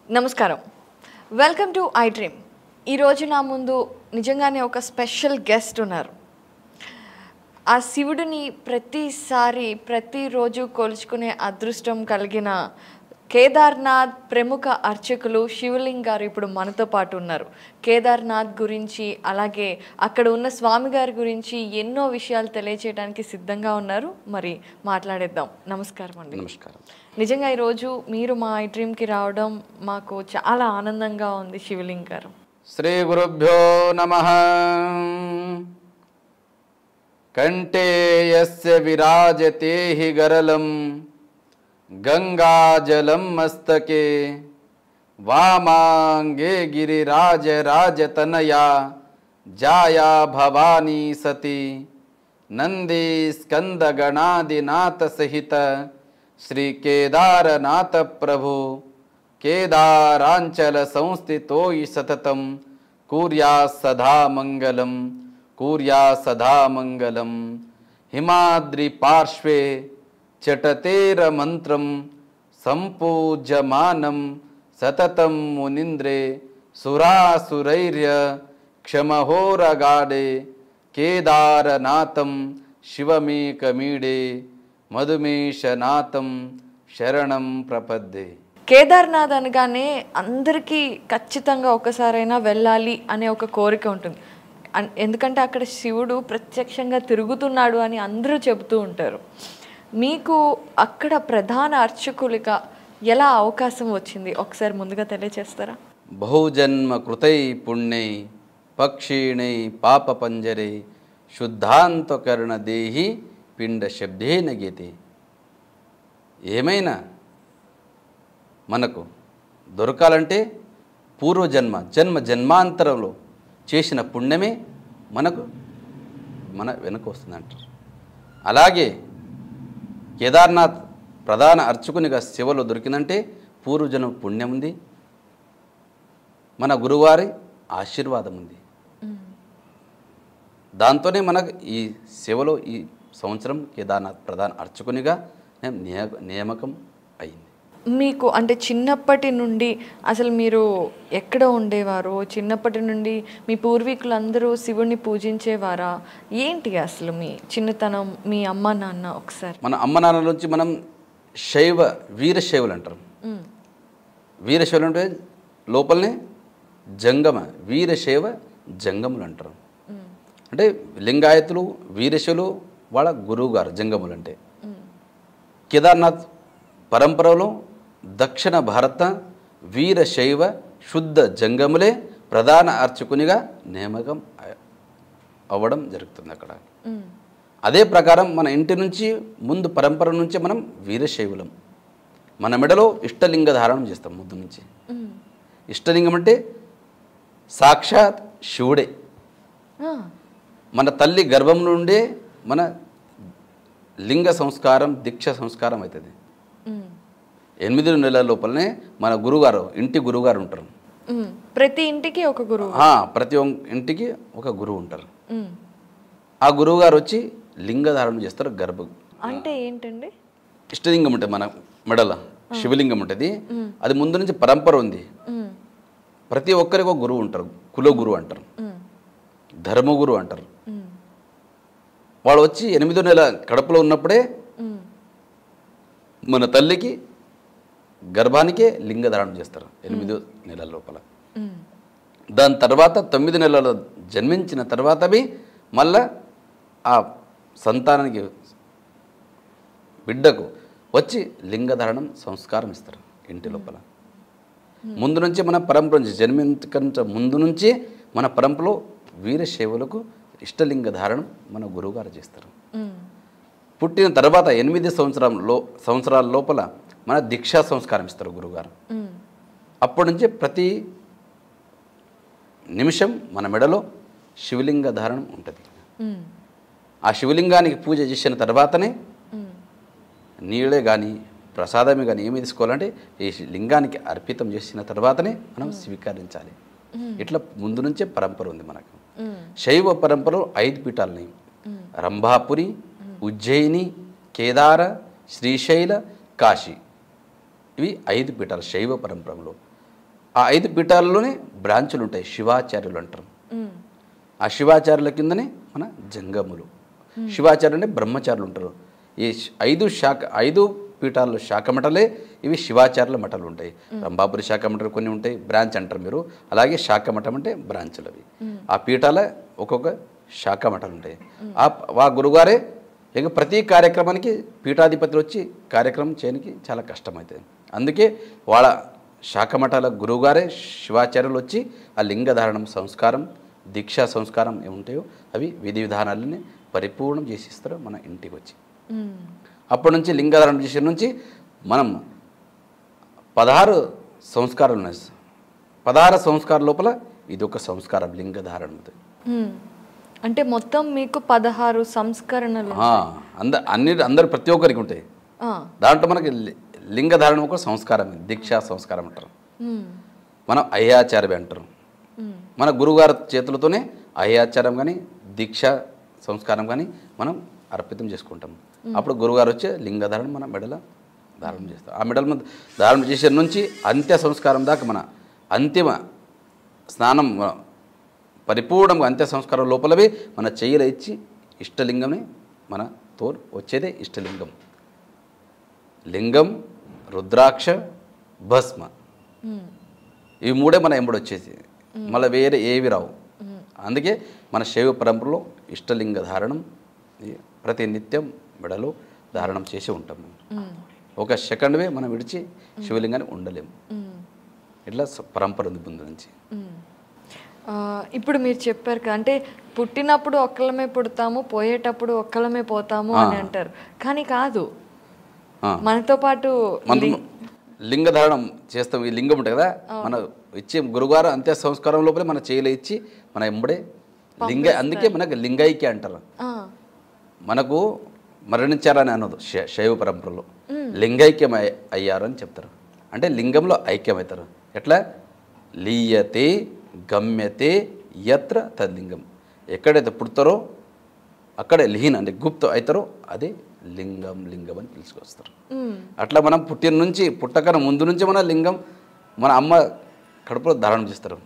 నమస్కారం, welcome to I dream. ఈరోజు నా ముందు నిజంగానే ఒక స్పెషల్ గెస్ట్ ఉన్నారు. ఆ శివుడిని ప్రతిరోజు కొలుచుకునే అదృష్టం కలిగిన కేదార్నాథ్ ప్రముఖ అర్చకులు శివలింగ్ గారు ఇప్పుడు మనతో పాటు ఉన్నారు. కేదార్నాథ్ గురించి, అలాగే అక్కడ ఉన్న స్వామి గారి గురించి ఎన్నో విషయాలు తెలియచేయడానికి సిద్ధంగా ఉన్నారు. మరి మాట్లాడేద్దాం. నమస్కారం అండి. నమస్కారం. నిజంగా ఈరోజు మీరు మా ఐ డ్రీమ్కి రావడం మాకు చాలా ఆనందంగా ఉంది. శివలింగ్ గారు, శ్రీ గురుభ్యో నమః. కంఠే యస్య విరాజతే హి గరళం గంగాజలం మస్తకే వామాంగే గిరిరాజరాజతనయా జాయా భవానీ సతి నంది స్కందగణాదినాథ సహిత శ్రీ కేదారనాథ ప్రభు కేదారాంచల సంస్థితో సతతం కుర్యా సదా మంగళం, కుర్యా సదా మంగళం. హిమాద్రి పార్శ్వే చటతేర మంత్రం సంపూజ్యమానం సతతం మునింద్రే సురాసురైర్య క్షమహోరగాడే కేదారనాథం శివమేకమీడే మధుమేషనాథం శరణం ప్రపద్దే. కేదార్నాథ్ అనగానే అందరికీ ఖచ్చితంగా ఒకసారైనా వెళ్ళాలి అనే ఒక కోరిక ఉంటుంది. ఎందుకంటే అక్కడ శివుడు ప్రత్యక్షంగా తిరుగుతున్నాడు అని అందరూ చెబుతూ ఉంటారు. మీకు అక్కడ ప్రధాన అర్చకులుగా ఎలా అవకాశం వచ్చింది, ఒకసారి ముందుగా తెలియచేస్తారా? బహుజన్మ కృతై పుణ్యై పక్షిణై పాప పంజరే శుద్ధాంతకరణ దేహి పిండ శబ్దేన గీతే. ఏమైనా మనకు దొరకాలంటే జన్మాంతరంలో చేసిన పుణ్యమే మన వెనక వస్తుందంటారు. అలాగే కేదార్నాథ్ ప్రధాన అర్చకునిగా సేవలో దొరికిందంటే పూర్వజన్మ పుణ్యం ఉంది, మన గురువారి ఆశీర్వాదం ఉంది. దాంతోనే మనకు ఈ సేవలో ఈ సంవత్సరం కేదార్నాథ్ ప్రధాన అర్చకునిగా నియామకం అయింది. మీకు అంటే చిన్నప్పటి నుండి అసలు మీరు ఎక్కడ ఉండేవారు? చిన్నప్పటి నుండి మీ పూర్వీకులందరూ శివుణ్ణి పూజించేవారా? ఏంటి అసలు మీ చిన్నతనం, మీ అమ్మ నాన్న? ఒకసారి మన అమ్మ నాన్న నుంచి మనం వీరశైవులు అంటారు. వీరశైవులు అంటే లోపలనే జంగమ, వీరశైవ జంగములు అంటారు. అంటే లింగాయతులు వీరశైవులు వాళ్ళ గురువు గారు జంగములు. అంటే కేదార్నాథ్ పరంపరలో దక్షిణ భారత వీరశైవ శుద్ధ జంగములే ప్రధాన అర్చకునిగా నియామకం అవ్వడం జరుగుతుంది అక్కడ. అదే ప్రకారం మన ఇంటి నుంచి ముందు పరంపర నుంచి మనం వీరశైవులం. మన మెడలో ఇష్టలింగ ధారణం చేస్తాం ముందు నుంచి. ఇష్టలింగం అంటే సాక్షాత్ శివుడే. మన తల్లి గర్భం నుండే మన లింగ సంస్కారం, దీక్ష సంస్కారం అవుతుంది. 8 నెలల లోపలనే మన గురుగారు, ఇంటి గురుగారు ఉంటారు. ప్రతి ఇంటికి ఒక గురువు, ప్రతి ఇంటికి ఒక గురువు ఉంటారు. ఆ గురువు గారు వచ్చి లింగధారణ చేస్తారు. అంటే ఏంటండి? ఇష్టలింగం ఉంటుంది మన మెడల, శివలింగం ఉంటుంది. అది ముందు నుంచి పరంపర ఉంది. ప్రతి ఒక్కరికి ఒక గురువు ఉంటారు. కుల గురువు అంటారు, ధర్మగురు అంటారు. వాడు వచ్చి 8వ నెల కడుపులో ఉన్నప్పుడే మన తల్లికి గర్భానికే లింగధారణ చేస్తారు 8వ నెలల లోపల. దాని తర్వాత 9 నెలలు జన్మించిన తర్వాత మళ్ళా ఆ సంతానానికి, బిడ్డకు వచ్చి లింగధారణం సంస్కారం ఇస్తారు ఇంటి లోపల. ముందు నుంచి మన పరంపర నుంచి జన్మించక ముందు నుంచి మన పరంపరలో వీరశైవులకు ఇష్టలింగ ధారణం మన గురువుగారు చేస్తారు. పుట్టిన తర్వాత 8 సంవత్సరాల లోపల మన దీక్షా సంస్కారం ఇస్తారు గురువుగారు. అప్పటి నుంచి ప్రతి నిమిషం మన మెడలో శివలింగ ధారణం ఉంటుంది. ఆ శివలింగానికి పూజ చేసిన తర్వాతనే నీళ్ళే కానీ ప్రసాదమే కానీ ఏమి తీసుకోవాలంటే ఈ లింగానికి అర్పితం చేసిన తర్వాతనే మనం స్వీకరించాలి. ఇట్లా ముందు నుంచే పరంపర ఉంది మనకు. శైవ పరంపరలో 5 పీఠాలని రంభాపురి, ఉజ్జయిని, కేదార, శ్రీశైల, కాశీ. ఇవి 5 పీఠాలు శైవ పరంపరలో. ఆ 5 పీఠాలలోనే బ్రాంచులు ఉంటాయి, శివాచార్యులు అంటారు. ఆ శివాచార్యుల కిందనే మన జంగములు. శివాచార్యులు అంటే బ్రహ్మచారులు ఉంటారు. ఈ 5 పీఠాల్లో శాఖ మఠాలే ఇవి శివాచార్యుల మఠాలు ఉంటాయి. రంభాపురి శాఖ మఠాలు కొన్ని ఉంటాయి, బ్రాంచ్ అంటారు మీరు. అలాగే శాఖ మఠం అంటే బ్రాంచులు అవి. ఆ పీఠాల ఒక్కొక్క శాఖ మఠాలు ఉంటాయి. ఆ గురుగారే ఇక ప్రతి కార్యక్రమానికి పీఠాధిపతులు వచ్చి కార్యక్రమం చేయడానికి చాలా కష్టమవుతుంది. అందుకే వాళ్ళ శాఖ మఠాల గురువుగారే శివాచార్యులు వచ్చి ఆ లింగధారణం సంస్కారం, దీక్షా సంస్కారం ఏముంటాయో అవి విధి విధానాలని పరిపూర్ణం చేసి ఇస్తారు మన ఇంటికి వచ్చి. అప్పటి నుంచి లింగధారణం చేసిన నుంచి మనం 16 సంస్కారాలు ఉన్నాయి. 16 సంస్కారాల లోపల ఇది ఒక సంస్కారం లింగధారణం. అంటే మొత్తం మీకు 16 సంస్కరణలు అందరు ప్రతి ఒక్కరికి ఉంటాయి. దాంట్లో మనకి లింగధారణ ఒక సంస్కారం, దీక్షా సంస్కారం అంటారు. మనం అయ్యాచార్యం అంటారు. మన గురువుగారి చేతులతోనే అయ్యాచారం కానీ దీక్షా సంస్కారం కానీ మనం అర్పితం చేసుకుంటాం. అప్పుడు గురువుగారు వచ్చే లింగధారణ మన మెడల ధారణ చేస్తాం. ఆ మెడల ధారణ చేసే నుంచి అంత్య సంస్కారం దాకా మన అంతిమ స్నానం పరిపూర్ణంగా అంత్య సంస్కారం లోపలవే మన చెయ్యిలో ఇచ్చి ఇష్టలింగమే మన తోడు వచ్చేదే ఇష్టలింగం. లింగం, రుద్రాక్ష, భస్మ, ఇవి 3 మన ఎంబడి వచ్చేసి మళ్ళీ వేరే ఏవి రావు. అందుకే మన శైవ పరంపరలో ఇష్టలింగ ధారణం ప్రతి నిత్యం మెడలో ధారణం చేసి ఉంటాం. ఒక సెకండ్వే మనం విడిచి శివలింగాన్ని ఉండలేము. ఇట్లా పరంపర ఉంది ముందు నుంచి. ఇప్పుడు మీరు చెప్పారు కదా, అంటే పుట్టినప్పుడు ఒక్కలమే పుడతాము, పోయేటప్పుడు ఒక్కలమే పోతాము అని అంటారు. కానీ కాదు, మనతో పాటు లింగధారణం చేస్తాం. ఈ లింగం ఉంటుంది కదా, మన ఇచ్చే గురుగారు అంత్య సంస్కారం లోపలే మన చేయలే ఇచ్చి మన ఎంబడే అందుకే మనకు లింగైక్య అంటారు. మనకు మరణించారని అన్నది శైవ పరంపరలో లింగైక్యం అయ్యారు అని చెప్తారు. అంటే లింగంలో ఐక్యమవుతారు. ఎట్లా? లీయతే గమ్యతే యత్ర తద్లింగం. ఎక్కడైతే పుడతారో అక్కడే లీన్ అంటే గుప్త అవుతారో అదే లింగం అని పిలుచుకొస్తారు. అట్లా మనం పుట్టిన నుంచి పుట్టకన ముందు నుంచి మన లింగం మన అమ్మ కడుపులో ధారణ చేస్తారు.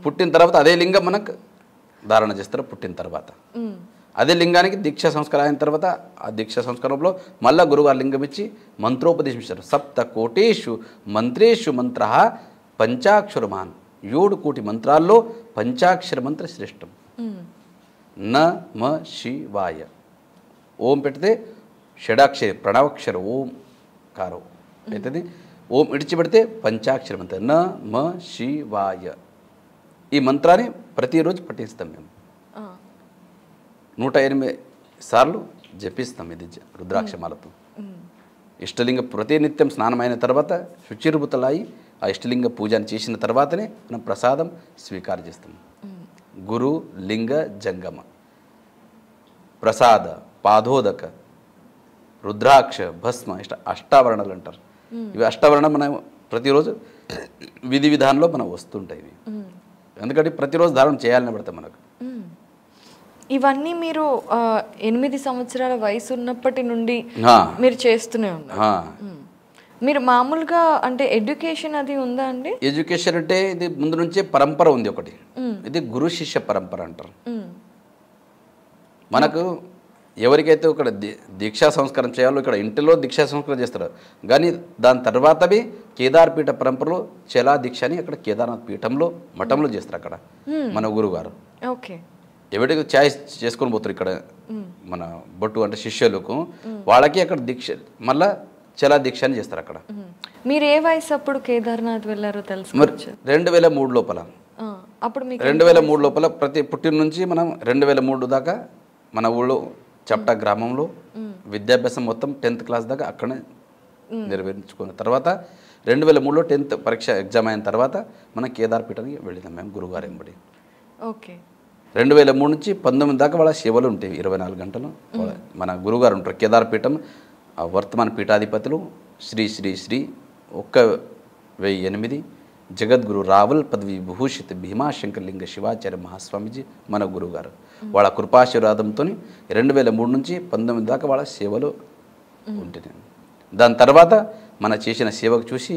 పుట్టిన తర్వాత అదే లింగం మనకు ధారణ చేస్తారు. పుట్టిన తర్వాత అదే లింగానికి దీక్షా సంస్కారం అయిన తర్వాత ఆ దీక్షా సంస్కారంలో మళ్ళా గురుగారు లింగం ఇచ్చి మంత్రోపదేశం ఇస్తారు. 7 కోటీషు మంత్రేషు మంత్ర పంచాక్షరమాన్. 7 కోటి మంత్రాల్లో పంచాక్షర మంత్ర శ్రేష్టం. నమ శివాయ. ఓం పెడితే షడాక్షరి ప్రణవాక్షర ఓం కారం అవుతుంది. ఓం ఇడిచిపెడితే పంచాక్షర మంత్ర నమ శివాయ. ఈ మంత్రాన్ని ప్రతిరోజు పఠిస్తాం మేము. 108 సార్లు జపిస్తాం ఇది రుద్రాక్షమాలతో. ఇష్టలింగ ప్రతినిత్యం స్నానమైన తర్వాత శుచిర్భుతలాయి ఆ ఇష్టలింగ పూజను చేసిన తర్వాతనే మనం ప్రసాదం స్వీకారం చేస్తాం. గురు లింగ జంగమ ప్రసాద పాదోదక రుద్రాక్ష భస్మ అష్టావరణలు అంటారు. ఇవి అష్టావరణం మనం ప్రతిరోజు విధి విధానంలో మనం వస్తుంటాయి. ఇవి ఎందుకంటే ప్రతిరోజు ధారణ చేయాలని పడతాం మనకు. ఇవన్నీ మీరు 8 సంవత్సరాల వయసు ఉన్నప్పటి నుండి మీరు చేస్తూనే ఉన్నారు. మీరు మామూలుగా అంటే ఎడ్యుకేషన్ అది ఉందా అండి? ఎడ్యుకేషన్ అంటే ఇది ముందు నుంచే పరంపర ఉంది ఒకటి. ఇది గురు శిష్య పరంపర అంటారు. మనకు ఎవరికైతే ఇక్కడ దీక్షా సంస్కారం చేయాలో ఇక్కడ ఇంటిలో దీక్షా సంస్కారం చేస్తారు. కానీ దాని తర్వాతవి కేదార్పీఠ పరంపరలో చలా దీక్ష అని అక్కడ కేదార్నాథ్ పీఠంలో మఠంలో చేస్తారు. అక్కడ మన గురుగారు ఓకే ఎవరికి ఛాయిస్ చేసుకొని పోతారు. ఇక్కడ మన బొట్టు అంటే శిష్యులకు వాళ్ళకి అక్కడ దీక్ష మళ్ళా చలా దీక్ష అని చేస్తారు. అక్కడ మీరు ఏ వయసు అప్పుడు కేదార్నాథ్ వెళ్ళారో తెలుసు? 2003 లోపల. అప్పుడు 2003 లోపల ప్రతి పుట్టిన నుంచి మనం 2003 దాకా మన ఊళ్ళో చప్టా గ్రామంలో విద్యాభ్యాసం మొత్తం 10th క్లాస్ దాకా అక్కడనే నెరవేర్చుకున్న తర్వాత 2003లో 10th పరీక్ష ఎగ్జామ్ అయిన తర్వాత మనం కేదార్పీఠానికి వెళ్ళినాం మేము గురుగారు ఎంబడి. ఓకే 2003 నుంచి 19 దాకా వాళ్ళ సేవలు ఉంటాయి 24 గంటలు. మన గురుగారు ఉంటారు. కేదార్పీఠం వర్తమాన పీఠాధిపతులు శ్రీ శ్రీ శ్రీ 1008 జగద్గురు రావల్ పదవి విభూషిత భీమాశంకరలింగ శివాచార్య మహాస్వామీజీ మన గురువు గారు. వాళ్ళ కృపాశీర్వాదంతో 2003 నుంచి 19 దాకా వాళ్ళ సేవలు ఉంటుంది. దాని తర్వాత మన చేసిన సేవకు చూసి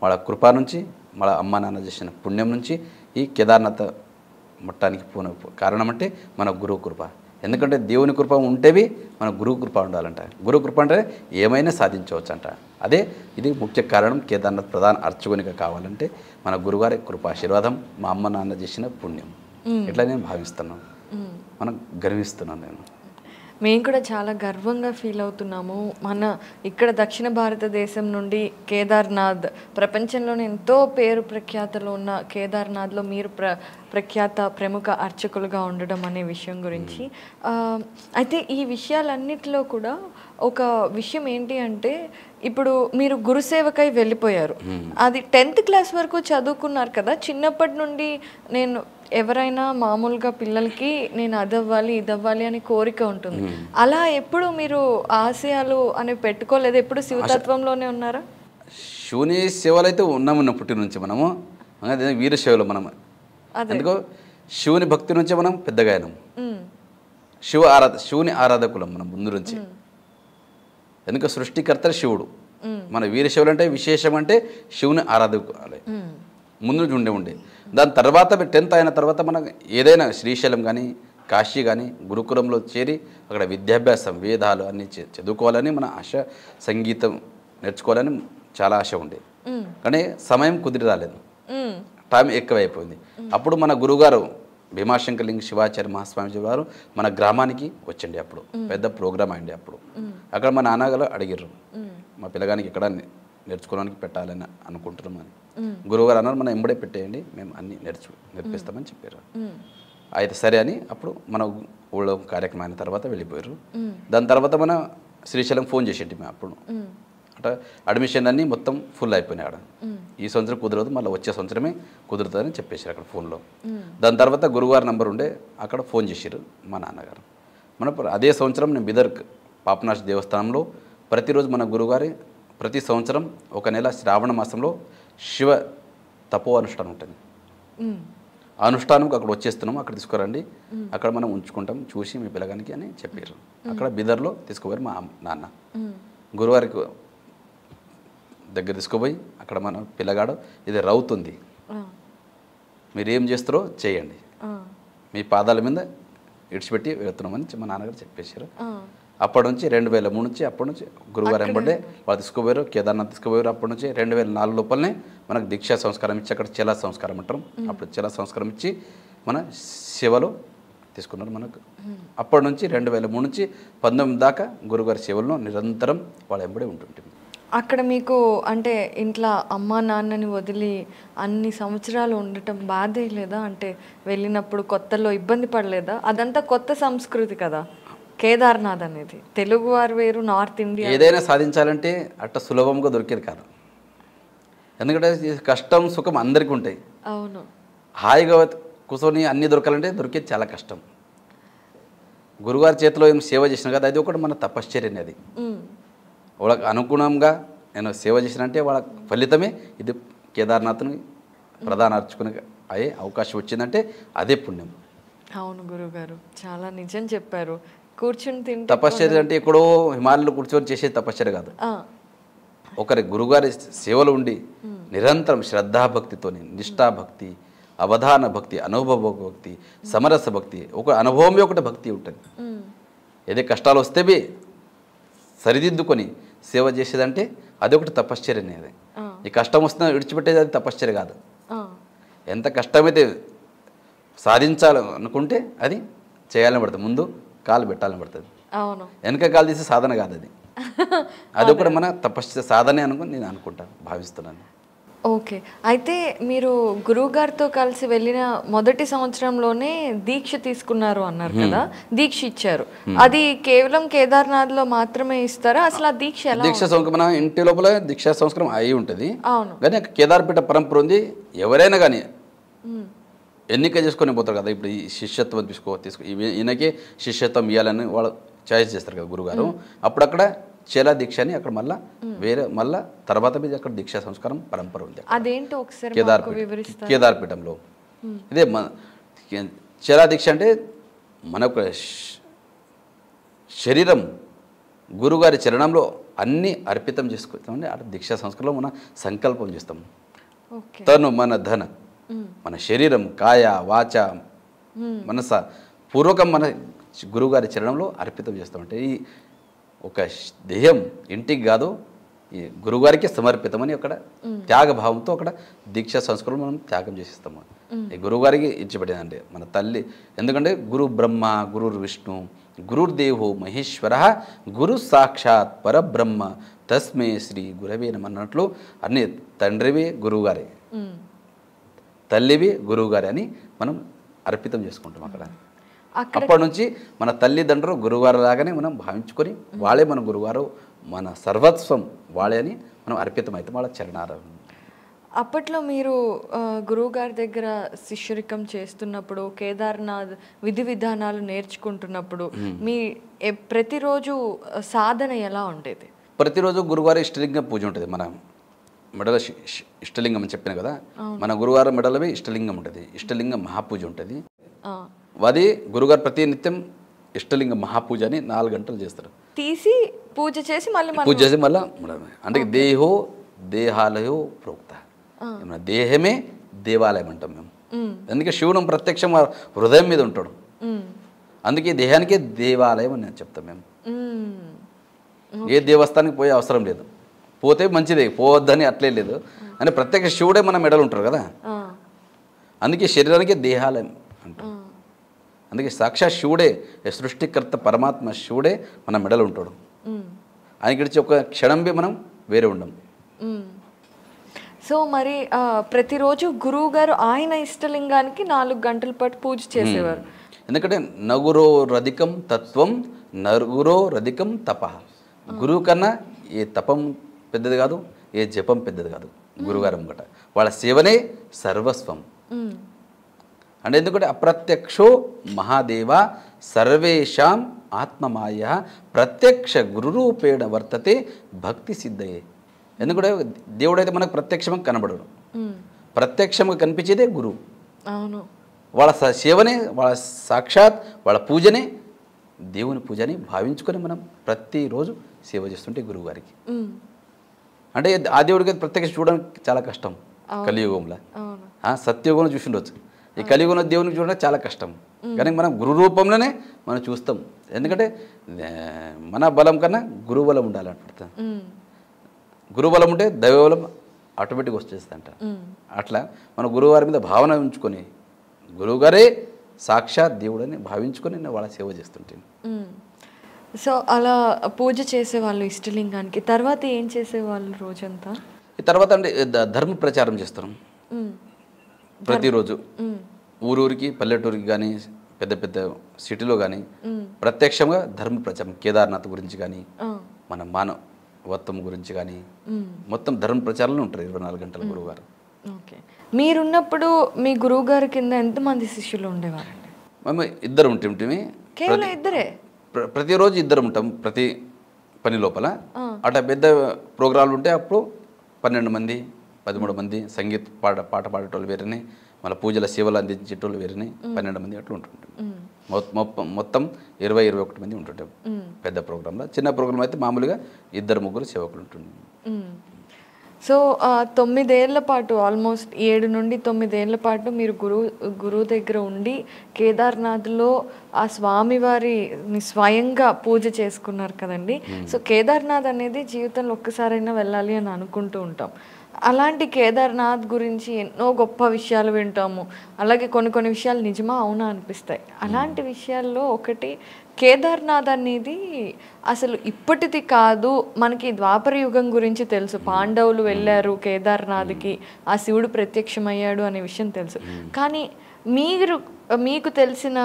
వాళ్ళ కృప నుంచి, వాళ్ళ అమ్మ నాన్న చేసిన పుణ్యం నుంచి ఈ కేదార్నాథ్ మొట్టానికి పోన కారణం అంటే మన గురువు కృప. ఎందుకంటే దేవుని కృప ఉంటేవి మన గురువు కృప ఉండాలంట. గురువు కృప అంటే ఏమైనా సాధించవచ్చు అంట. అదే ఇది ముఖ్య కారణం. కేదార్నాథ్ ప్రధాన అర్చకునిగా కావాలంటే మన గురుగారి కృపాశీర్వాదం, మా అమ్మ నాన్న చేసిన పుణ్యం, ఇట్లా నేను భావిస్తున్నాను. మనం గర్విస్తున్నాను. నేను మేము కూడా చాలా గర్వంగా ఫీల్ అవుతున్నాము. మన ఇక్కడ దక్షిణ భారతదేశం నుండి కేదార్నాథ్, ప్రపంచంలోనే ఎంతో పేరు ప్రఖ్యాతలు ఉన్న కేదార్నాథ్లో మీరు ప్రఖ్యాత ప్రముఖ అర్చకులుగా ఉండడం అనే విషయం గురించి. అయితే ఈ విషయాలన్నిటిలో కూడా ఒక విషయం ఏంటి అంటే, ఇప్పుడు మీరు గురుసేవకై వెళ్ళిపోయారు. అది 10th క్లాస్ వరకు చదువుకున్నారు కదా. చిన్నప్పటి నుండి నేను ఎవరైనా మామూలుగా పిల్లలకి నేను అదవ్వాలి ఇదవ్వాలి అని కోరిక ఉంటుంది. అలా ఎప్పుడు మీరు ఆశయాలు అనేవి పెట్టుకోలేదు? ఎప్పుడు శివతత్వంలోనే ఉన్నారా? శివుని సేవలు అయితే ఉన్నాము పుట్టిన నుంచి మనము. వీర సేవలు మనం ఎందుకో శివుని భక్తి నుంచే మనం పెద్దగా అయినాం. శివుని ఆరాధకులం మనం ముందు నుంచి. ఎందుకంటే సృష్టికర్త శివుడు. మన వీర సేవలు అంటే విశేషం అంటే శివుని ఆరాధకులే ముందు నుంచి ఉండే. దాని తర్వాత 10th అయిన తర్వాత మనకు ఏదైనా శ్రీశైలం కానీ కాశీ కానీ గురుకులంలో చేరి అక్కడ విద్యాభ్యాసం, వేదాలు అన్నీ చదువుకోవాలని మన ఆశ, సంగీతం నేర్చుకోవాలని చాలా ఆశ ఉండేది. కానీ సమయం కుదిరి రాలేదు, టైం ఎక్కువైపోయింది. అప్పుడు మన గురుగారు భీమాశంకరలింగ శివాచార్య మహాస్వామీజీ గారు మన గ్రామానికి వచ్చిండి. అప్పుడు పెద్ద ప్రోగ్రామ్ అయింది. అప్పుడు అక్కడ మా నాన్నగారు అడిగారు, మా పిల్లగానికి ఎక్కడ నేర్చుకోవడానికి పెట్టాలని అనుకుంటున్నామని. గురువుగారు అన్నారు, మనం ఎంబడే పెట్టేయండి, మేము అన్ని నేర్పిస్తామని చెప్పారు. అయితే సరే అని అప్పుడు మన ఊళ్ళో కార్యక్రమం అయిన తర్వాత వెళ్ళిపోయారు. దాని తర్వాత మన శ్రీశైలం ఫోన్ చేసేటి మేము అప్పుడు. అంటే అడ్మిషన్ అన్నీ మొత్తం ఫుల్ అయిపోయినాయి. ఆడ ఈ సంవత్సరం కుదరదు, మళ్ళీ వచ్చే సంవత్సరమే కుదురుతుందని చెప్పేశారు అక్కడ ఫోన్లో. దాని తర్వాత గురువుగారి నంబర్ ఉండే, అక్కడ ఫోన్ చేశారు మా నాన్నగారు. మన అదే సంవత్సరం నేను బిదర్ పాపనాశ దేవస్థానంలో ప్రతిరోజు మన గురువుగారి ప్రతి సంవత్సరం ఒక నెల శ్రావణ మాసంలో శివ తపో అనుష్ఠానం ఉంటుంది. ఆ అనుష్ఠానంకి అక్కడ వచ్చేస్తున్నాం, అక్కడ తీసుకురండి, అక్కడ మనం ఉంచుకుంటాం చూసి మీ పిల్లగానికి అని చెప్పారు. అక్కడ బిదర్లో తీసుకుపోయారు మా నాన్న. గురువారికి దగ్గర తీసుకుపోయి అక్కడ మన పిల్లగాడు ఇది రౌతుంది, మీరు ఏం చేస్తారో చేయండి, మీ పాదాల మీద ఇడిచిపెట్టి వెళ్తున్నామని మా నాన్నగారు చెప్పేశారు. అప్పటి నుంచి 2003 నుంచి అప్పటి నుంచి గురువుగారు వెంబడే వాళ్ళు తీసుకుపోయారు, కేదార్నాథ్ తీసుకుపోయారు. అప్పటి నుంచి 2004 లోపలనే మనకు దీక్షా సంస్కారం ఇచ్చి అక్కడ చెలా సంస్కారం అంటాం, అప్పుడు చెలా సంస్కారం ఇచ్చి మన సేవలో తీసుకున్నారు మనకు. అప్పటి నుంచి 2003 నుంచి 19 దాకా గురువుగారి సేవలను నిరంతరం వాళ్ళ వెంబడే ఉంటుంటుంది. అక్కడ మీకు అంటే ఇంట్లో అమ్మా నాన్నని వదిలి అన్ని సంవత్సరాలు ఉండటం బాధే లేదా? అంటే వెళ్ళినప్పుడు కొత్తలో ఇబ్బంది పడలేదా? అదంతా కొత్త సంస్కృతి కదా కేదార్నాథ్ అనేది. తెలుగు వారు వేరు, నార్త్ ఇండియా. ఏదైనా సాధించాలంటే అట్ట సులభంగా దొరికేది కాదు. ఎందుకంటే కష్టం సుఖం అందరికీ ఉంటాయి. అవును. హాయిగా కూర్చొని అన్నీ దొరకాలంటే దొరికేది చాలా కష్టం. గురుగారి చేతిలో ఏం సేవ చేసిన కదా, అది ఒకటి మన తపశ్చర్యని. అది వాళ్ళకి అనుగుణంగా నేను సేవ చేసినంటే వాళ్ళ ఫలితమే ఇది కేదార్నాథ్ని ప్రధాన అర్చకుని అయ్యే అవకాశం వచ్చిందంటే అదే పుణ్యం. అవును గురుగారు, చాలా నిజం చెప్పారు. కూర్చుని తింటే తపశ్చర్య అంటే ఎక్కడో హిమాలయంలో కూర్చొని చేసే తపశ్చర్య కాదు. ఒకరి గురుగారి సేవలు ఉండి నిరంతరం శ్రద్ధాభక్తితోని, నిష్ఠాభక్తి, అవధాన భక్తి, అనుభవ భక్తి, సమరస భక్తి, ఒక అనుభవమే ఒకటి భక్తి ఉంటుంది. ఏదే కష్టాలు వస్తేవి సరిదిద్దుకొని సేవ చేసేదంటే అదొకటి తపశ్చర్య అనేది. ఈ కష్టం వస్తున్నా విడిచిపెట్టేది అది తపశ్చర్య కాదు. ఎంత కష్టమైతే సాధించాలనుకుంటే అది చేయాలని పడుతుంది, ముందు కాలు పెట్టాలని పడుతుంది. వెనక కాలు తీసే సాధన కాదు అది. అదొకటి మన తపశ్చర్య సాధనే అనుకుని నేను అనుకుంటాను, భావిస్తున్నాను. ఓకే. అయితే మీరు గురువు గారితో కలిసి వెళ్ళిన మొదటి సంవత్సరంలోనే దీక్ష తీసుకున్నారు అన్నారు కదా, దీక్ష ఇచ్చారు. అది కేవలం కేదార్నాథ్లో మాత్రమే ఇస్తారా? అసలు ఆ దీక్ష ఎలా? దీక్ష సంస్కారం మన ఇంటి లోపల దీక్షా సంస్కారం అయి ఉంటుంది. అవును. కానీ కేదార్పీఠ పరంపర ఉంది. ఎవరైనా కానీ ఎన్నిక చేసుకొని పోతారు కదా. ఇప్పుడు ఈ శిష్యత్వం తీసుకో ఈయనకే శిష్యత్వం ఇవ్వాలని వాళ్ళు చాయిస్ చేస్తారు కదా గురుగారు. అప్పుడు అక్కడ చేలా దీక్ష అని అక్కడ మళ్ళీ వేరే మళ్ళీ తర్వాత మీద అక్కడ దీక్షా సంస్కారం పరంపర ఉంది. అదేంటో ఒకసారి కేదార్పీఠంలో ఇదే చేలా దీక్ష అంటే మనకు శరీరం గురుగారి చరణంలో అన్నీ అర్పితం చేసుకుంటామండి. అక్కడ దీక్షా సంస్కారంలో మనం సంకల్పం చేస్తాం. తను మన ధన మన శరీరం కాయ వాచ మనస పూర్వకం మన గురువుగారి చరణంలో అర్పితం చేస్తామంటే ఈ ఒక దేహం ఇంటికి కాదు ఈ గురువుగారికి సమర్పితమని అక్కడ త్యాగభావంతో అక్కడ దీక్షా సంస్కృతం మనం త్యాగం చేసిస్తాము. ఈ గురువుగారికి ఇచ్చిపెట్టేదండి మన తల్లి. ఎందుకంటే గురు బ్రహ్మ గురుర్ విష్ణు గురుర్దేవో మహేశ్వర గురు సాక్షాత్ పరబ్రహ్మ తస్మే శ్రీ గురవే నమః అన్నట్లు అన్ని తండ్రివి గురువుగారే తల్లివి గురువుగారే అని మనం అర్పితం చేసుకుంటాం అక్కడ. అప్పటి నుంచి మన తల్లిదండ్రులు గురువుగారు లాగానే మనం భావించుకొని వాళ్ళే మన గురువుగారు మన సర్వస్వం వాళ్ళే అని మనం అర్పితమైతే వాళ్ళ చరణాలు. అప్పట్లో మీరు గురువుగారి దగ్గర శిష్యరికం చేస్తున్నప్పుడు కేదార్నాథ్ విధి విధానాలు నేర్చుకుంటున్నప్పుడు మీ ప్రతిరోజు సాధన ఎలా ఉండేది? ప్రతిరోజు గురువారం ఇష్టలింగం పూజ ఉంటుంది. మన మెడల ఇష్టలింగం అని చెప్పిన కదా, మన గురువారం మెడలవి ఇష్టలింగం ఉంటుంది. ఇష్టలింగం మహాపూజ ఉంటుంది. అది గురుగారు ప్రతి నిత్యం ఇష్టలింగ మహాపూజ అని 4 గంటలు చేస్తారు. తీసి పూజ చేసి మళ్ళీ అంటే దేహో దేహాలయో ప్రోక్త, దేహమే దేవాలయం అంటాం మేము. అందుకే శివుడు ప్రత్యక్షం హృదయం మీద ఉంటాడు. అందుకే దేహానికే దేవాలయం అని చెప్తాం మేము. ఏ దేవస్థానానికి పోయే అవసరం లేదు, పోతే మంచిదే, పోవద్దని అట్లే లేదు అని ప్రత్యక్ష శివుడే మన మెడలు ఉంటారు కదా. అందుకే శరీరానికే దేహాలయం అంటాం. అందుకే సాక్షాత్ శివుడే సృష్టికర్త పరమాత్మ శివుడే మన మెడలు ఉంటాడు. ఆయనకి ఇచ్చి ఒక క్షణం మనం వేరే ఉండం. సో మరి ప్రతిరోజు గురువు గారు ఆయన ఇష్టలింగానికి 4 గంటల పాటు పూజ చేసేవారు. ఎందుకంటే నగురో రధికం తత్వం నగురో రధికం తప. గురువు కన్నా ఏ తపం పెద్దది కాదు, ఏ జపం పెద్దది కాదు. గురుగారు ముంగట వాళ్ళ సేవనే సర్వస్వం. అంటే ఎందుకంటే అప్రత్యక్షో మహాదేవ సర్వేషాం ఆత్మమాయ ప్రత్యక్ష గురురూపేణ వర్తతే భక్తి సిద్ధయే. ఎందుకంటే దేవుడైతే మనకు ప్రత్యక్షంగా కనబడడు, ప్రత్యక్షంగా కనిపించేదే గురువు. అవును, వాళ్ళ సేవనే వాళ్ళ సాక్షాత్ వాళ్ళ పూజనే దేవుని పూజని భావించుకొని మనం ప్రతిరోజు సేవ చేస్తుంటే గురువు గారికి. అంటే ఆ దేవుడికి ప్రత్యక్ష చూడడానికి చాలా కష్టం కలియుగంలో. సత్యయుగంలో చూసిండొచ్చు, ఈ కలియుగంలో దేవునికి చూడడానికి చాలా కష్టం. కానీ మనం గురు రూపంలోనే మనం చూస్తాం. ఎందుకంటే మన బలం కన్నా గురువు బలం ఉండాలనుకుంటాం. గురుబలం ఉంటే దైవబలం ఆటోమేటిక్గా వచ్చేస్తుందంట. అట్లా మన గురువుగారి మీద భావన ఉంచుకొని గురువుగారే సాక్షాత్ దేవుడని భావించుకొని నేను వాళ్ళ సేవ చేస్తుంటాను. సో అలా పూజ చేసేవాళ్ళు ఇష్టలింగానికి. తర్వాత ఏం చేసేవాళ్ళు రోజంతా? ఈ తర్వాత అంటే ధర్మ ప్రచారం చేస్తాం ప్రతిరోజు. ఊరూరికి పల్లెటూరికి కానీ పెద్ద పెద్ద సిటీలో కానీ ప్రత్యక్షంగా ధర్మ ప్రచారం కేదార్నాథ్ గురించి కానీ మన మానవత్వం గురించి కానీ మొత్తం ధర్మ ప్రచారంలో ఉంటారు 24 గంటల గురువుగారు. ఓకే, మీరున్నప్పుడు మీ గురువు గారి కింద ఎంతమంది శిష్యులు ఉండేవారండి? మేము 2 ఉంటుంటే. కేవలం 2? ప్రతిరోజు 2 ఉంటాం ప్రతి పని లోపల. అట్లా పెద్ద ప్రోగ్రాంలు ఉంటే అప్పుడు 12 మంది 13 మంది సంగీత పాట పాడేటోళ్ళు వేరేనే, మళ్ళీ పూజల సేవలు అందించేటోళ్ళు వేరేనే 12 మంది అట్లా ఉంటుంటాం. మొత్తం 20-21 మంది ఉంటుంటాం పెద్ద ప్రోగ్రాంలో. చిన్న ప్రోగ్రాం అయితే మామూలుగా 2-3 సేవకులు ఉంటుండే. సో 9 ఏళ్ల పాటు, ఆల్మోస్ట్ 7 నుండి 9 ఏళ్ల పాటు మీరు గురువు దగ్గర ఉండి కేదార్నాథ్లో ఆ స్వామివారిని స్వయంగా పూజ చేసుకున్నారు కదండి. సో కేదార్నాథ్ అనేది జీవితంలో ఒక్కసారైనా వెళ్ళాలి అని అనుకుంటూ ఉంటాం. అలాంటి కేదార్నాథ్ గురించి ఎన్నో గొప్ప విషయాలు వింటాము, అలాగే కొన్ని విషయాలు నిజమా అవునా అనిపిస్తాయి. అలాంటి విషయాల్లో ఒకటి కేదార్నాథ్ అనేది అసలు ఇప్పటిది కాదు, మనకి ద్వాపర యుగం గురించి తెలుసు. పాండవులు వెళ్ళారు కేదార్నాథ్కి, ఆ శివుడు ప్రత్యక్షమయ్యాడు అనే విషయం తెలుసు. కానీ మీకు తెలిసిన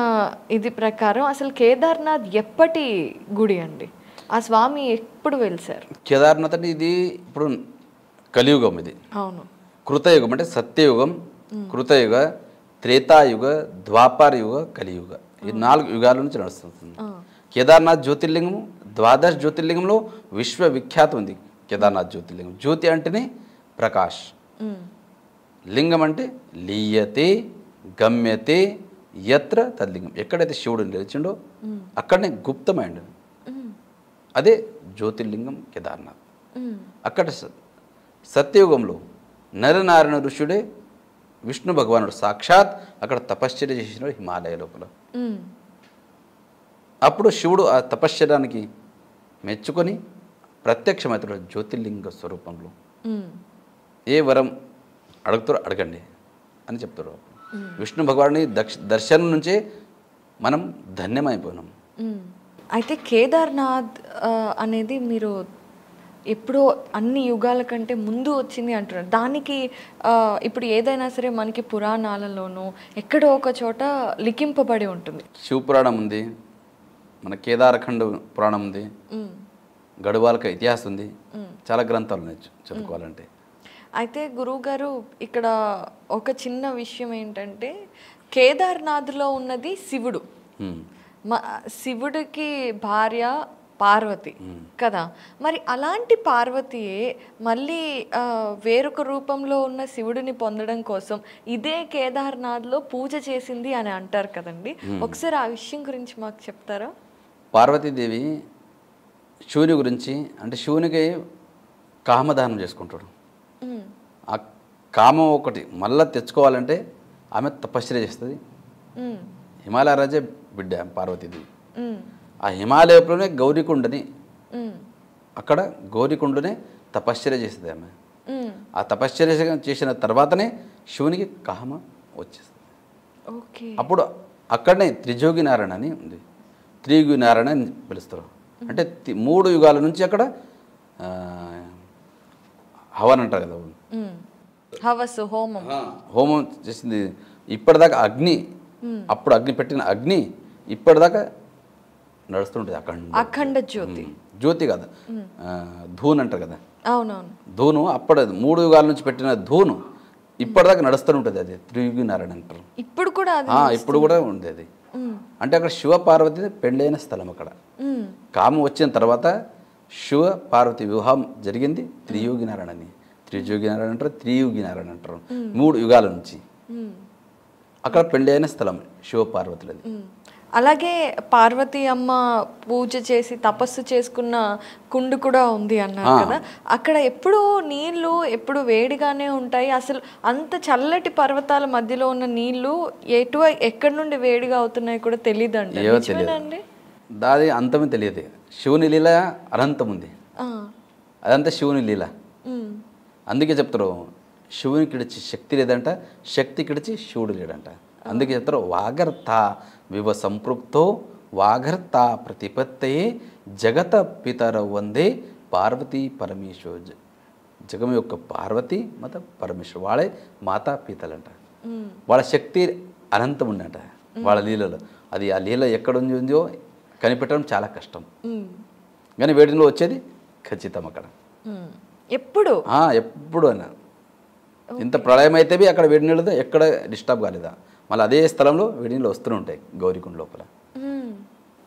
ఇది ప్రకారం అసలు కేదార్నాథ్ ఎప్పటి గుడి అండి? ఆ స్వామి ఎప్పుడు వెలిసారు? కేదార్నాథ్ అంటే ఇది ఇప్పుడు కలియుగం. ఇది అవును, కృతయుగం అంటే సత్యయుగం, కృతయుగ, త్రేతాయుగ, ద్వాపర యుగ, కలియుగ. ఈ 4 యుగాల నుంచి నడుస్తుంది. కేదార్నాథ్ జ్యోతిర్లింగము ద్వాదశ జ్యోతిర్లింగంలో విశ్వవిఖ్యాతం ఉంది కేదార్నాథ్ జ్యోతిర్లింగం. జ్యోతి అంటేనే ప్రకాష్, లింగం అంటే లీయతే గమ్యతే యత్ర తద్లింగం. ఎక్కడైతే శివుడు నిలిచిండో అక్కడనే గుప్తమైండు, అదే జ్యోతిర్లింగం కేదార్నాథ్. అక్కడ సత్యయుగంలో నరనారాయణ ఋషుడే విష్ణు భగవానుడు సాక్షాత్ అక్కడ తపశ్చర్య చేసినాడు హిమాలయ లోపల. అప్పుడు శివుడు ఆ తపశ్చర్యానికి మెచ్చుకొని ప్రత్యక్షమవుతాడు జ్యోతిర్లింగ స్వరూపంలో. ఏ వరం అడుగుతారో అడగండి అని చెప్తాడు. విష్ణు భగవానుని దర్శనం నుంచే మనం ధన్యమైపోయినాం. అయితే కేదార్నాథ్ అనేది మీరు ఎప్పుడో అన్ని యుగాల కంటే ముందు వచ్చింది అంటున్నారు. దానికి ఇప్పుడు ఏదైనా సరే మనకి పురాణాలలోనూ ఎక్కడో ఒక చోట లిఖింపబడి ఉంటుంది. శివపురాణం ఉంది, మన కేదారఖండ పురాణం ఉంది, గడువాలక ఇతిహాసం ఉంది, చాలా గ్రంథాలు ఉన్నాయి చదువుకోవాలంటే. అయితే గురువుగారు ఇక్కడ ఒక చిన్న విషయం ఏంటంటే కేదార్నాథ్లో ఉన్నది శివుడు, శివుడికి భార్య పార్వతి కదా. మరి అలాంటి పార్వతియే మళ్ళీ వేరొక రూపంలో ఉన్న శివుడిని పొందడం కోసం ఇదే కేదార్నాథ్లో పూజ చేసింది అని అంటారు కదండి. ఒకసారి ఆ విషయం గురించి మాకు చెప్తారా? పార్వతీదేవి శివుని గురించి అంటే శివునికి కామదానం చేసుకుంటాడు. ఆ కామం ఒకటి మళ్ళా తెచ్చుకోవాలంటే ఆమె తపశ్చర్య చేస్తుంది. హిమాలయ రాజే బిడ్డ పార్వతీదేవి. ఆ హిమాలయంలోనే గౌరీకుండని అక్కడ గౌరీకుండనే తపశ్చర్య చేస్తుంది ఆమె. ఆ తపశ్చర్య చేసిన తర్వాతనే శివునికి కామ వచ్చేస్తుంది. అప్పుడు అక్కడనే త్రిజోగి నారాయణ అని ఉంది. త్రియుగి నారాయణ అని పిలుస్తారు. అంటే 3 యుగాల నుంచి అక్కడ హవన్ అంటారు కదా, హవస్సు హోమం హోమం చేసింది. ఇప్పటిదాకా అగ్ని, అప్పుడు అగ్ని పెట్టిన అగ్ని ఇప్పటిదాకా నడుస్తుంటుంది. అఖండ జ్యోతి, జ్యోతి కదా, ధూన్ అంటారు కదా. అవునవును, ధూను అప్పుడు 3 యుగాల నుంచి పెట్టిన ధూను ఇప్పటిదాకా నడుస్తూ ఉంటుంది. అది త్రియుగి నారాయణ అంటారు. ఇప్పుడు కూడా ఇప్పుడు కూడా ఉంది అది. అంటే అక్కడ శివ పార్వతి పెళ్ళైన స్థలం. అక్కడ కామం వచ్చిన తర్వాత శివ పార్వతి వివాహం జరిగింది. త్రియోగి నారాయణ అని, త్రిజోగి నారాయణ అంటారు, త్రియుగి నారాయణ అంటారు. 3 యుగాల నుంచి అక్కడ పెళ్ళైన స్థలం శివ పార్వతులది. అలాగే పార్వతి అమ్మ పూజ చేసి తపస్సు చేసుకున్న కుండు కూడా ఉంది అన్నారు కదా. అక్కడ ఎప్పుడు నీళ్లు ఎప్పుడు వేడిగానే ఉంటాయి. అసలు అంత చల్లటి పర్వతాల మధ్యలో ఉన్న నీళ్లు ఎక్కడి నుండి వేడిగా అవుతున్నాయి కూడా తెలియదు అండి. దాది అంతమే తెలియదు. శివుని లీల అనంతం ఉంది, అదంతా శివుని లీల. అందుకే చెప్తారు శివునికి ఇడిచి శక్తి లేదంట, శక్తికి ఇడిచి శివుడు లేడంట. అందుకే చెప్తారు వాగర్త వివ సంపృక్తో వాగర్త ప్రతిపత్తయే జగత పితర వందే పార్వతీ పరమేశ్వర. జగం యొక్క పార్వతి మత పరమేశ్వరు, వాళ్ళే మాతా పీతలంట. వాళ్ళ శక్తి అనంతం ఉందంట వాళ్ళ లీలలో. అది ఆ లీల ఎక్కడ ఉందో కనిపెట్టడం చాలా కష్టం, కానీ వేడిలో వచ్చేది ఖచ్చితం అక్కడ ఎప్పుడు ఎప్పుడు అయినా. ఇంత ప్రళయం అయితే అక్కడ వేడి నీళ్ళతో ఎక్కడ డిస్టర్బ్ కాలేదా, మళ్ళీ అదే స్థలంలో వేడి నీళ్ళు వస్తూనే ఉంటాయి గౌరీకుండ లోపల.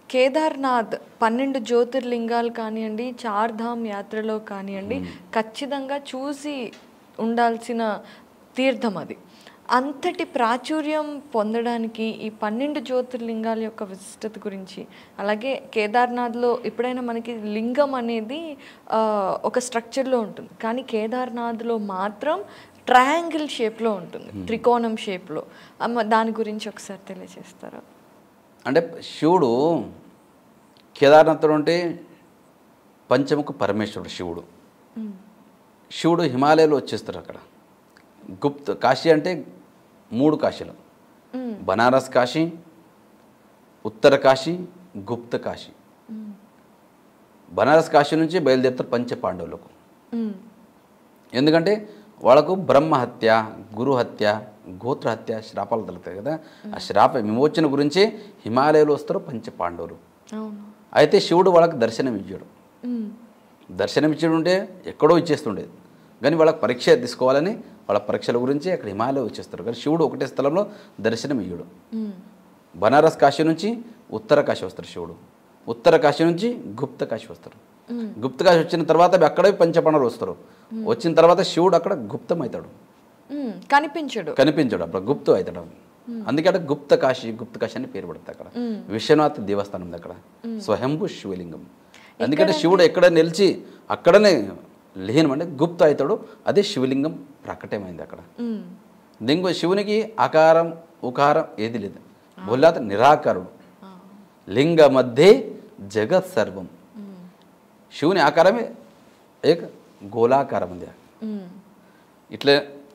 కేదార్నాథ్ 12 జ్యోతిర్లింగాలు కానివ్వండి, చార్ధామ్ యాత్రలో కానివ్వండి, ఖచ్చితంగా చూసి ఉండాల్సిన తీర్థం అది. అంతటి ప్రాచుర్యం పొందడానికి ఈ 12 జ్యోతిర్లింగాల యొక్క విశిష్టత గురించి, అలాగే కేదార్నాథ్లో ఎప్పుడైనా మనకి లింగం అనేది ఒక స్ట్రక్చర్లో ఉంటుంది, కానీ కేదార్నాథ్లో మాత్రం ట్రయాంగిల్ షేప్లో ఉంటుంది, త్రికోణం షేప్లో. దాని గురించి ఒకసారి తెలియజేస్తారా? అంటే శివుడు కేదార్నాథ్లో ఉంటే పంచముఖ పరమేశ్వరుడు శివుడు. శివుడు హిమాలయాలో వచ్చేస్తారు. అక్కడ గుప్త కాశీ అంటే 3 కాశీలు, బనారస్ కాశీ, ఉత్తర కాశీ, గుప్త కాశీ. బనారస్ కాశీ నుంచి బయలుదేరుతారు పంచపాండవులకు. ఎందుకంటే వాళ్ళకు బ్రహ్మహత్య, గురుహత్య, గోత్రహత్య శ్రాపాలు తగులుతాయి కదా. ఆ శ్రాప విమోచన గురించే హిమాలయాలు వస్తారు పంచపాండవులు. అయితే శివుడు వాళ్ళకి దర్శనం ఇచ్చాడు. దర్శనం ఇచ్చాడు ఉంటే ఎక్కడో ఇచ్చేస్తుండేది, కానీ వాళ్ళకి పరీక్ష తీసుకోవాలని వాళ్ళ పరీక్షల గురించి అక్కడ హిమాలయం వచ్చేస్తారు. కానీ శివుడు ఒకటే స్థలంలో దర్శనం ఇయ్యడు. బనారస్ కాశీ నుంచి ఉత్తర కాశీ వస్తారు శివుడు. ఉత్తర కాశీ నుంచి గుప్త కాశీ వస్తారు. గుప్త కాశీ వచ్చిన తర్వాత అక్కడే పంచపాండవులు వస్తారు. వచ్చిన తర్వాత శివుడు అక్కడ గుప్తం అవుతాడు, కనిపించడు, అప్పుడు గుప్తు అవుతాడు. అందుకే అక్కడ గుప్త కాశీ అని పేరు పడుతుంది. అక్కడ విశ్వనాథ దేవస్థానం ఉంది, అక్కడ స్వయంభూ శివలింగం. ఎందుకంటే శివుడు ఎక్కడ నిలిచి అక్కడనే లీనం అంటే గుప్త అవుతాడు. అదే శివలింగం ప్రకటమైంది అక్కడ. దీనికి శివునికి ఆకారం ఉకారం ఏది లేదు, బోలాత నిరాకారుడు. లింగ మధ్య జగత్ సర్వం. శివుని ఆకారమే ఏక గోళాకారం ఉంది.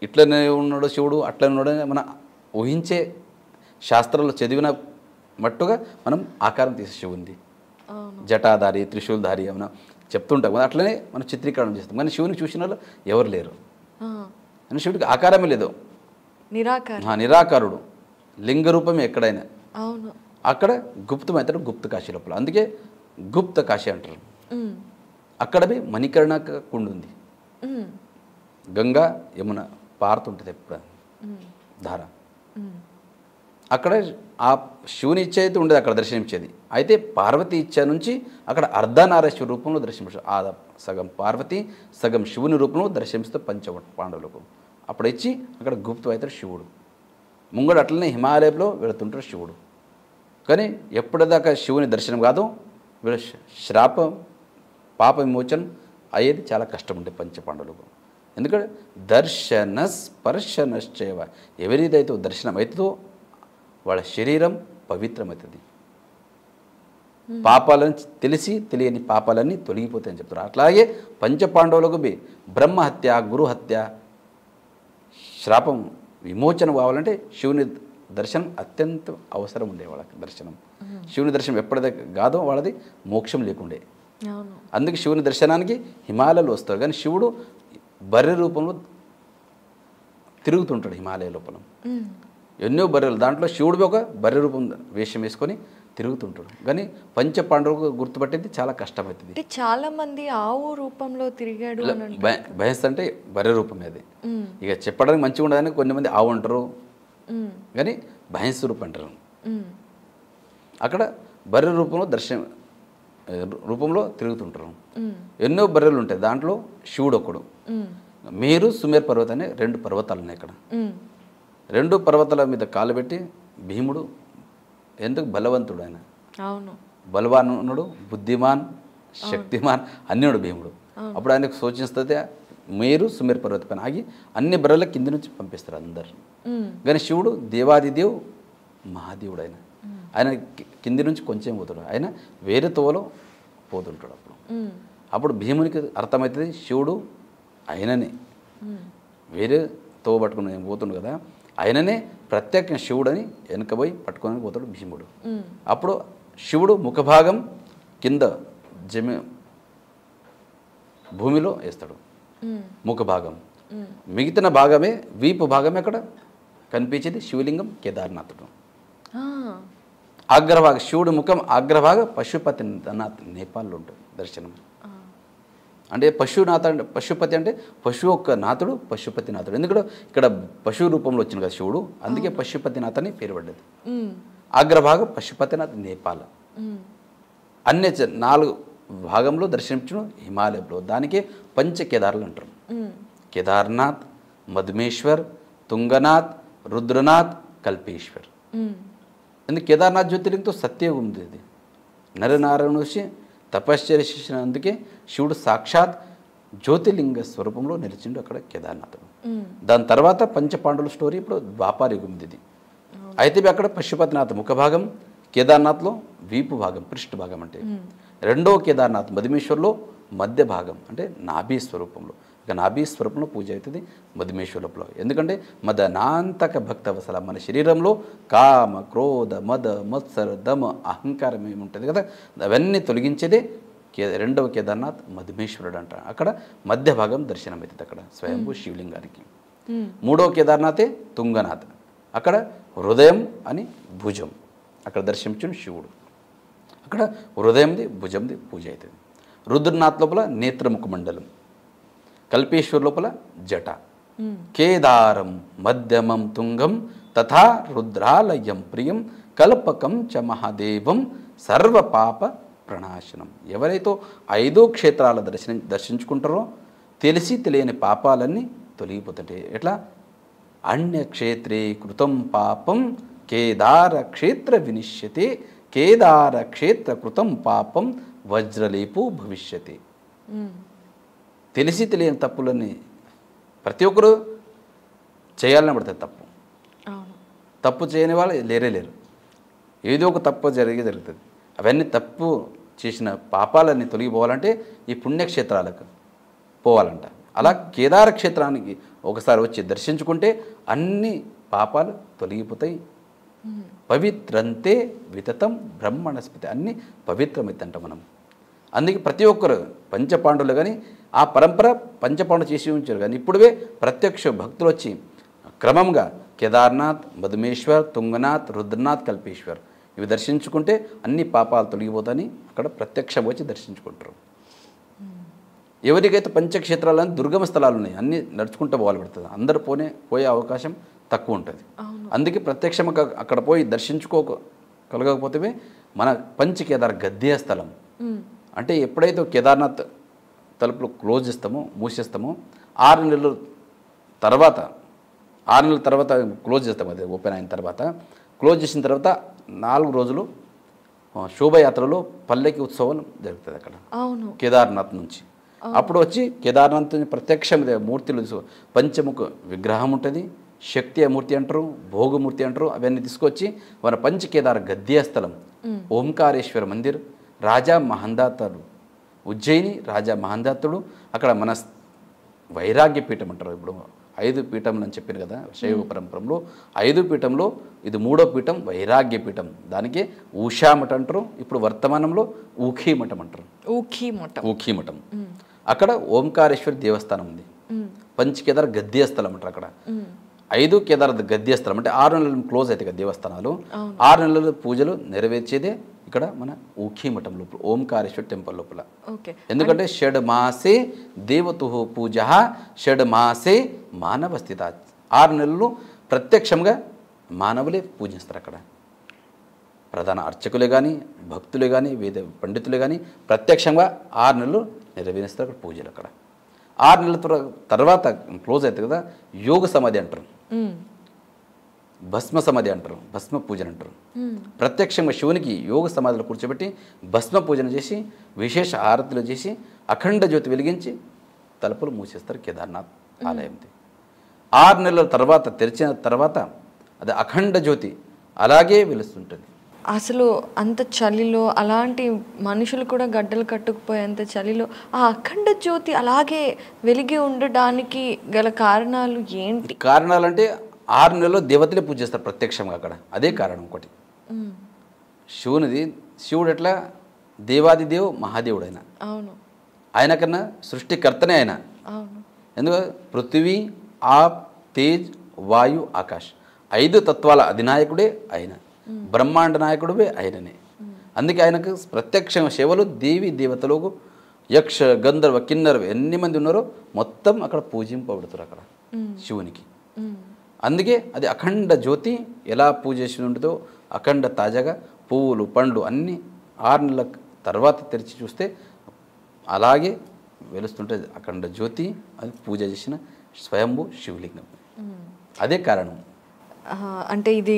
ఇట్లనే ఉన్నాడు శివుడు, అట్లనే ఉన్నాడు మన ఊహించే శాస్త్రంలో చదివిన మట్టుగా మనం ఆకారం తీసే శివుంది. జటాధారి, త్రిశూల్ధారి ఏమైనా చెప్తుంటాం కదా, అట్లనే మనం చిత్రీకరణ చేస్తాం. కానీ శివుని చూసిన వాళ్ళు ఎవరు లేరు. అని శివుడికి ఆకారమే లేదు, నిరాకారుడు. లింగ రూపమే ఎక్కడైనా. అక్కడ గుప్తం అవుతాడు గుప్త కాశీ లోపల. అందుకే గుప్త కాశీ అంటారు. అక్కడవి మణికర్ణ కుండ ఉంది. గంగా యమున పారుతుంటుంది ఎప్పుడు ధార. అక్కడ ఆ శివుని ఇచ్చ అయితే ఉండేది అక్కడ దర్శనమిచ్చేది. అయితే పార్వతి ఇచ్చ నుంచి అక్కడ అర్ధనారీశ్వర రూపంలో దర్శనమిస్తారు. ఆ సగం పార్వతి సగం శివుని రూపంలో దర్శనమిస్తే పాండవులకు. అప్పుడు ఇచ్చి అక్కడ గుప్తం అవుతాడు శివుడు. ముంగడు అట్లనే హిమాలయంలో వెళుతుంటాడు శివుడు. కానీ ఎప్పటిదాకా శివుని దర్శనం కాదు, వీళ్ళ శ్రాపం పాప విమోచనం అయ్యేది చాలా కష్టం ఉండే పంచపాండవులకు. ఎందుకంటే దర్శన స్పర్శనశ్చైవ, ఎవరిదైతే దర్శనం అవుతుందో వాళ్ళ శరీరం పవిత్రమవుతుంది. పాపాలను తెలియని పాపాలన్నీ తొలగిపోతాయని చెప్తారు. అట్లాగే పంచపాండవులకు బ్రహ్మహత్య, గురుహత్య, శ్రాపం విమోచన కావాలంటే శివుని దర్శనం అత్యంత అవసరం ఉండే వాళ్ళకి. దర్శనం శివుని దర్శనం ఎప్పటిదాకా కాదో వాళ్ళది మోక్షం లేకుండే. అందుకే శివుని దర్శనానికి హిమాలయాలు వస్తారు. కానీ శివుడు బర్రె రూపంలో తిరుగుతుంటాడు హిమాలయ లోపల. ఎన్నో బర్రెలు, దాంట్లో శివుడు ఒక బర్రె రూపం వేషం వేసుకొని తిరుగుతుంటాడు. కానీ పంచపాండవులకు గుర్తుపట్టేది చాలా కష్టమవుతుంది. చాలా మంది ఆవు రూపంలో తిరిగాడు. భయస్ అంటే బర్రె రూపమే అది. ఇక చెప్పడానికి మంచిగా ఉండదని కొన్ని మంది ఆవు అంటారు, కానీ భయస్ రూపం అంటారు. అక్కడ బర్రె రూపంలో రూపంలో తిరుగుతుంటారు. ఎన్నో బర్రెలు ఉంటాయి, దాంట్లో శివుడు ఒకడు. మేరు సుమేర్ పర్వతం అనే 2 పర్వతాలు ఉన్నాయి ఇక్కడ. 2 పర్వతాల మీద కాలు పెట్టి భీముడు ఎందుకు బలవంతుడు, ఆయన బలవానుడు, బుద్ధిమాన్, శక్తిమాన్ అన్నిడు భీముడు. అప్పుడు ఆయనకు సూచిస్తుంది మేరు సుమేర్ పర్వత పైన ఆగి అన్ని బర్రెల కింది నుంచి పంపిస్తారు అందరు. కానీ శివుడు దేవాదిదేవ్ మహాదేవుడు, ఆయన కింది నుంచి కొంచెం పోతాడు, ఆయన వేరే తోవలో పోతుంటాడు. అప్పుడు భీమునికి అర్థమవుతుంది శివుడు ఆయననే, వేరే తోవ పట్టుకుని పోతుండు కదా, ఆయననే ప్రత్యేక శివుడని వెనకబోయి పట్టుకొని పోతాడు భీముడు. అప్పుడు శివుడు ముఖభాగం కింద భూమిలో వేస్తాడు ముఖభాగం. మిగతా భాగమే వీపు భాగమే అక్కడ కనిపించేది శివలింగం కేదార్నాథుడు. అగ్రభాగ శివుడు ముఖం అగ్రభాగ పశుపతినాథ్ నేపాల్లో ఉంటుంది దర్శనం. అంటే పశుపతి అంటే పశువు యొక్క నాథుడు పశుపతినాథుడు. ఎందుకంటే ఇక్కడ పశువు రూపంలో వచ్చింది కదా శివుడు, అందుకే పశుపతినాథ్ అని పేరు పడ్డది. అగ్రభాగం పశుపతినాథ్ నేపాల్. అన్ని 4 భాగంలో దర్శనించిన హిమాలయంలో, దానికే పంచకేదారులు అంటారు. కేదార్నాథ్, మధుమేశ్వర్, తుంగనాథ్, రుద్రనాథ్, కల్పేశ్వర్. ఎందుకు కేదార్నాథ్ జ్యోతిర్లింగంతో సత్యయుగం ఉంది. ఇది నరనారాయణ వచ్చి తపశ్చర్య చేసినందుకే శివుడు సాక్షాత్ జ్యోతిర్లింగ స్వరూపంలో నిలిచిండు అక్కడ కేదార్నాథుడు. దాని తర్వాత పంచపాండవుల స్టోరీ ఇప్పుడు ద్వాపర యుగం ఇది. అయితే అక్కడ పశుపతినాథ్ ముఖభాగం, కేదార్నాథ్లో వీపు భాగం, పృష్ఠ భాగం అంటే. రెండో కేదార్నాథ్ మధుమేశ్వర్లో మధ్య భాగం అంటే నాభి స్వరూపంలో. ఇక నాభి స్వరూపంలో పూజ అవుతుంది మధుమేశ్వరంలో. ఎందుకంటే మదనాంతక భక్తవసల, మన శరీరంలో కామ, క్రోధ, మద, మత్సర, దమ, అహంకారం ఏముంటుంది కదా, అవన్నీ తొలగించేదే రెండవ కేదార్నాథ్ మధుమేశ్వరుడు అంట. అక్కడ మధ్య భాగం దర్శనం అవుతుంది అక్కడ స్వయంభూ శివలింగానికి. మూడవ కేదార్నాథే తుంగనాథ్, అక్కడ హృదయం అని భుజం, అక్కడ దర్శించిన శివుడు. అక్కడ హృదయంది భుజంది పూజ అవుతుంది. రుద్రనాథ్ లోపల నేత్రముఖ మండలం, కల్పేశ్వర్ లోపల జట, కేదారం మధ్యమం తుంగం తథా రుద్రాలయం ప్రియం కల్పకం చ మహాదేవం సర్వపాప ప్రణాశనం. ఎవరైతే 5 క్షేత్రాల దర్శించుకుంటారో తెలిసి తెలియని పాపాలన్నీ తొలగిపోతుంటాయి. ఎట్లా? అన్యక్షేత్రే కృతం పాపం కేదార క్షేత్ర వినిశ్యతే, కేదార క్షేత్ర కృతం పాపం వజ్రలేపు భవిష్యతి. తెలిసి తెలియని తప్పులన్నీ ప్రతి ఒక్కరు చేయాలని పడుతుంది. తప్పు చేయని వాళ్ళు లేరు. ఏదో ఒక తప్పు జరుగుతుంది. అవన్నీ తప్పు చేసిన పాపాలన్నీ తొలగిపోవాలంటే ఈ పుణ్యక్షేత్రాలకు పోవాలంట. అలా కేదార క్షేత్రానికి ఒకసారి వచ్చి దర్శించుకుంటే అన్ని పాపాలు తొలగిపోతాయి. పవిత్రంతే వితతం బ్రహ్మణస్పతి, అన్నీ పవిత్రమైతంట మనం. అందుకే ప్రతి ఒక్కరు పంచపాండవులు కానీ ఆ పరంపర పంచపాండవులు చేసి ఉంచారు. కానీ ఇప్పుడే ప్రత్యక్ష భక్తులు వచ్చి క్రమంగా కేదార్నాథ్, మధుమేశ్వర్, తుంగనాథ్, రుద్రనాథ్, కల్పేశ్వర్ ఇవి దర్శించుకుంటే అన్ని పాపాలు తొలగిపోతాయని అక్కడ ప్రత్యక్షం వచ్చి దర్శించుకుంటారు. ఎవరికైతే పంచక్షేత్రాలని దుర్గమ స్థలాలు ఉన్నాయి, అన్నీ నడుచుకుంటూ పోవాలి పడుతుంది. అందరూ పోయే అవకాశం తక్కువ ఉంటుంది. అందుకే ప్రత్యక్షంగా అక్కడ పోయి దర్శించుకోగలగకపోతే మన పంచకేదార్ గద్య స్థలం అంటే ఎప్పుడైతే కేదార్నాథ్ తలుపులు క్లోజ్ చేస్తామో మూసేస్తామో 6 నెలల తర్వాత క్లోజ్ చేస్తాం. అదే ఓపెన్ అయిన తర్వాత క్లోజ్ చేసిన తర్వాత 4 రోజులు శోభయాత్రలో పల్లెకి ఉత్సవం జరుగుతుంది అక్కడ కేదార్నాథ్ నుంచి. అప్పుడు వచ్చి కేదార్నాథ్ ప్రత్యక్షం మూర్తులు పంచముఖ విగ్రహం ఉంటుంది, శక్తి మూర్తి అంటారు, భోగమూర్తి అంటారు. అవన్నీ తీసుకొచ్చి మన పంచకేదార గద్య స్థలం ఓంకారేశ్వర మందిర్, రాజా మహందాతుడు ఉజ్జయిని రాజా మహందాతుడు అక్కడ మన వైరాగ్య పీఠం అంటారు. ఇప్పుడు 5 పీఠంలు అని చెప్పాను కదా శైవ పరంపరలో 5 పీఠంలో ఇది 3వ పీఠం వైరాగ్య పీఠం. దానికి ఊషా మఠం అంటారు. ఇప్పుడు వర్తమానంలో ఊఖీ మఠం అంటారు. ఊఖీ మఠం అక్కడ ఓంకారేశ్వర దేవస్థానం ఉంది. పంచకేదార గద్య స్థలం అంటారు. అక్కడ 5 కేదార గద్య స్థలం అంటే 6 నెలలు క్లోజ్ అవుతాయి కదా దేవస్థానాలు. 6 నెలల పూజలు నెరవేర్చేదే ఇక్కడ మన ఊఖీ మఠం లోపల ఓంకారేశ్వర టెంపుల్ లోపల. ఎందుకంటే షడ్మాసే దేవతు పూజ షడ్మాసే మానవ స్థిత. 6 నెలలు ప్రత్యక్షంగా మానవులే పూజిస్తారు. అక్కడ ప్రధాన అర్చకులే కానీ భక్తులే కానీ వేద పండితులే కానీ ప్రత్యక్షంగా 6 నెలలు నెరవేరుస్తారు అక్కడ పూజలు. అక్కడ 6 నెలల తర్వాత క్లోజ్ అవుతుంది కదా యోగ సమాధి అంటారు, భస్మ సమాధి అంటారు, భస్మ పూజన అంటారు. ప్రత్యక్షంగా శివునికి యోగ సమాధిలో కూర్చోబెట్టి భస్మ పూజన చేసి విశేష ఆరతులు చేసి అఖండ జ్యోతి వెలిగించి తలుపులు మూసేస్తారు కేదార్నాథ్ ఆలయంతో. 6 నెలల తర్వాత తెరిచిన తర్వాత అది అఖండ జ్యోతి అలాగే వెలుస్తుంటుంది. అసలు అంత చలిలో అలాంటి మనుషులు కూడా గడ్డలు కట్టుకుపోయేంత చలిలో ఆ అఖండ జ్యోతి అలాగే వెలిగి ఉండడానికి గల కారణాలు ఏంటి? కారణాలంటే 6 నెలల్లో దేవతలే పూజ చేస్తారు ప్రత్యక్షంగా అక్కడ. అదే కారణం. ఒకటి శివుడు ఎట్లా దేవాదిదేవ్ మహాదేవుడు ఆయన. ఆయన కన్నా సృష్టికర్తనే ఆయన. ఎందుకంటే పృథ్వీ, ఆప్, తేజ్, వాయు, ఆకాశ్ 5 తత్వాల అధినాయకుడే ఆయన. బ్రహ్మాండ నాయకుడే ఆయననే. అందుకే ఆయనకు ప్రత్యక్ష సేవలు దేవి దేవతలకు యక్ష గంధర్వ కిన్నర్వ ఎన్ని మంది ఉన్నారో మొత్తం అక్కడ పూజింపబడుతారు అక్కడ శివునికి. అందుకే అది అఖండ జ్యోతి ఎలా పూజ చేసి ఉంటుందో అఖండ తాజాగా పువ్వులు పండ్లు అన్నీ 6 నెలల తర్వాత తెరిచి చూస్తే అలాగే వెలుస్తుంటుంది అఖండ జ్యోతి. అది పూజ చేసిన స్వయంభూ శివలింగం. అదే కారణం. అంటే ఇది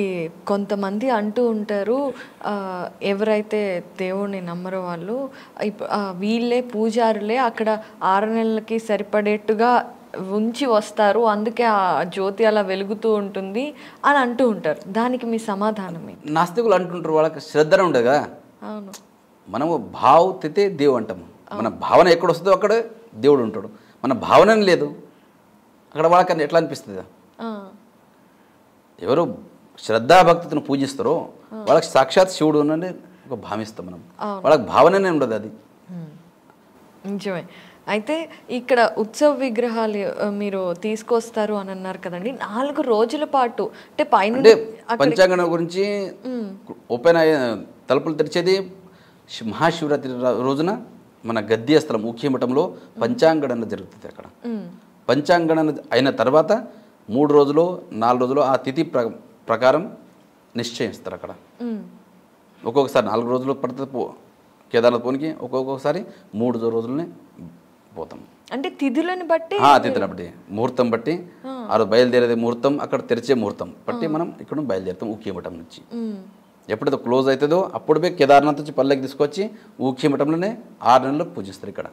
కొంతమంది అంటూ ఉంటారు, ఎవరైతే దేవుణ్ణి నమ్మరో వాళ్ళు వీళ్ళే పూజారులే అక్కడ 6 నెలలకి సరిపడేట్టుగా ఉంచి వస్తారు, అందుకే ఆ జ్యోతి అలా వెలుగుతూ ఉంటుంది అని అంటూ ఉంటారు. దానికి మీ సమాధానమే? నాస్తికులు అంటుంటారు వాళ్ళకి శ్రద్ధ ఉండదు కదా. అవును, మనము భావతితే దేవుడు అంటాము. మన భావన ఎక్కడ వస్తుందో అక్కడ దేవుడు ఉంటాడు. మన భావన లేదు అక్కడ వాళ్ళకన్నా ఎట్లా అనిపిస్తుంది? ఎవరు శ్రద్ధాభక్తిని పూజిస్తారో వాళ్ళకి సాక్షాత్ శివుడు అని ఒక భావిస్తాం మనం. వాళ్ళకి భావననే ఉండదు. అది నిజమే. అయితే ఇక్కడ ఉత్సవ విగ్రహాలు మీరు తీసుకొస్తారు అని అన్నారు కదండి, 4 రోజుల పాటు అంటే పైన పంచాంగం గురించి ఓపెన్ అయ్యే తలుపులు తెరిచేది మహాశివరాత్రి రోజున మన గద్య స్థలం ఊఖీ మఠంలో పంచాంగణన జరుగుతుంది. అక్కడ పంచాంగణన అయిన తర్వాత 3 రోజులు 4 రోజులు ఆ తిథి ప్రకారం నిశ్చయిస్తారు. అక్కడ ఒక్కొక్కసారి 4 రోజులు పడుతుంది కేదార్నాథ్ పోనికి ఒక్కొక్కసారి 3 రోజులనే పోతాం. అంటే తిథులను బట్టి తిథులను బట్టి ముహూర్తం బట్టి బయలుదేరేది ముహూర్తం అక్కడ తెరిచే ముహూర్తం బట్టి మనం ఇక్కడ బయలుదేరుతాం ఊఖీమఠం నుంచి. ఎప్పుడైతే క్లోజ్ అవుతుందో అప్పుడే కేదార్నాథ్ నుంచి పల్లెకి తీసుకొచ్చి ఊఖీమఠంలోనే 6 నెలలు పూజిస్తారు. ఇక్కడ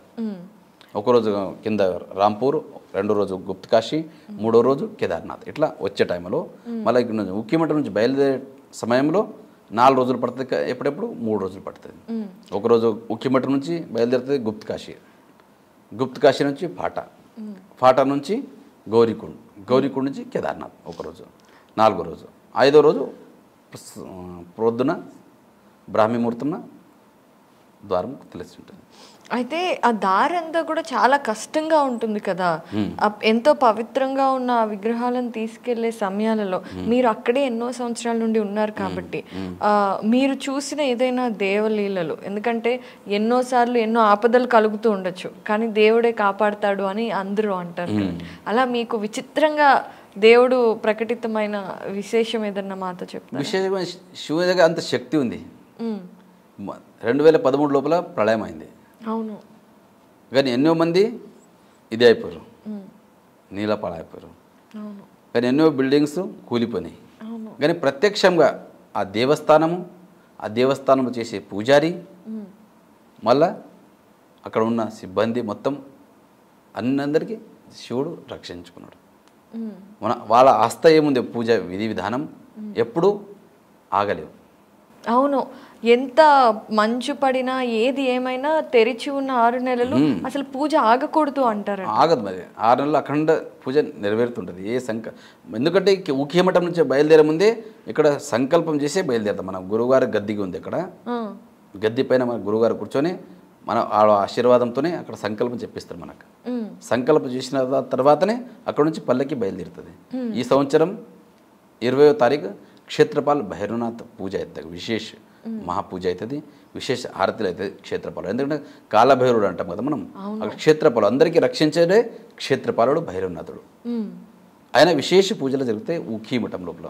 ఒకరోజు కింద రాంపూర్, 2వ రోజు గుప్తకాశి, 3వ రోజు కేదార్నాథ్. ఇట్లా వచ్చే టైంలో మళ్ళీ ఇక్కడ నుంచి ఊఖీమఠం నుంచి బయలుదేరే సమయంలో 4 రోజులు పడుతుంది, ఎప్పుడెప్పుడు 3 రోజులు పడుతుంది. ఒకరోజు ఊఖీమఠం నుంచి బయలుదేరుతుంది గుప్తకాశి, గుప్తకాశి నుంచి ఫాటా నుంచి గౌరీకుండ్, గౌరీకుండ్ నుంచి కేదార్నాథ్ ఒకరోజు, 4వ రోజు. 5వ రోజు ప్రొద్దున బ్రాహ్మీ ముహూర్తంన ద్వారం తెలిసి ఉంటుంది. అయితే ఆ దారి అంతా కూడా చాలా కష్టంగా ఉంటుంది కదా, ఎంతో పవిత్రంగా ఉన్న ఆ విగ్రహాలను తీసుకెళ్లే సమయాలలో మీరు అక్కడే ఎన్నో సంవత్సరాల నుండి ఉన్నారు కాబట్టి మీరు చూసిన ఏదైనా దేవలీలలు, ఎందుకంటే ఎన్నోసార్లు ఎన్నో ఆపదలు కలుగుతూ ఉండొచ్చు కానీ దేవుడే కాపాడుతాడు అని అందరూ అంటారు, అలా మీకు విచిత్రంగా దేవుడు ప్రకటితమైన విశేషం ఏదన్నా మాతో చెప్తారు? విశేషమైన శివుని దగ్గర అంత శక్తి ఉంది. 2013 లోపల ప్రళయం అయింది. అవును. కానీ ఎన్నో మంది ఇదే అయిపోయారు, నీలపాలు అయిపోయారు. కానీ ఎన్నో బిల్డింగ్స్ కూలిపోయినాయి. కానీ ప్రత్యక్షంగా ఆ దేవస్థానము చేసే పూజారి మళ్ళా అక్కడ ఉన్న సిబ్బంది మొత్తం అందరికీ శివుడు రక్షించుకున్నాడు. వాళ్ళ ఆస్థ ఏముంది, పూజ విధి విధానం ఎప్పుడూ ఆగలేవు. అవును, ఎంత మంచు పడినా ఏది ఏమైనా తెరిచి ఉన్న 6 నెలలు అసలు పూజ ఆగకూడదు అంటారు. ఆగదు మరి, 6 నెలలు అఖండ పూజ నెరవేరుతుంటుంది. ఎందుకంటే ఊఖీమఠం నుంచి బయలుదేరే ముందే ఇక్కడ సంకల్పం చేసే బయలుదేరుతాం. మన గురువుగారి గద్దికి ఉంది, అక్కడ గద్ది పైన మన గురువుగారు కూర్చొని మన ఆశీర్వాదంతోనే అక్కడ సంకల్పం చెప్పిస్తారు. మనకు సంకల్పం చేసిన తర్వాతనే అక్కడ నుంచి పల్లెకి బయలుదేరుతుంది. ఈ సంవత్సరం 20వ తారీఖు క్షేత్రపాల్ భైరవనాథ్ పూజ అవుతుంది, విశేష మహాపూజ అవుతుంది, విశేష హారతులు అవుతుంది క్షేత్రపాలు. ఎందుకంటే కాలభైరుడు అంటాం కదా మనం, క్షేత్రపాలు అందరికీ రక్షించేదే క్షేత్రపాలుడు భైరవనాథుడు. ఆయన విశేష పూజలు జరుగుతాయి ఊఖీమఠం లోపల,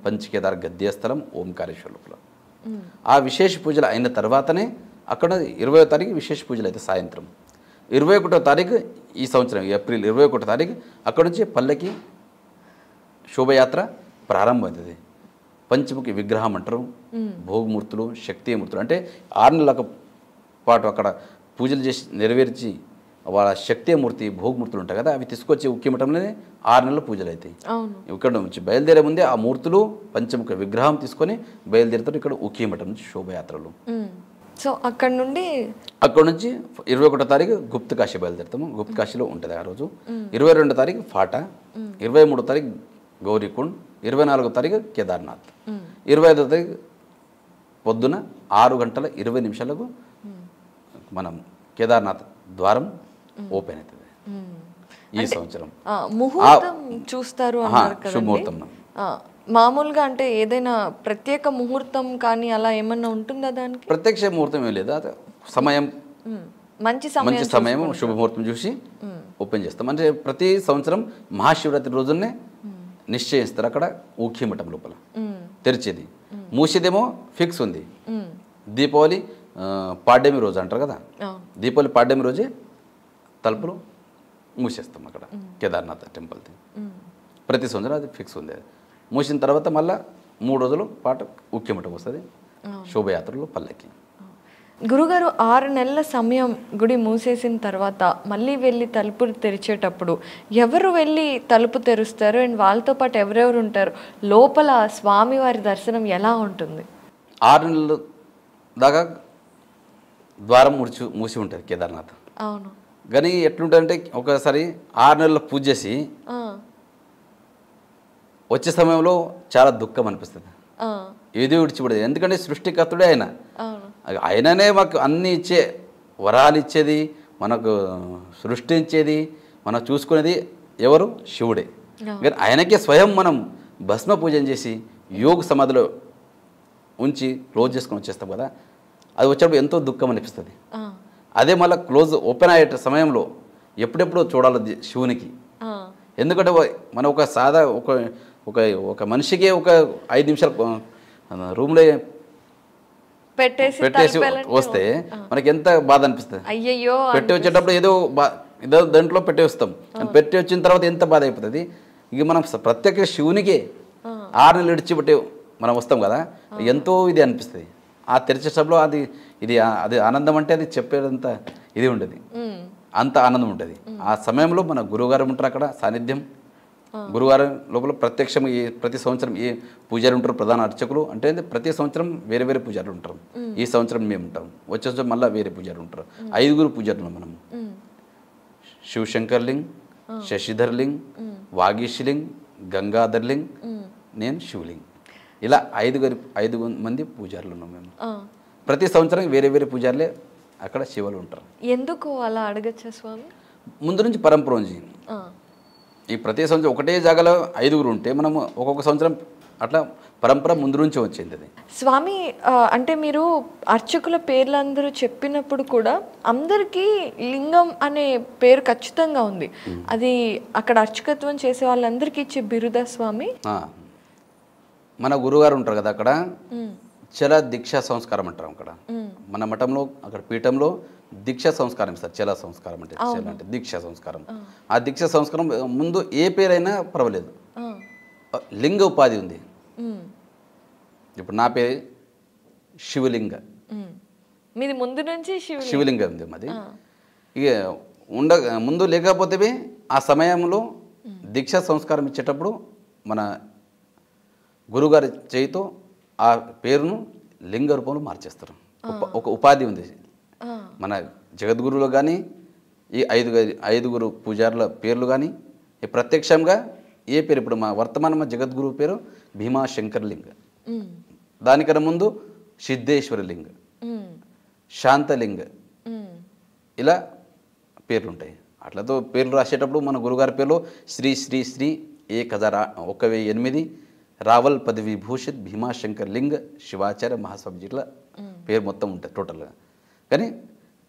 పంచకేదార్ గద్యస్థలం ఓంకారేశ్వర్ లోపల. ఆ విశేష పూజలు అయిన తర్వాతనే అక్కడ 20వ తారీఖు విశేష పూజలు అయితే సాయంత్రం. 21వ తారీఖు ఈ సంవత్సరం ఏప్రిల్ 21వ తారీఖు అక్కడ నుంచి పల్లెకి శోభయాత్ర ప్రారంభమవుతుంది. పంచముఖి విగ్రహం అంటారు, భోగమూర్తులు, శక్తిమూర్తులు, అంటే 6 నెలల పాటు అక్కడ పూజలు చేసి నెరవేర్చి వాళ్ళ శక్తిమూర్తి భోగమూర్తులు ఉంటాయి కదా, అవి తీసుకొచ్చి ఊఖీమఠంలోనే 6 నెలల పూజలు అవుతాయి. ఇక్కడ నుంచి బయలుదేరే ముందే ఆ మూర్తులు పంచముఖ విగ్రహం తీసుకొని బయలుదేరుతారు ఇక్కడ ఊఖీమఠం నుంచి శోభయాత్రలు. సో అక్కడ నుంచి 21వ తారీఖు గుప్తకాశి బయలుదేరుతాము, గుప్తకాశిలో ఉంటుంది ఆ రోజు. 22వ తారీఖు ఫాటా, 23వ తారీఖు గౌరీకుండ్, 24వ తారీఖు కేదార్నాథ్, 25వ తారీఖు పొద్దున 6:20 మనం కేదార్నాథ్ ద్వారం ఓపెన్ అవుతుంది ఈ సంవత్సరం. ముహూర్తం చూస్తారు అన్నారు కదా, శుభముహూర్తం. మామూలుగా అంటే ఏదైనా ప్రత్యేక ముహూర్తం కానీ అలా ఏమన్నా ఉంటుందా దానికి? ప్రత్యక్ష ముహూర్తం ఏం లేదు, సమయం మంచి సమయం శుభముహూర్తం చూసి ఓపెన్ చేస్తాం. అంటే ప్రతి సంవత్సరం మహాశివరాత్రి రోజునే నిశ్చయిస్తారు అక్కడ ఊఖీమఠం లోపల తెరిచేది. మూసేదేమో ఫిక్స్ ఉంది, దీపావళి పాడ్యమి రోజు అంటారు కదా, దీపావళి పాడ్యమి రోజే తలుపులు మూసేస్తాం అక్కడ కేదార్నాథ్ టెంపుల్ది. ప్రతి సంవత్సరం అది ఫిక్స్ ఉంది. మూసిన తర్వాత మళ్ళీ 3 రోజుల పాటు ఊఖీమఠం వస్తుంది శోభయాత్రలు పల్లెకి. గురుగారు 6 నెలల సమయం గుడి మూసేసిన తర్వాత మళ్ళీ వెళ్ళి తలుపులు తెరిచేటప్పుడు ఎవరు వెళ్ళి తలుపు తెరుస్తారు అండ్ వాళ్ళతో పాటు ఎవరెవరు ఉంటారు? లోపల స్వామివారి దర్శనం ఎలా ఉంటుంది? 6 నెలల దాకా ద్వారం మూసి ఉంటుంది కేదార్నాథ్. అవును. కానీ ఎట్లుంటుందంటే ఒకసారి 6 నెలల పూజ చేసి వచ్చే సమయంలో చాలా దుఃఖం అనిపిస్తుంది, ఏదో విడిచిపడేది. ఎందుకంటే సృష్టికర్తుడే ఆయన, ఆయననే మాకు అన్ని ఇచ్చే వరాలు ఇచ్చేది, మనకు సృష్టించేది, మనం చూసుకునేది ఎవరు? శివుడే. కానీ ఆయనకే స్వయం మనం భస్మ పూజన చేసి యోగ సమాధిలో ఉంచి క్లోజ్ చేసుకొని వచ్చేస్తాం కదా, అది వచ్చేటప్పుడు ఎంతో దుఃఖం అనిపిస్తుంది. అదే మళ్ళీ క్లోజ్ ఓపెన్ అయ్యే సమయంలో ఎప్పుడెప్పుడు చూడాలి శివునికి. ఎందుకంటే మనం ఒక సాదా ఒక మనిషికి ఒక 5 నిమిషాలు రూమ్లో పెట్టేసి పెట్టేసి తలపేయాలంటే వస్తే మనకి ఎంత బాధ అనిపిస్తుంది. అయ్యయ్యో పెట్టి వచ్చేటప్పుడు ఏదో దాంట్లో పెట్టి వస్తాం, పెట్టి వచ్చిన తర్వాత ఎంత బాధ అయిపోతుంది. ఇక మనం ప్రత్యేక శివునికే 6 నెలలు విడిచిపెట్టి మనం వస్తాం కదా, ఎంతో ఇది అనిపిస్తుంది. ఆ తెరిచేటప్పుడు అది ఆనందం అంటే అది చెప్పేదంత ఇది ఉంటుంది, అంత ఆనందం ఉంటుంది. ఆ సమయంలో మన గురువుగారు ఉంటారు అక్కడ సాన్నిధ్యం. గురువారం లోపల ప్రత్యక్షం ప్రతి సంవత్సరం ఏ పూజారి ఉంటారు, ప్రధాన అర్చకులు అంటే ప్రతి సంవత్సరం వేరే వేరే పూజారులు ఉంటారు. ఈ సంవత్సరం మేము ఉంటాం, వచ్చే సంవత్సరం మళ్ళీ వేరే పూజారులు ఉంటారు. 5 పూజారులు మనం. శివశంకర్ లింగ్, శశిధర్ లింగ్, వాగీష్ లింగ్, గంగాధర్ లింగ్, నేను శివలింగ్. ఇలా 5 మంది పూజారులు ఉన్నాం మేము. ప్రతి సంవత్సరం వేరే వేరే పూజారులే అక్కడ శివులు ఉంటారు. ఎందుకు అలా అడగచ్చా స్వామి? ముందు నుంచి పరంపర ఉంది. ఈ ప్రతి సంవత్సరం ఒకటే జాగాలో 5 ఉంటే మనము ఒక్కొక్క సంవత్సరం అట్లా పరంపర ముందు నుంచి వచ్చింది అది. స్వామి అంటే మీరు అర్చకుల పేర్లందరూ చెప్పినప్పుడు కూడా అందరికీ లింగం అనే పేరు ఖచ్చితంగా ఉంది. అది అక్కడ అర్చకత్వం చేసే వాళ్ళందరికీ ఇచ్చే బిరుదా స్వామి? మన గురుగారు ఉంటారు కదా అక్కడ, చల దీక్షా సంస్కారం అంటారు అక్కడ. మన మఠంలో అక్కడ పీఠంలో దీక్షా సంస్కారం ఇస్తారు. చల సంస్కారం అంటే చల అంటే దీక్షా సంస్కారం. ఆ దీక్షా సంస్కారం ముందు ఏ పేరైనా పర్వాలేదు, లింగ ఉపాధి ఉంది. ఇప్పుడు నా పేరు శివలింగ, మీది ముందు నుంచి శివలింగం ఉంది మాది. ఇక ముందు లేకపోతే ఆ సమయంలో దీక్షా సంస్కారం ఇచ్చేటప్పుడు మన గురుగారి చేయితో ఆ పేరును లింగ రూపంలో మార్చేస్తారు. ఒక ఉపాధి ఉంది మన జగద్గురులో కానీ, ఈ 5 పూజారుల పేర్లు కానీ ప్రత్యక్షంగా ఏ పేరు. ఇప్పుడు మా వర్తమాన జగద్గురు పేరు భీమాశంకర్ లింగ, దానికన్నా ముందు సిద్ధేశ్వర లింగ, శాంతలింగ, ఇలా పేర్లు ఉంటాయి. అట్లతో పేర్లు రాసేటప్పుడు మన గురుగారి పేర్లు శ్రీ శ్రీ శ్రీ 1008 రావల్ పదవి భూషిత్ భీమాశంకర్ లింగ శివాచార్య మహాస్వామి ఇట్లా పేరు మొత్తం ఉంటుంది టోటల్గా. కానీ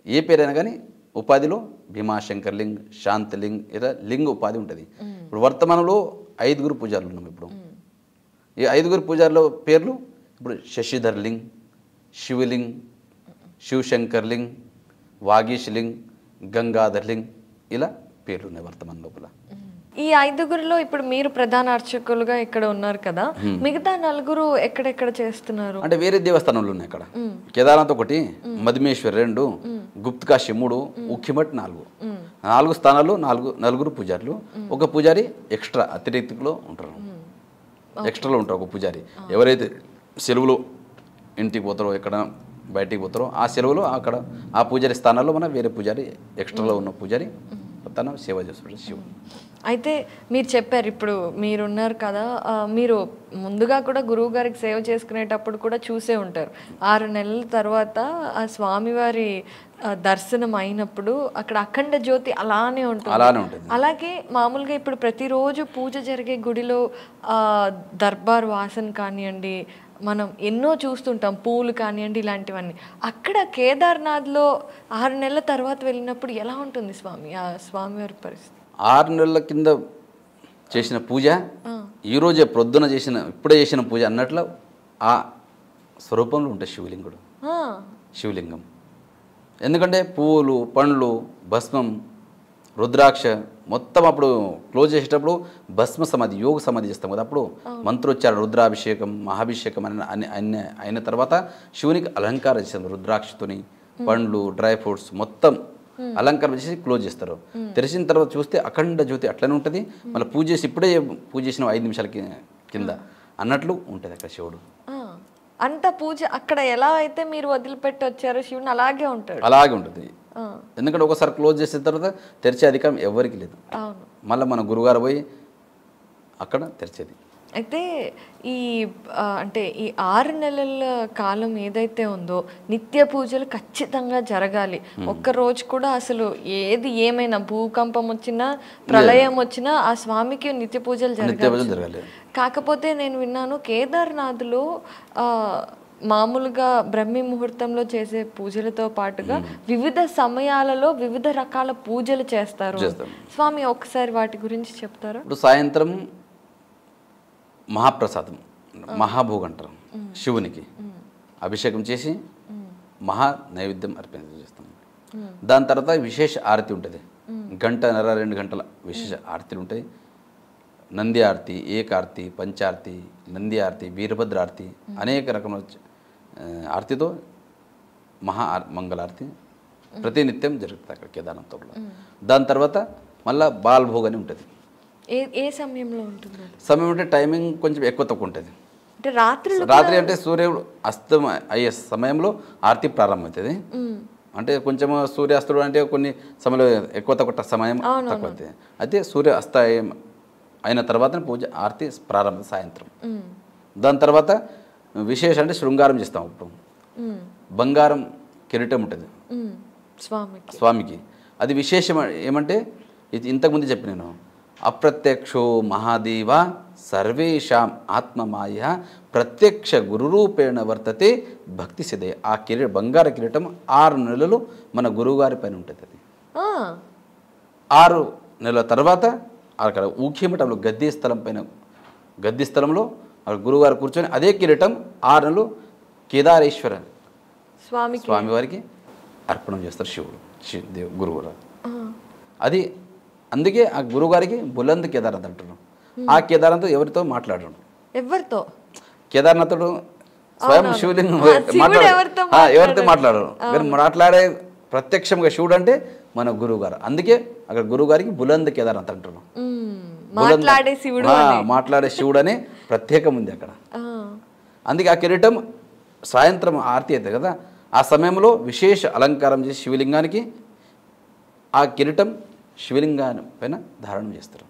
ఏ పేరైనా కానీ ఉపాధిలో భీమాశంకర్ లింగ్, శాంతలింగ్ ఇలా లింగ ఉపాధి ఉంటుంది. ఇప్పుడు వర్తమానంలో 5 పూజారులు ఉన్నాం. ఇప్పుడు ఈ 5 పూజారుల పేర్లు ఇప్పుడు శశిధర్ లింగ్, శివలింగ్, శివశంకర్ లింగ్, వాగీష్ లింగ్, గంగాధర్ లింగ్ ఇలా పేర్లు ఉన్నాయి వర్తమాన లోపల. ఈ 5 ఇప్పుడు మీరు ప్రధాన అర్చకులుగా ఇక్కడ ఉన్నారు కదా, మిగతా 4 ఎక్కడెక్కడ చేస్తున్నారు? అంటే వేరే దేవస్థానంలో ఉన్నాయి అక్కడ. కేదార్నాథ్ 1, మధుమేశ్వర్ 2, గుప్తకాశి 3, ఉఖ్యమఠ్ 4 స్థానాల్లో 4 పూజారులు. ఒక పూజారి ఎక్స్ట్రా అతిరేక్తిలో ఉంటారు, ఎక్స్ట్రాలో ఉంటారు ఒక పూజారి. ఎవరైతే సెలవులు ఇంటికి పోతారో ఎక్కడ బయటికి పోతారో ఆ సెలవులు అక్కడ ఆ పూజారి స్థానాల్లో మన వేరే పూజారి ఎక్స్ట్రాలో ఉన్న పూజారి తన సేవ చేస్తారు శివుడు. అయితే మీరు చెప్పారు ఇప్పుడు మీరున్నారు కదా, మీరు ముందుగా కూడా గురువు గారికి సేవ చేసుకునేటప్పుడు కూడా చూసే ఉంటారు. 6 నెలల తర్వాత ఆ స్వామివారి దర్శనం అయినప్పుడు అక్కడ అఖండ జ్యోతి అలానే ఉంటుంది. అలాగే మామూలుగా ఇప్పుడు ప్రతిరోజు పూజ జరిగే గుడిలో దర్బార్ వాసన కానివ్వండి, మనం ఎన్నో చూస్తుంటాం, పూలు కానివ్వండి ఇలాంటివన్నీ. అక్కడ కేదార్నాథ్లో 6 నెలల తర్వాత వెళ్ళినప్పుడు ఎలా ఉంటుంది స్వామి ఆ స్వామివారి పరిస్థితి? 6 నెలల కింద చేసిన పూజ ఈరోజే ప్రొద్దున ఇప్పుడే చేసిన పూజ అన్నట్లు ఆ స్వరూపంలో ఉంటుంది శివలింగుడు, శివలింగం. ఎందుకంటే పువ్వులు, పండ్లు, భస్మం, రుద్రాక్ష మొత్తం అప్పుడు క్లోజ్ చేసేటప్పుడు భస్మ సమాధి, యోగ సమాధి చేస్తాం కదా. అప్పుడు మంత్రోచ్చారణ, రుద్రాభిషేకం, మహాభిషేకం అయిన తర్వాత శివునికి అలంకారం చేస్తాం. రుద్రాక్షతోని పండ్లు, డ్రై ఫ్రూట్స్ మొత్తం అలంకారం చేసి క్లోజ్ చేస్తారు. తెరిచిన తర్వాత చూస్తే అఖండ జ్యోతి అట్లనే ఉంటుంది. మళ్ళీ పూజ చేసి ఇప్పుడే పూజ చేసిన 5 నిమిషాల కింద అన్నట్లు ఉంటుంది అక్కడ శివుడు. అంత పూజ అక్కడ ఎలా అయితే మీరు వదిలిపెట్టి వచ్చారో శివుని అలాగే ఉంటాడు, అలాగే ఉంటుంది. ఎందుకంటే ఒకసారి క్లోజ్ చేసిన తర్వాత తెరిచే అధికారం ఎవరికి లేదు. మళ్ళీ మన గురుగారు పోయి అక్కడ తెరిచేది. అయితే ఈ అంటే ఈ 6 నెలల కాలం ఏదైతే ఉందో నిత్య పూజలు ఖచ్చితంగా జరగాలి. ఒక్కరోజు కూడా అసలు ఏమైనా భూకంపం వచ్చినా, ప్రళయం వచ్చినా ఆ స్వామికి నిత్య పూజలు జరగాలి. కాకపోతే నేను విన్నాను కేదార్నాథ్లో మామూలుగా బ్రహ్మీ ముహూర్తంలో చేసే పూజలతో పాటుగా వివిధ సమయాలలో వివిధ రకాల పూజలు చేస్తారు. స్వామి ఒకసారి వాటి గురించి చెప్తారా? ఇప్పుడు సాయంత్రం మహాప్రసాదం, మహాభోగం అంటారు. శివునికి అభిషేకం చేసి మహా నైవేద్యం అర్పించేస్తాం. దాని తర్వాత విశేష ఆరతి ఉంటుంది, గంటన్నర 2 గంటల విశేష ఆరతిలు ఉంటాయి. నంది ఆరతి, ఏకారతి, పంచారతి, నంది ఆరతి, వీరభద్ర ఆరతి, అనేక రకముల ఆరతితో మహా మంగళారతి ప్రతినిత్యం జరుగుతుంది అక్కడ కేదార్నాథ్లో. దాని తర్వాత మళ్ళీ బాల్భోగ్ అని ఉంటుంది. ఏ సమయంలో ఉంటుంది? సమయం అంటే టైమింగ్ కొంచెం ఎక్కువ తక్కువ ఉంటుంది. అంటే రాత్రి అంటే సూర్యుడు అస్తం అయ్యే సమయంలో ఆరతి ప్రారంభమవుతుంది. అంటే కొంచెం సూర్యాస్తుడు అంటే కొన్ని సమయంలో ఎక్కువ తక్కువ సమయం తక్కువ అవుతుంది. అయితే సూర్య అస్తయం అయిన తర్వాత పూజ ఆరతి ప్రారంభం సాయంత్రం. దాని తర్వాత విశేష అంటే శృంగారం చేస్తాం. ఇప్పుడు బంగారం కిరీటం ఉంటుంది స్వామికి. అది విశేషం ఏమంటే ఇది ఇంతకుముందు చెప్పి నేను అప్రత్యక్షో మహాదేవ సర్వేషాం ఆత్మమాయ ప్రత్యక్ష గురురూపేణ వర్తతే భక్తి సిద్ధయ. ఆ బంగార కిరీటం 6 నెలలు మన గురువుగారి పైన ఉంటుంది. అది 6 నెలల తర్వాత అక్కడ ఊఖ్యమఠంలో గద్దీ స్థలంలో గురువుగారు కూర్చొని అదే కిరీటం 6 నెలలు కేదారేశ్వర స్వామివారికి అర్పణం చేస్తారు శివుడు గురువుగారు. అది అందుకే ఆ గురువుగారికి బులంద్ కేదార్నాథ్ అంటున్నాం. ఆ కేదార్నాథ్ ఎవరితో మాట్లాడరు, ఎవరితో కేదార్నాథుడు స్వయం శివలింగం ఎవరితో మాట్లాడరు. మీరు మాట్లాడే ప్రత్యక్షంగా శివుడు అంటే మన గురువుగారు. అందుకే అక్కడ గురువుగారికి బులంద్ కేదార్నాథ్ అంటున్నాం. మాట్లాడే శివుడు అనే ప్రత్యేకం ఉంది అక్కడ. అందుకే ఆ కిరీటం సాయంత్రం ఆరతి అవుతుంది కదా, ఆ సమయంలో విశేష అలంకారం చేసి శివలింగానికి ఆ కిరీటం శివలింగాన్ని పైన ధారణం చేస్తారు.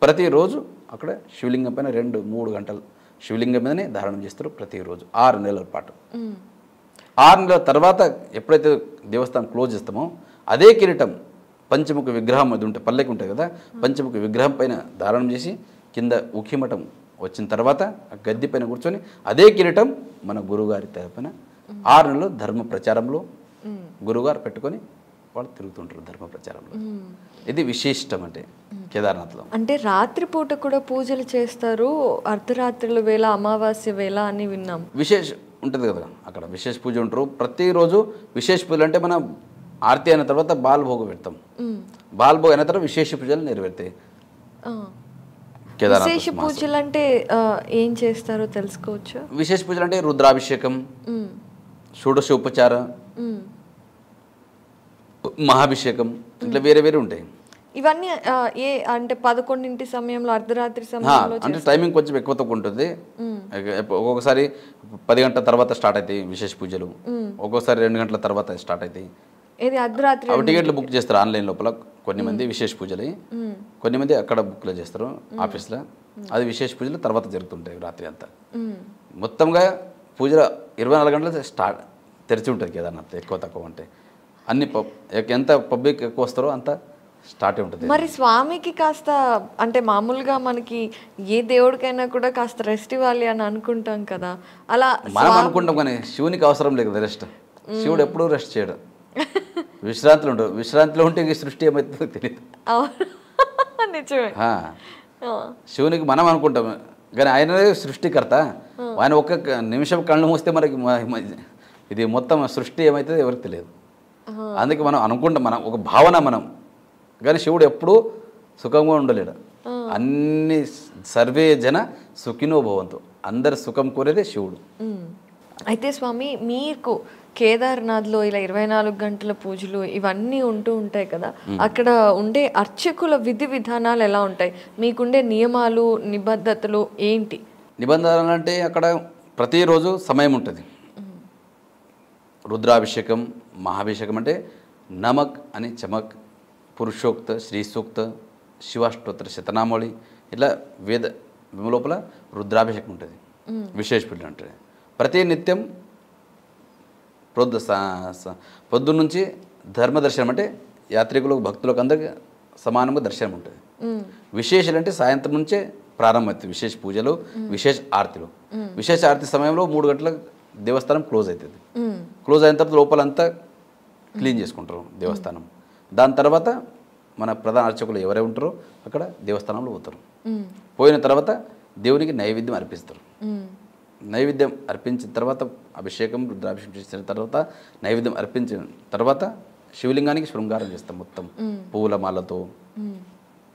ప్రతిరోజు అక్కడ శివలింగం పైన 2-3 గంటలు శివలింగం మీదనే ధారణం చేస్తారు ప్రతిరోజు 6 నెలల పాటు. 6 నెలల తర్వాత ఎప్పుడైతే దేవస్థానం క్లోజ్ చేస్తామో అదే కిరీటం పంచముఖ విగ్రహం అది ఉంటే పల్లెకి ఉంటుంది కదా, పంచముఖ విగ్రహం పైన ధారణం చేసి కింద ఉఖిమఠం వచ్చిన తర్వాత ఆ గద్దె పైన కూర్చొని అదే కిరీటం మన గురువుగారి పైన 6 నెలలు ధర్మ ప్రచారంలో గురువుగారు పెట్టుకొని వాళ్ళు తిరుగుతుంటారు ధర్మ ప్రచారంలో. ఇది విశిష్టం అంటే కేదార్నాథ్లో. అంటే రాత్రిపూట కూడా పూజలు చేస్తారు, అర్ధరాత్రుల వేళ, అమావాస్య వేళ అని విన్నాం. విశేష ఉంటుంది కదా అక్కడ, విశేష పూజ ఉంటారు ప్రతిరోజు. విశేష పూజలు అంటే మనం ఆరతి అయిన తర్వాత బాల్భోగం పెడతాం. బాల్భోగం అయిన తర్వాత విశేష పూజలు నెరవేరుతాయి. విశేష పూజలు అంటే ఏం చేస్తారో తెలుసుకోవచ్చు? విశేష పూజలు అంటే రుద్రాభిషేకం, షోడశోపచార, మహాభిషేకం, ఇట్లా వేరే వేరే ఉంటాయి. ఇవన్నీ అంటే 11 సమయంలో, అర్ధరాత్రి సమయంలో అంటే టైమింగ్ కొంచెం ఎక్కువ తక్కువ ఉంటుంది. ఒక్కొక్కసారి 10 గంటల తర్వాత స్టార్ట్ అవుతాయి విశేష పూజలు, ఒక్కొక్కసారి 2 గంటల తర్వాత స్టార్ట్ అవుతాయి. టికెట్లు బుక్ చేస్తారు ఆన్లైన్ లోపల కొన్ని మంది విశేష పూజలు, కొన్ని మంది అక్కడ బుక్లో చేస్తారు ఆఫీస్లో. అది విశేష పూజలు తర్వాత జరుగుతుంటాయి రాత్రి అంతా. మొత్తంగా పూజలు 24 గంటలు తెరిచి ఉంటుంది కేదార్నాథ్. ఎక్కువ తక్కువ అంటే అన్ని ఎంత పబ్లిక్ ఎక్కువ వస్తారో అంత స్టార్ట్ ఉంటుంది. మరి స్వామికి కాస్త అంటే మామూలుగా మనకి ఏ దేవుడికైనా కూడా కాస్త రెస్ట్ ఇవ్వాలి అని అనుకుంటాం కదా, అలా మనం అనుకుంటాం కానీ శివునికి అవసరం లేదు కదా రెస్ట్. శివుడు ఎప్పుడూ రెస్ట్ చేయడు, విశ్రాంతిలో ఉండడు. విశ్రాంతిలో ఉంటే ఈ సృష్టి ఏమవుతుందో తెలియదు. శివునికి మనం అనుకుంటాం కానీ ఆయననే సృష్టికర్త. ఆయన ఒక్క నిమిషం కళ్ళు మూస్తే మనకి ఇది మొత్తం సృష్టి ఏమవుతుందో ఎవరికి తెలియదు. అందుకే మనం అనుకుంటాం, మనం ఒక భావన మనం. కానీ శివుడు ఎప్పుడూ సుఖంగా ఉండలేడు. అన్ని సర్వే జన సుఖినో భవంతు, అందరు సుఖం కోరేదే శివుడు. అయితే స్వామి, మీకు కేదార్నాథ్లో ఇలా 24 గంటల పూజలు ఇవన్నీ ఉంటూ ఉంటాయి కదా, అక్కడ ఉండే అర్చకుల విధి విధానాలు ఎలా ఉంటాయి? మీకుండే నియమాలు, నిబద్ధతలు ఏంటి? నిబంధనలు అంటే అక్కడ ప్రతిరోజు సమయం ఉంటుంది. రుద్రాభిషేకం, మహాభిషేకం అంటే నమక్ అని చమక్, పురుషోక్త, శ్రీసూక్త, శివాష్టోత్తర శతనామావళి, ఇట్లా వేద లోపల రుద్రాభిషేకం ఉంటుంది. విశేష పూజ ఉంటుంది. ప్రతి నిత్యం పొద్దున్న నుంచి ధర్మ దర్శనం అంటే యాత్రికులకు, భక్తులకు అందరికీ సమానంగా దర్శనం ఉంటుంది. విశేషాలు అంటే సాయంత్రం నుంచే ప్రారంభమవుతుంది విశేష పూజలు, విశేష ఆరతిలు. విశేష ఆరతి సమయంలో 3 గంటలకు దేవస్థానం క్లోజ్ అవుతుంది. క్లోజ్ అయిన తర్వాత లోపలంతా క్లీన్ చేసుకుంటారు దేవస్థానం. దాని తర్వాత మన ప్రధాన అర్చకులు ఎవరే ఉంటారో అక్కడ దేవస్థానంలో పోతారు. పోయిన తర్వాత దేవునికి నైవేద్యం అర్పిస్తారు. నైవేద్యం అర్పించిన తర్వాత అభిషేకం రుద్రాభిషేకం చేసిన తర్వాత నైవేద్యం అర్పించిన తర్వాత శివలింగానికి శృంగారం చేస్తాం మొత్తం పూల మాలతో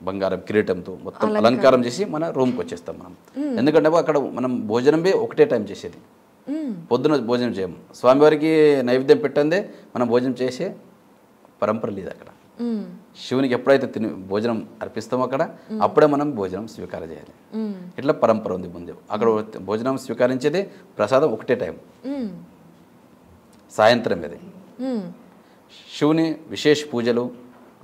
బంగారం కిరీటంతో మొత్తం అలంకారం చేసి మన రూమ్కి వచ్చేస్తాం మనం. ఎందుకంటే అక్కడ మనం భోజనమే ఒకటే టైం చేసేది, పొద్దున భోజనం చేయము. స్వామివారికి నైవేద్యం పెట్టందే మనం భోజనం చేసే పరంపర లేదు అక్కడ. శివునికి ఎప్పుడైతే భోజనం అర్పిస్తామో అక్కడ అప్పుడే మనం భోజనం స్వీకారం చేయాలి. ఇట్లా పరంపర ఉంది ముందు. అక్కడ భోజనం స్వీకరించేది ప్రసాదం ఒకటే టైం, సాయంత్రం అది. శివుని విశేష పూజలు,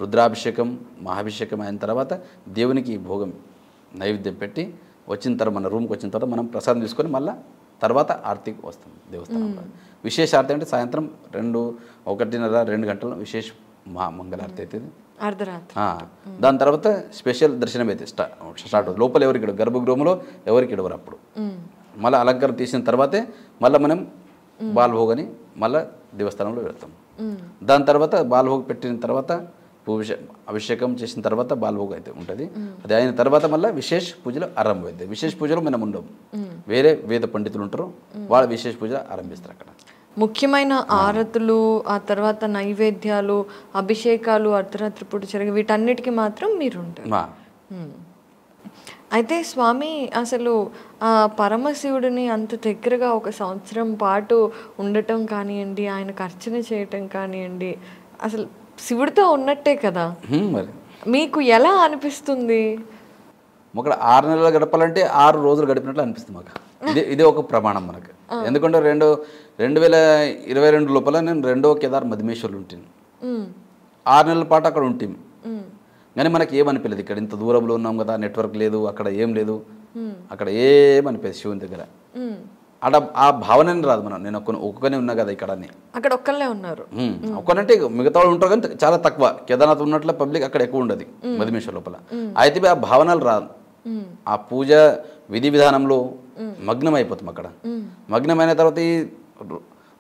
రుద్రాభిషేకం, మహాభిషేకం అయిన తర్వాత దేవునికి భోగం నైవేద్యం పెట్టి వచ్చిన తర్వాత మన రూమ్కి వచ్చిన తర్వాత మనం ప్రసాదం తీసుకొని మళ్ళీ తర్వాత ఆరతికి వస్తాం దేవస్థానంలో. విశేష ఆరతి అంటే సాయంత్రం 1:30-2 గంటల విశేష మంగళారతి అవుతుంది అర్ధరాత్రి. దాని తర్వాత స్పెషల్ దర్శనం అయితే స్టార్ట్. లోపల ఎవరికి గర్భగృహంలో ఎవరికి ఇడవరు. అప్పుడు మళ్ళీ అలంకారం తీసిన తర్వాతే మళ్ళీ మనం బాలభోగని మళ్ళీ దేవస్థానంలో వెళ్తాం. దాని తర్వాత బాలభోగ పెట్టిన తర్వాత అభిషేకం చేసిన తర్వాత బాలభోగ అయితే ఉంటుంది. అది అయిన తర్వాత మళ్ళీ విశేష పూజలు ఆరంభమవుతాయి. విశేష పూజలు మనం ఉండవు, వేరే వేద పండితులు ఉంటారు, వాళ్ళ విశేష పూజ ఆరంభిస్తారు. అక్కడ ముఖ్యమైన ఆరతులు, ఆ తర్వాత నైవేద్యాలు, అభిషేకాలు అర్ధరాత్రి పూట జరిగే వీటన్నిటికీ మాత్రం మీరు ఉంటారు. అయితే స్వామి అసలు ఆ పరమశివుడిని అంత దగ్గరగా 1 సంవత్సరం పాటు ఉండటం కానివ్వండి, ఆయనకు అర్చన చేయటం కానివ్వండి, అసలు శివుడితో ఉన్నట్టే కదా. మరి మీకు ఎలా అనిపిస్తుంది? అక్కడ 6 నెలలు గడపాలంటే 6 రోజులు గడిపినట్లు అనిపిస్తుంది మాకు. ఇదే ఒక ప్రమాణం మనకు. ఎందుకంటే 2022 లోపల నేను 2వ కేదార్ మధుమేశ్వర్లు ఉంటాను. 6 నెలల పాటు అక్కడ ఉంటాం. కానీ మనకి ఏమనిపించలేదు. ఇక్కడ ఇంత దూరంలో ఉన్నాం కదా, నెట్వర్క్ లేదు, అక్కడ ఏం లేదు, అక్కడ ఏమనిపించదు శివుని దగ్గర. అక్కడ ఆ భావన రాదు. నేను ఒక్కనే ఉన్నా కదా ఇక్కడ అని. అక్కడ ఒక్కళ్ళే ఉన్నారు. ఒక్కనంటే మిగతా వాళ్ళు ఉంటారు కానీ చాలా తక్కువ. కేదార్నాథ్ ఉన్నట్ల పబ్లిక్ అక్కడ ఎక్కువ ఉండదు మధుమేశ్వర్ లోపల. అయితే ఆ భావనలు రాదు. ఆ పూజ విధి విధానంలో మగ్నం అయిపోతాం అక్కడ. మగ్నమైన తర్వాత ఈ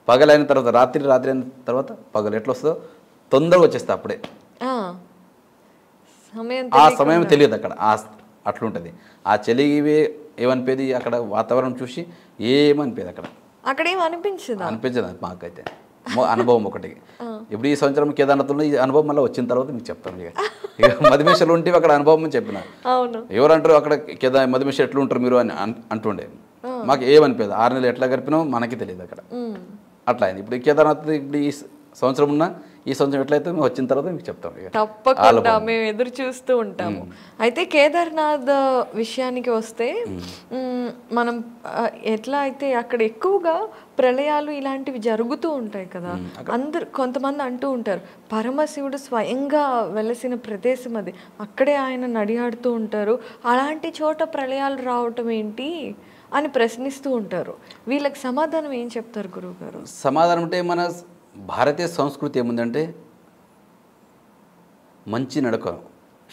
పగలైన తర్వాత రాత్రి అయిన తర్వాత పగలు ఎట్లా వస్తుందో తొందరగా వచ్చేస్తా అప్పుడే. ఆ సమయం తెలియదు అక్కడ. అట్లుంటుంది. ఆ చలి ఏమనిపేది అక్కడ వాతావరణం చూసి ఏమనిపేది అక్కడ. అక్కడ ఏం అనిపించదు మాకైతే. అనుభవం ఒకటి. ఇప్పుడు ఈ సంవత్సరం కేదార్నాథ్లో ఈ అనుభవం మళ్ళీ వచ్చిన తర్వాత మీకు చెప్తాను. ఇక మధుమేశ్వర్లు ఉంటే అక్కడ అనుభవం చెప్పిన ఎవరంటారు అక్కడ మధుమేశ్వర్ ఎట్లా ఉంటారు మీరు అని అంటుండే. మాకు ఏమనిపేది. 6 నెలలు ఎట్లా గడిపినామో మనకి తెలియదు అక్కడ. అట్లా అయింది. ఇప్పుడు కేదార్నాథ్ ఇప్పుడు ఈ సంవత్సరం ఉన్నా ఈ సంవత్సరం ఎట్లయితే మేము వచ్చిన తర్వాత మీకు చెప్తాం. తప్పకుండా మేము ఎదురు చూస్తూ ఉంటాము. అయితే కేదార్నాథ్ విషయానికి వస్తే మనం ఎట్లా అయితే అక్కడ ఎక్కువగా ప్రళయాలు ఇలాంటివి జరుగుతూ ఉంటాయి కదా. కొంతమంది అంటూ ఉంటారు పరమశివుడు స్వయంగా వెలసిన ప్రదేశం అది, అక్కడే ఆయన నడియాడుతూ ఉంటారు, అలాంటి చోట ప్రళయాలు రావటం ఏంటి అని ప్రశ్నిస్తూ ఉంటారు. వీళ్ళకి సమాధానం ఏం చెప్తారు గురువు గారు? సమాధానం అంటే మన భారతీయ సంస్కృతి ఏముందంటే మంచి నడక,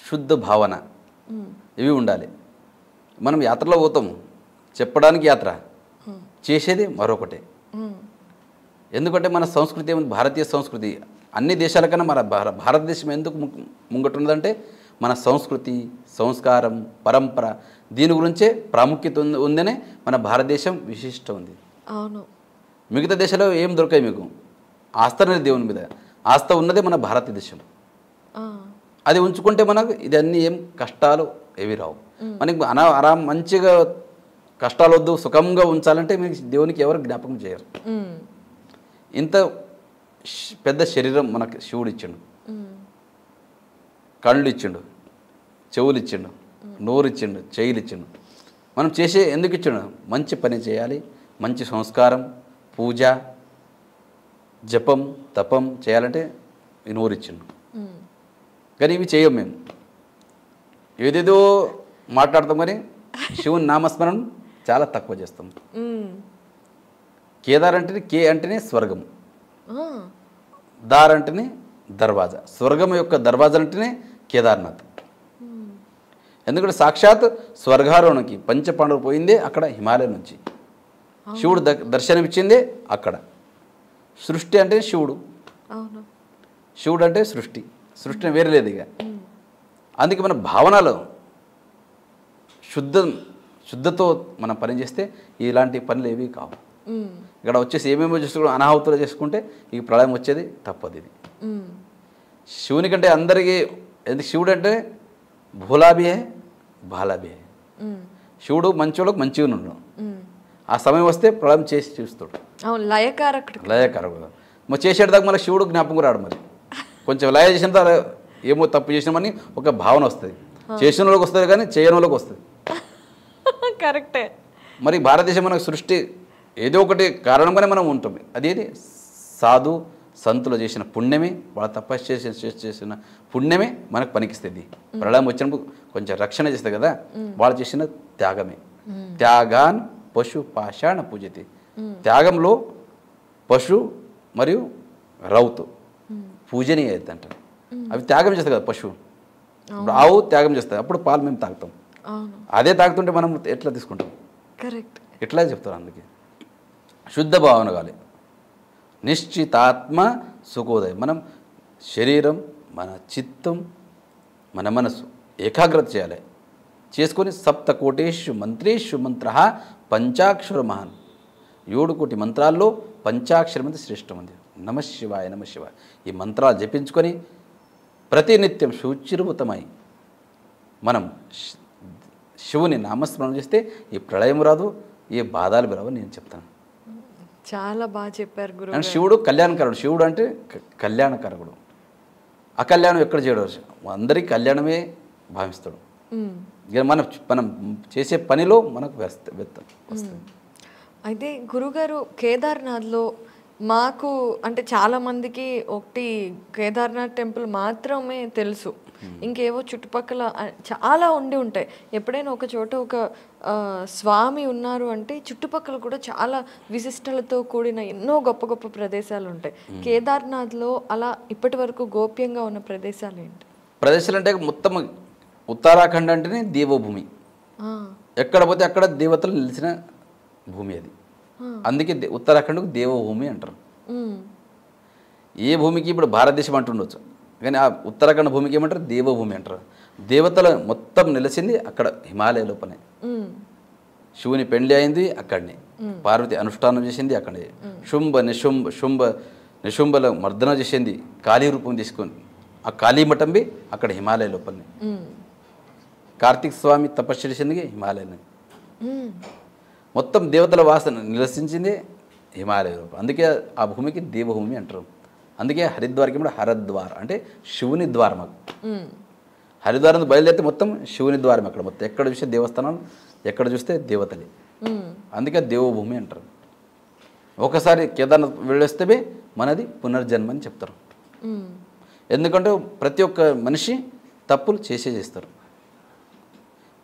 శుద్ధ భావన ఇవి ఉండాలి. మనం యాత్రలో పోతాము, చెప్పడానికి యాత్ర, చేసేది మరొకటే. ఎందుకంటే మన సంస్కృతి ఏముంది, భారతీయ సంస్కృతి అన్ని దేశాల కన్నా మన భారతదేశం ఎందుకు ముంగట్టున్నదంటే మన సంస్కృతి, సంస్కారం, పరంపర దీని గురించే ప్రాముఖ్యత ఉందనే మన భారతదేశం విశిష్ట ఉంది. అవును. మిగతా దేశాల్లో ఏం దొరకాయి మీకు? ఆస్థ అనేది దేవుని మీద ఆస్థ ఉన్నదే మన భారతదేశం. అది ఉంచుకుంటే మనకు ఇదన్నీ ఏం కష్టాలు ఏవి రావు. మనకి ఆరాం మంచిగా కష్టాలు వద్దు, సుఖంగా ఉంచాలంటే మీకు దేవునికి ఎవరు జ్ఞాపకం చేయరు. ఇంత పెద్ద శరీరం మనకు శివుడు ఇచ్చిండు, కళ్ళు ఇచ్చిండు, చెవులు ఇచ్చిండు, నోరు ఇచ్చిండు, చేయిలు ఇచ్చిండు. మనం చేసే ఎందుకు ఇచ్చిండు? మంచి పని చేయాలి, మంచి సంస్కారం, పూజ, జపం, తపం చేయాలంటే ఈ నోరు ఇచ్చిండు. కానీ ఇవి చేయం మేము, ఏదేదో మాట్లాడతాం కానీ శివుని నామస్మరణ చాలా తక్కువ చేస్తాం. కేదార్ అంటేనే కే అంటేనే స్వర్గం, దార్ అంటేనే దర్వాజా. స్వర్గం యొక్క దర్వాజా అంటేనే కేదార్నాథ్. ఎందుకంటే సాక్షాత్ స్వర్గారోహణకి పంచపాండవులు పోయిందే అక్కడ హిమాలయం నుంచి. శివుడు దర్శనం ఇచ్చిందే అక్కడ. సృష్టి అంటే శివుడు, శివుడు అంటే సృష్టి, సృష్టి వేరే లేదు ఇక. అందుకే మన భావనలో శుద్ధతో మనం పని చేస్తే ఇలాంటి పనులు ఏవి కావు. ఇక్కడ వచ్చేసి ఏమేమో చేసుకుంటే అనాహుతులు చేసుకుంటే ఈ ప్రళయం వచ్చేది తప్పదు. ఇది శివుని కంటే అందరికీ ఎందుకు శివుడు అంటే భోలాబియే బాలాబియే. శివుడు మంచోళ్ళకు మంచిగా ఉన్నాడు. ఆ సమయం వస్తే ప్రళయం చేసి చూస్తాడు. లయకారకుడు మరి చేసేదాకా మళ్ళీ శివుడు జ్ఞాపకం రాడు. మరి కొంచెం లయ చేసిన తర్వాత ఏమో తప్పు చేసినామని ఒక భావన వస్తుంది. చేసిన వాళ్ళకి వస్తుంది కానీ చేయని వాళ్ళకి వస్తుంది. కరెక్టే. మరి భారతదేశం మనకు సృష్టి ఏదో ఒకటి కారణంగానే మనం ఉంటాం. అదేది సాధు సంతులు చేసిన పుణ్యమే, వాళ్ళ తపస్సు చేసిన పుణ్యమే మనకు పనికిస్తుంది. ప్రళయం వచ్చినప్పుడు కొంచెం రక్షణ చేస్తుంది కదా, వాళ్ళు చేసిన త్యాగమే. త్యాగాన్ పశు పాషాణ పూజతి. త్యాగంలో పశు మరియు రౌతు పూజనీయ అవుతుందంట. అవి త్యాగం చేస్తాయి కదా పశువు. ఇప్పుడు ఆవు త్యాగం చేస్తుంది, అప్పుడు పాలు మేము తాగుతాం. అదే తాగుతుంటే మనం ఎట్లా తీసుకుంటాం? కరెక్ట్. ఎట్లా చెప్తారు. అందుకే శుద్ధ భావన కావాలి. నిశ్చితాత్మ సుఖోదయం. మనం శరీరం, మన చిత్తం, మన మనసు ఏకాగ్రత చేయాలి. చేసుకొని సప్తకోటేషు మంత్రేషు మంత్ర పంచాక్షర మహాన్. 7 కోటి మంత్రాల్లో పంచాక్షర మంత్రి శ్రేష్టమంది. నమశివాయ నమశివాయ. ఈ మంత్రాలు జపించుకొని ప్రతినిత్యం శుచిర్భూతమై మనం శివుని నామస్మరణ చేస్తే ఈ ప్రళయం రాదు, ఏ బాధలు రావు నేను చెప్తాను. చాలా బాగా చెప్పారు గురువు. శివుడు కళ్యాణకారుడు. శివుడు అంటే కళ్యాణకారకుడు. అకళ్యాణం ఎక్కడ చేయడు, అందరికీ కళ్యాణమే భావిస్తాడు. ఇక మనం చేసే పనిలో మనకు వస్తుంది. అయితే గురుగారు కేదార్నాథ్లో మాకు అంటే చాలామందికి ఒకటి కేదార్నాథ్ టెంపుల్ మాత్రమే తెలుసు. ఇంకేవో చుట్టుపక్కల చాలా ఉండి ఉంటాయి. ఎప్పుడైనా ఒక చోట ఒక స్వామి ఉన్నారు అంటే చుట్టుపక్కల కూడా చాలా విశిష్టలతో కూడిన ఎన్నో గొప్ప గొప్ప ప్రదేశాలు ఉంటాయి. కేదార్నాథ్లో అలా ఇప్పటి వరకు గోప్యంగా ఉన్న ప్రదేశాలు ఏంటి? ప్రదేశాలు అంటే మొత్తం ఉత్తరాఖండ్ అంటేనే దేవభూమి. ఎక్కడ పోతే అక్కడ దేవతలు నిలిచిన భూమి అది. అందుకే ఉత్తరాఖండ్కు దేవభూమి అంటారు. ఏ భూమికి ఇప్పుడు భారతదేశం అంటుండొచ్చు, కానీ ఆ ఉత్తరాఖండ్ భూమికి ఏమంటారు? దేవభూమి అంటారు. దేవతల మొత్తం నిలిచింది అక్కడ హిమాలయ లోపలే. శివుని పెండ్లి అయింది అక్కడనే, పార్వతి అనుష్ఠానం చేసింది అక్కడే, నిశుంభల మర్దన చేసింది, కాళీ రూపం తీసుకొని ఆ కాళీ మఠంబి అక్కడ హిమాలయ లోపలనే. కార్తీక స్వామి తపస్సు చేసింది హిమాలయనే. మొత్తం దేవతల వాసన నివసించింది హిమాలయ రూపం. అందుకే ఆ భూమికి దేవభూమి అంటారు. అందుకే హరిద్వార్కి కూడా హరద్వార్ అంటే శివుని ద్వారం. హరిద్వారం నుంచి బయలుదేరితే మొత్తం శివుని ద్వారం. అక్కడ మొత్తం ఎక్కడ చూస్తే దేవస్థానాలు, ఎక్కడ చూస్తే దేవతలే. అందుకే దేవభూమి అంటారు. ఒకసారి కేదార్నాథ్ వెళ్ళొస్తే మనది పునర్జన్మ అని చెప్తారు. ఎందుకంటే ప్రతి ఒక్క మనిషి తప్పులు చేస్తారు.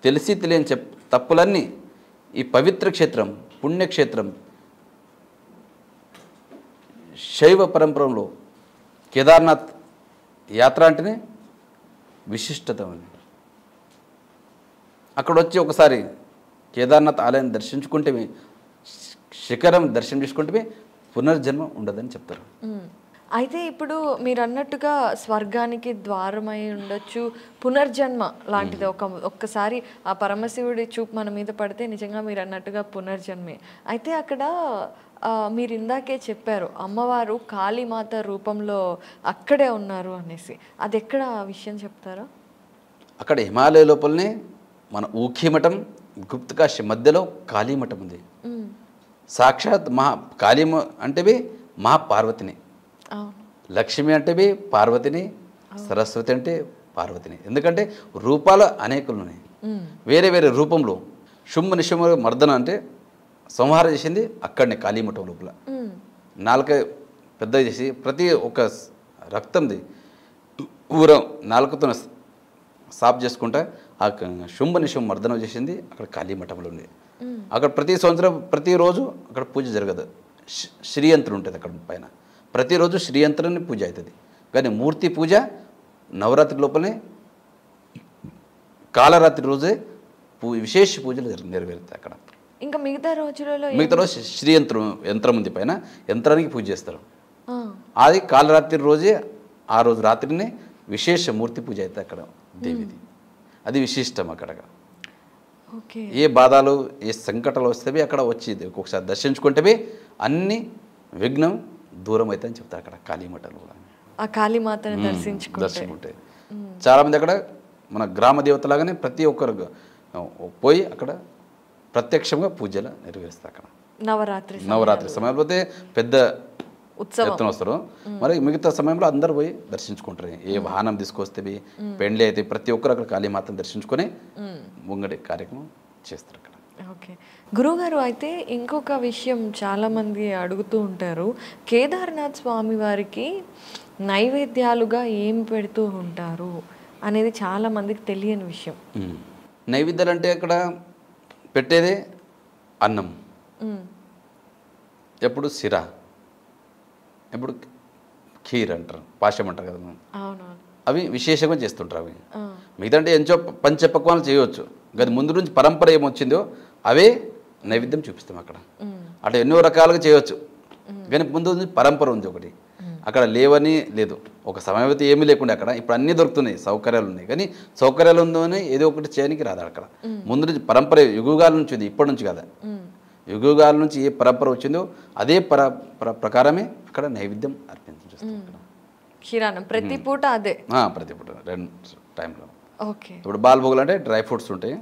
తెలిసి తెలియని తప్పులన్నీ ఈ పవిత్ర క్షేత్రం, పుణ్యక్షేత్రం, శైవ పరంపరలో కేదార్నాథ్ యాత్ర అంటేనే విశిష్టత ఉంది. అక్కడ వచ్చి ఒకసారి కేదార్నాథ్ ఆలయాన్ని దర్శించుకుంటే, శిఖరం దర్శనం చేసుకుంటే పునర్జన్మ ఉండదని చెప్తారు. అయితే ఇప్పుడు మీరు అన్నట్టుగా స్వర్గానికి ద్వారమై ఉండొచ్చు, పునర్జన్మ లాంటిది ఒక్కసారి ఆ పరమశివుడి చూపు మన మీద పడితే నిజంగా మీరు అన్నట్టుగా పునర్జన్మే. అయితే అక్కడ మీరు ఇందాకే చెప్పారు అమ్మవారు కాళీమాత రూపంలో అక్కడే ఉన్నారు అనేసి. అది ఎక్కడ ఆ విషయం చెప్తారా? అక్కడ హిమాలయ లోపలనే మన ఊఖీమఠం, గుప్తకాశి మధ్యలో కాళీమఠం ఉంది. సాక్షాత్ కాళీ అంటే మహాపార్వతిని, లక్ష్మి అంటే పార్వతిని, సరస్వతి అంటే పార్వతిని. ఎందుకంటే రూపాలు అనేకులు ఉన్నాయి. వేరే వేరే రూపంలో నిశుంభ మర్దన అంటే సంహారం చేసింది అక్కడనే కాళీమఠం లోపల. నాలుక పెద్దగా చేసి ప్రతి ఒక్క రక్తంది ఊరం నాలుకతో సాఫ్ చేసుకుంటా ఆ నిశుంభ మర్దనం చేసింది అక్కడ కాళీమఠంలో ఉంది. అక్కడ ప్రతి సంవత్సరం ప్రతిరోజు అక్కడ పూజ జరగదు. శ్రీయంత్రం ఉంటుంది అక్కడ పైన. ప్రతిరోజు శ్రీయంత్రాన్ని పూజ అవుతుంది. కానీ మూర్తి పూజ నవరాత్రి లోపలనే కాలరాత్రి రోజే విశేష పూజలు నెరవేరుతాయి అక్కడ. ఇంకా మిగతా రోజులలో యంత్రం ఉంది పైన, యంత్రానికి పూజ చేస్తారు. అది కాలరాత్రి రోజే, ఆ రోజు రాత్రినే విశేష మూర్తి పూజ అవుతుంది అక్కడ దేవిది. అది విశిష్టం అక్కడ. ఓకే. ఏ బాధలు ఏ సంకటాలు వస్తేవి అక్కడ వచ్చి ఒక్కొక్కసారి దర్శించుకుంటేవి అన్ని విఘ్నం దూరం అవుతాయని చెప్తారు అక్కడ కాళీమఠంలో కూడా. ఆ కాళీమాతని దర్శించుకుంటే. దర్శించుకుంటే చాలామంది అక్కడ మన గ్రామ దేవతలాగానే ప్రతి ఒక్కరు పోయి అక్కడ ప్రత్యక్షంగా పూజలు నెరవేరుస్తారు అక్కడ నవరాత్రి సమయంలో అయితే పెద్ద ఎత్తున వస్తారు. మరి మిగతా సమయంలో అందరు పోయి దర్శించుకుంటారు. ఏ వాహనం తీసుకొస్తే పెండ్లి అయితే ప్రతి ఒక్కరు అక్కడ కాళీమాతను దర్శించుకొని ముంగడి కార్యక్రమం చేస్తారు అక్కడ. ఓకే గురువుగారు, అయితే ఇంకొక విషయం చాలామంది అడుగుతూ ఉంటారు, కేదార్నాథ్ స్వామి వారికి నైవేద్యాలుగా ఏం పెడుతూ ఉంటారు అనేది చాలామందికి తెలియని విషయం. నైవేద్యాలు అంటే అక్కడ పెట్టేదే అన్నం, ఎప్పుడు సిరా, ఎప్పుడు ఖీర్ అంటారు, పాశం అంటారు కదా, అవి విశేషంగా చేస్తుంటారు. అవి మిగతా అంటే ఎంచో పంచపక్వాలు చేయవచ్చు, కానీ ముందు నుంచి పరంపర ఏమొచ్చిందో అవే నైవేద్యం చూపిస్తాం అక్కడ. అట్లా ఎన్నో రకాలుగా చేయవచ్చు, కానీ ముందు నుంచి పరంపర ఉంది ఒకటి. అక్కడ లేవని లేదు, ఒక సమయం అయితే ఏమీ లేకుండా అక్కడ ఇప్పుడు అన్నీ దొరుకుతున్నాయి, సౌకర్యాలు ఉన్నాయి, కానీ సౌకర్యాలు ఉందోనే ఏదో ఒకటి చేయడానికి రాదు అక్కడ. ముందు నుంచి పరంపర యుగాల నుంచి ఉంది, ఇప్పటి నుంచి కదా, యుగాల నుంచి ఏ పరంపర వచ్చిందో అదే ప్రకారమే అక్కడ నైవేద్యం అర్పించేస్తాం. క్షీరాన్నం ప్రతి పూట అదే, ప్రతి పూట 2 టైంలో. ఓకే. ఇప్పుడు బాల్భోగులు అంటే డ్రై ఫ్రూట్స్ ఉంటాయి,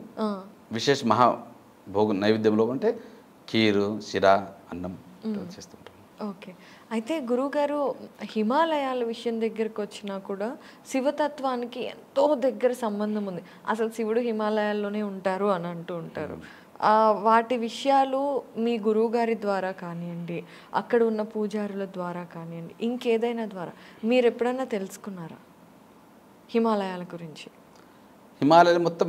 విశేష మహాభోగు నైవేద్యంలో అంటే ఖీరు, సిరా, అన్నం చేస్తుంటాం. ఓకే. అయితే గురువుగారు, హిమాలయాల విషయం దగ్గరకు వచ్చినా కూడా శివతత్వానికి ఎంతో దగ్గర సంబంధం ఉంది. అసలు శివుడు హిమాలయాల్లోనే ఉంటారు అని అంటూ ఉంటారు. వాటి విషయాలు మీ గురువుగారి ద్వారా కానివ్వండి, అక్కడ ఉన్న పూజారుల ద్వారా కానివ్వండి, ఇంకేదైనా ద్వారా మీరు ఎప్పుడైనా తెలుసుకున్నారా హిమాలయాల గురించి? హిమాలయాలు మొత్తం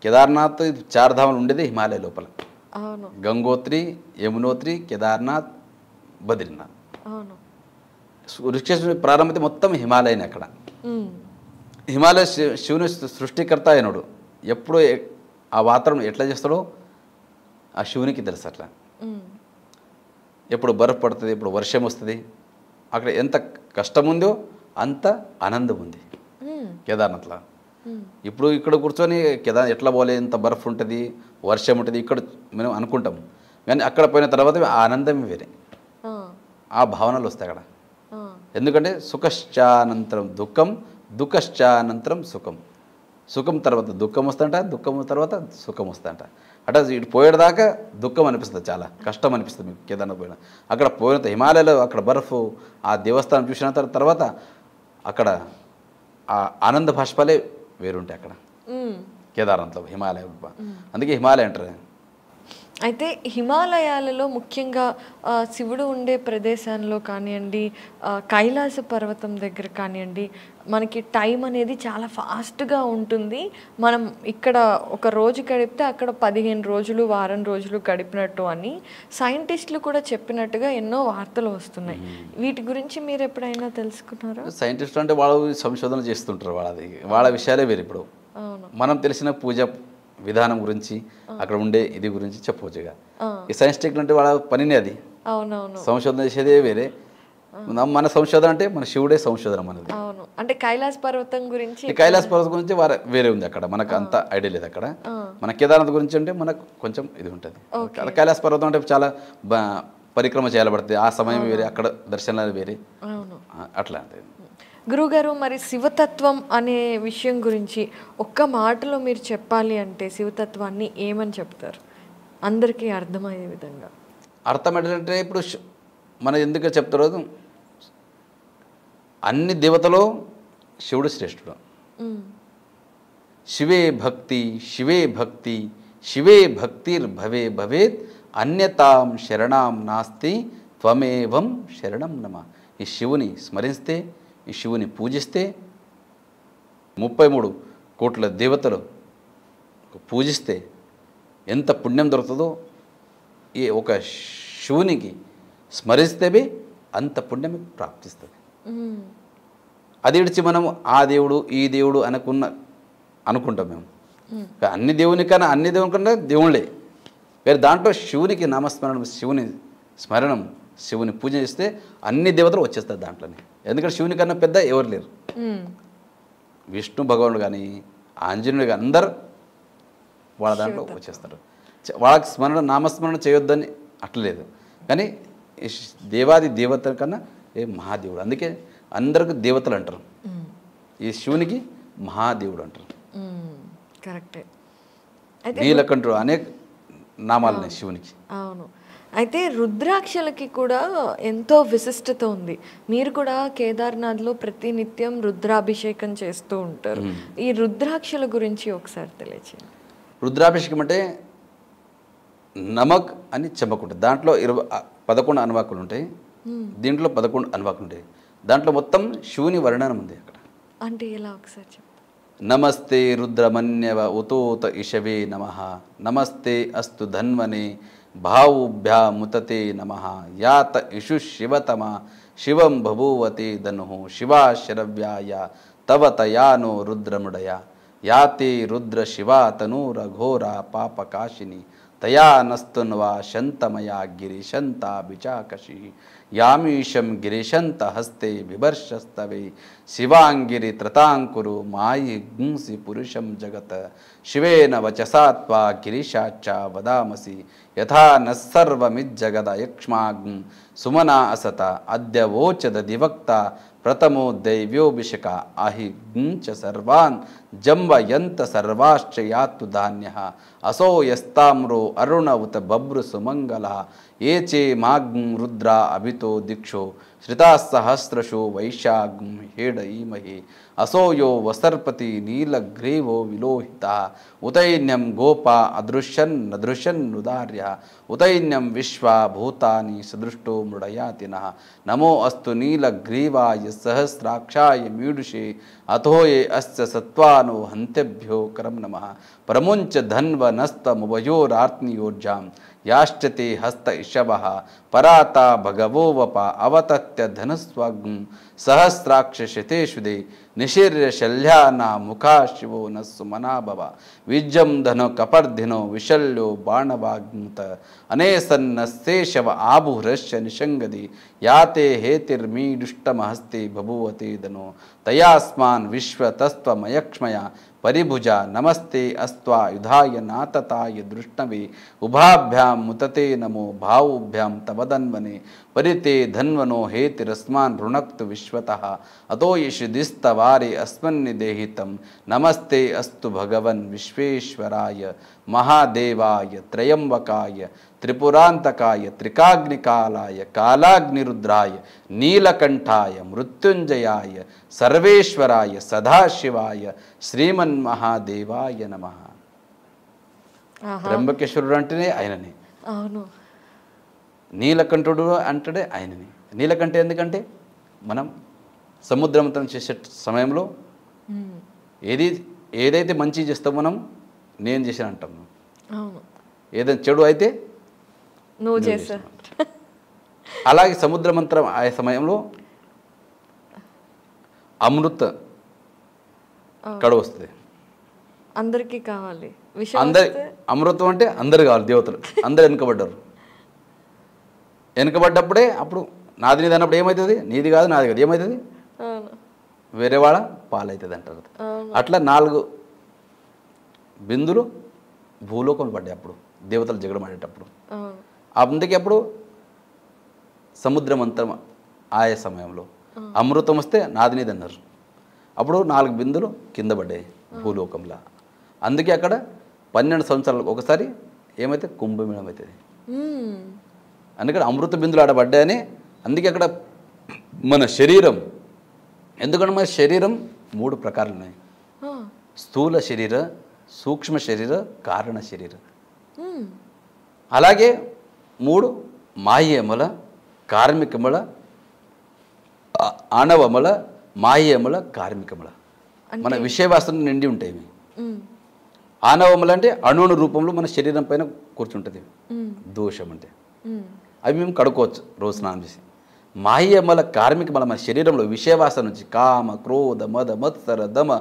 కేదార్నాథ్ 4 ధామాలు ఉండేది హిమాలయ లోపల. అవును. గంగోత్రి, యమునోత్రి, కేదార్నాథ్, బద్రీనాథ్. అవును. ఋషికేశ్ ప్రారంభమైతే మొత్తం హిమాలయనే అక్కడ. హిమాలయ శివుని సృష్టికర్త అయినడు. ఎప్పుడు ఆ వాతావరణం ఎట్లా చేస్తాడో ఆ శివునికి తెలుసు. అట్లా ఎప్పుడు బర్ఫ్ పడుతుంది, ఎప్పుడు వర్షం వస్తుంది, అక్కడ ఎంత కష్టం ఉందో అంత ఆనందం ఉంది కేదార్నాథ్లో. ఇప్పుడు ఇక్కడ కూర్చొని కేదార్ ఎట్లా పోలే, ఎంత బర్ఫ్ ఉంటుంది, వర్షం ఉంటుంది, ఇక్కడ మనం అనుకుంటాం, కానీ అక్కడ పోయిన తర్వాత ఆ ఆనందమే వేరే, ఆ భావనలు వస్తాయి అక్కడ. ఎందుకంటే సుఖశ్చానంతరం దుఃఖం, దుఃఖశ్చానంతరం సుఖం, సుఖం తర్వాత దుఃఖం వస్తుంట, దుఃఖం తర్వాత సుఖం వస్తుంట. అట్లా ఇటు పోయేదాకా దుఃఖం అనిపిస్తుంది, చాలా కష్టం అనిపిస్తుంది మీకు కేదార్నాథ్ పోయిన. అక్కడ పోయిన హిమాలయాలో అక్కడ బర్ఫ్, ఆ దేవస్థానం చూసిన తర్వాత అక్కడ ఆ ఆనంద భాష్పాలే వేరుంటాయి అక్కడ కేదార్నాథ్లో, హిమాలయ. అందుకే హిమాలయ అంటారు. అయితే హిమాలయాలలో ముఖ్యంగా శివుడు ఉండే ప్రదేశంలో కానివ్వండి, కైలాస పర్వతం దగ్గర కానివ్వండి, మనకి టైం అనేది చాలా ఫాస్ట్గా ఉంటుంది. మనం ఇక్కడ ఒక రోజు గడిపితే అక్కడ 15 రోజులు, వారం రోజులు గడిపినట్టు అని సైంటిస్టులు కూడా చెప్పినట్టుగా ఎన్నో వార్తలు వస్తున్నాయి. వీటి గురించి మీరు ఎప్పుడైనా తెలుసుకున్నారా? సైంటిస్టులు అంటే వాళ్ళు సంశోధన చేస్తుంటారు, వాళ్ళ విషయాలే వేరు. ఇప్పుడు మనం తెలిసిన పూజ విధానం గురించి, అక్కడ ఉండే ఇది గురించి చెప్పవచ్చు. ఇక ఈ సైన్స్ టెక్నాలజీ అంటే వాళ్ళ పనినే అది. సంశోధన చేసేదే వేరే, మన సంశోధన అంటే మన శివుడే సంశోధన మనది. అంటే కైలాస పర్వతం గురించి, కైలాస పర్వతం గురించి వేరే ఉంది అక్కడ, మనకు అంత ఐడియా లేదు అక్కడ. మన కేదార్నాథ్ గురించి అంటే మనకు కొంచెం ఇది ఉంటుంది. కైలాస పర్వతం అంటే చాలా పరిక్రమ చేయబడుతుంది, ఆ సమయం వేరే, అక్కడ దర్శనాలు వేరే, అట్లా. గురుగారు, మరి శివతత్వం అనే విషయం గురించి ఒక్క మాటలో మీరు చెప్పాలి అంటే శివతత్వాన్ని ఏమని చెప్తారు అందరికీ అర్థమయ్యే విధంగా? అర్థం ఏంటంటే ఇప్పుడు మన ఎందుకు చెప్తారో, అన్ని దేవతలో శివుడు శ్రేష్ఠుడు. శివే భక్తి, శివే భక్తి, శివే భక్తిర్ భవే భవేత్, అన్యతాం శరణాం నాస్తి, త్వమేవం శరణం నమ. ఈ శివుని స్మరిస్తే, ఈ శివుని పూజిస్తే, 33 కోట్ల దేవతలు పూజిస్తే ఎంత పుణ్యం దొరుకుతుందో, ఈ ఒక శివునికి స్మరిస్తేవి అంత పుణ్యం ప్రాప్తిస్తుంది. అది విడిచి మనం ఆ దేవుడు ఈ దేవుడు అనుకుంటాం మేము. అన్ని దేవుని కన్నా దేవుళ్ళే వేరే. దాంట్లో శివునికి నామస్మరణం, శివుని స్మరణం, శివుని పూజ చేస్తే అన్ని దేవతలు వచ్చేస్తారు దాంట్లోనే. ఎందుకంటే శివుని కన్నా పెద్ద ఎవరు లేరు. విష్ణు భగవానుడు కానీ, ఆంజనేయుడు కానీ అందరు వాళ్ళ దాంట్లో వచ్చేస్తారు. వాళ్ళకి స్మరణ నామస్మరణ చేయొద్దని అట్లేదు, కానీ దేవాది దేవతల కన్నా ఏ మహాదేవుడు, అందుకే అందరికి దేవతలు అంటారు, ఈ శివునికి మహాదేవుడు అంటారు. కరెక్టే. నీలకంఠుడు అనేక నామాలనే శివునికి. అవును. అయితే రుద్రాక్షలకి కూడా ఎంతో విశిష్టత ఉంది. మీరు కూడా కేదార్నాథ్లో ప్రతినిత్యం రుద్రాభిషేకం చేస్తూ ఉంటారు. ఈ రుద్రాక్షల గురించి ఒకసారి తెలియచేయండి. రుద్రాభిషేకం అంటే నమక్ అని చెమ్మకు ఉంటుంది, దాంట్లో 11 అనువాకులు ఉంటాయి, దీంట్లో 11 అనువాకులు ఉంటాయి, దాంట్లో మొత్తం శివుని వర్ణనం ఉంది అక్కడ. అంటే ఎలా ఒకసారి చెప్పండి. నమస్తే రుద్రమన్యవ ఉతోత ఇషవే నమః, నమస్తే అస్తు ధన్వనే భావుభ్యాముతతే నమః, యాత ఇషు శివతమ శివం బభూవతే ధనుః, శివా శరవ్యాయ తవ తయానో రుద్రముడయ, యాతే రుద్ర శివా తనూర ఘోర పాపకాశిని, తయా నస్తున్వా శంతమయా గిరిశంతా బిచాకషి, యామీశం గిరిశంత హస్తే బిభర్షస్తవే, శివాంగిరి త్రతాంకురు మాయి గుంసి పురుషం జగత్, శివేన వచసాత్వా గిరిశాచ వదామసి, యథా నస్సర్వమిజ్జగద యక్ష్మాగ్ం సుమనా అసత, అద్య వోచద దివక్త ప్రథమో దైవ్యోభిషక, అహి గుంచ సర్వాన్ జంబయంత సర్వాశ్చ యాతు ధాన్యః, అసో యస్తామ్రో అరుణ ఉత బభ్రు సుమంగళ, ఏ చే మాగ్ం రుద్ర అభితో దిక్షో, శ్రితాసహస్రశో వైశాగ్ం హేడ ఈమహి, అసోయో వసర్పతి నీలగ్రీవో విలోహిత, ఉతైన్యం గోపా అదృశ్యన్ నదృశ్యన్ ఉదార్య, ఉతైన్యం విశ్వా భూతాని సదృష్టో మృడయాతినః, నమో అస్తు నీలగ్రీవాయ సహస్రాక్షాయ మీడుషే, అథోయే అస్య సత్వానో హంత్యభ్యో కరం నమః, ప్రముంచ ధన్వనస్తముభయోరార్త్నియోర్జాం, యాశ్చతే హస్త ఇషవః పరాతా భగవో వప, అవతత్య ధనస్వాగ్ం సహస్రాక్ష శతేషుదే, నిశీర్య శల్యానా ముఖా శివో నస్సు మనాభవ, విజ్జం ధను కపర్ధినో విశల్యో బాణవాగ్ముత, అనేసన్నశేషవ ఆభుహ్రశ్య నిషంగది, యాతే హేతిర్మీడుష్టమహస్తే బభూవతే ధనో, తయాస్మాన్ విశ్వతస్త్వమయక్ష్మయ పరిభుజ, నమస్తే అస్త్వా యుధాయ నాతతాయ దృష్ణవే, ఉభాభ్యాం ముతతే నమో భావుభ్యాం తవదన్వనే, పరితే ధన్వనో హేతిరస్మాన్ రుణక్తు విశ్వతః, అతో యశుదిస్తవారే అస్మన్నిదేహితం, నమస్తే అస్తు భగవన్ విశ్వేశ్వరాయ మహాదేవాయ త్రయంబకాయ త్రిపురాంతకాయ త్రికాగ్నికాలాయ కాలాగ్నిరుద్రాయ నీలకంఠాయ మృత్యుంజయాయ సర్వేశ్వరాయ సదాశివాయ శ్రీమన్మహాదేవాయ నమః. త్ర్యంబకేశ్వరుడు అంటేనే ఆయననే, అవును. నీలకంఠుడు అంటేనే ఆయననే. నీలకంఠ ఎందుకంటే మనం సముద్రమంతం చేసే సమయంలో ఏదైతే మంచి చేస్తామో మనం నేను చేశాను అంటాం, ఏదైనా చెడు అయితే నువ్వు చేసా. అలాగే సముద్రమంతరం ఆ సమయంలో అమృత కడ వస్తుంది, అందరికీ కావాలి. అందరి అమృతం అంటే అందరు కావాలి, దేవతలు అందరు వెనుకబడ్డారు. వెనుకబడ్డప్పుడే అప్పుడు నాది నీది అన్నప్పుడు ఏమవుతుంది, నీది కాదు నాది కాదు ఏమవుతుంది, వేరే వాళ్ళ పాలవుతుంది అంటారు. అట్లా 4 బిందులు భూలోకం పడ్డాయి అప్పుడు దేవతలు జగడమాడేటప్పుడు. అందుకే అప్పుడు సముద్రమంతరం ఆయా సమయంలో అమృతం వస్తే నాది నీది అన్నారు. అప్పుడు 4 బిందులు కింద పడ్డాయి భూలోకంలో. అందుకే అక్కడ 12 సంవత్సరాలకు ఒకసారి ఏమైతే కుంభమేళం అవుతుంది. అందుకని అమృత బిందులు ఆడ పడ్డాయని. అందుకే అక్కడ మన శరీరం, ఎందుకంటే మన శరీరం 3 ప్రకారాలు ఉన్నాయి, స్థూల శరీర, సూక్ష్మ శరీర, కారణ శరీర. అలాగే 3 మాహ్యముల, కార్మికముల, ఆణవముల, మాహ్యముల, కార్మికముల. మన విషయవాసన నిండి ఉంటాయి. ఆణవములు అంటే అణువుల రూపంలో మన శరీరం పైన కూర్చుంటుంది. దోషం అంటే అవి మేము కడుక్కోవచ్చు రోజు స్నానం చేసి. మాహ్యమల, కార్మికమల మన శరీరంలో విషయవాసన నుంచి కామ, క్రోధ, మద, మత్సర, దమ,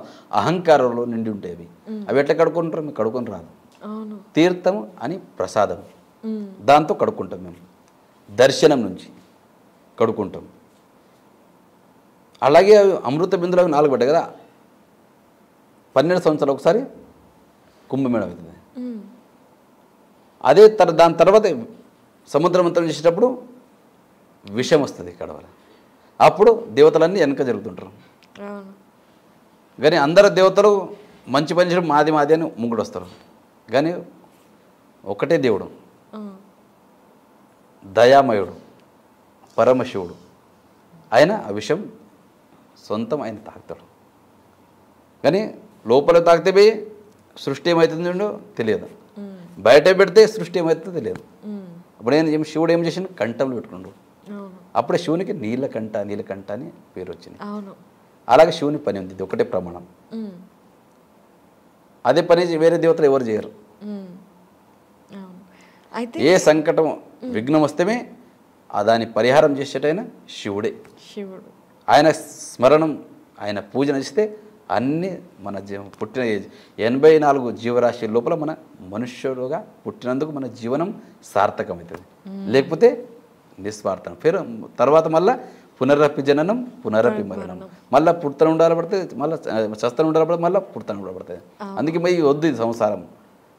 అహంకారంలో నిండి ఉంటాయి. అవి ఎట్లా కడుక్కుంటారు, మేము కడుక్కొని రాదు. తీర్థం అని ప్రసాదం, దాంతో కడుక్కుంటాం. మేము దర్శనం నుంచి కడుక్కుంటాం. అలాగే అమృత బిందులకు 4 పడ్డాయి కదా, 12 సంవత్సరాలు ఒకసారి కుంభమేళం అవుతుంది. అదే దాని తర్వాత సముద్ర మంత్రం చేసేటప్పుడు విషం వస్తుంది ఇక్కడ వల్ల. అప్పుడు దేవతలన్నీ వెనక జరుగుతుంటారు. కానీ అందరు దేవతలు మంచి పని చేయడం మాది మాది అని ముంగుడు వస్తారు. కానీ ఒకటే దేవుడు దయామయుడు పరమశివుడు, ఆయన ఆ విషయం సొంతం ఆయన తాకుతాడు. కానీ లోపల తాకితే పోయి సృష్టి ఏమవుతుందో తెలియదు, బయట పెడితే సృష్టి ఏమవుతుందో తెలియదు. అప్పుడు శివుడు ఏం చేసిన కంఠంలో పెట్టుకున్నాడు. అప్పుడే శివునికి నీలకంఠ అని పేరు వచ్చింది. అలాగే శివుని పని ఉంది, ఇది ఒకటే ప్రమాణం. అదే పని వేరే దేవతలు ఎవరు చేయరు. ఏ సంకటం విఘ్నం వస్తేనే దాని పరిహారం చేసేటైనా శివుడే. ఆయన స్మరణం, ఆయన పూజ నచ్చితే అన్నీ మన పుట్టిన 84 జీవరాశి లోపల మన మనుష్యుడుగా పుట్టినందుకు మన జీవనం సార్థకమవుతుంది. లేకపోతే నిస్వార్థం. తర్వాత మళ్ళీ పునరపి జననం పునరపి మరణం. మళ్ళీ పుడతను ఉండాలి పడుతుంది, మళ్ళీ చస్తను ఉండాలి పడుతుంది, మళ్ళీ పుడతను కూడా పడుతుంది. అందుకే మరి వద్దు ఇది సంసారం.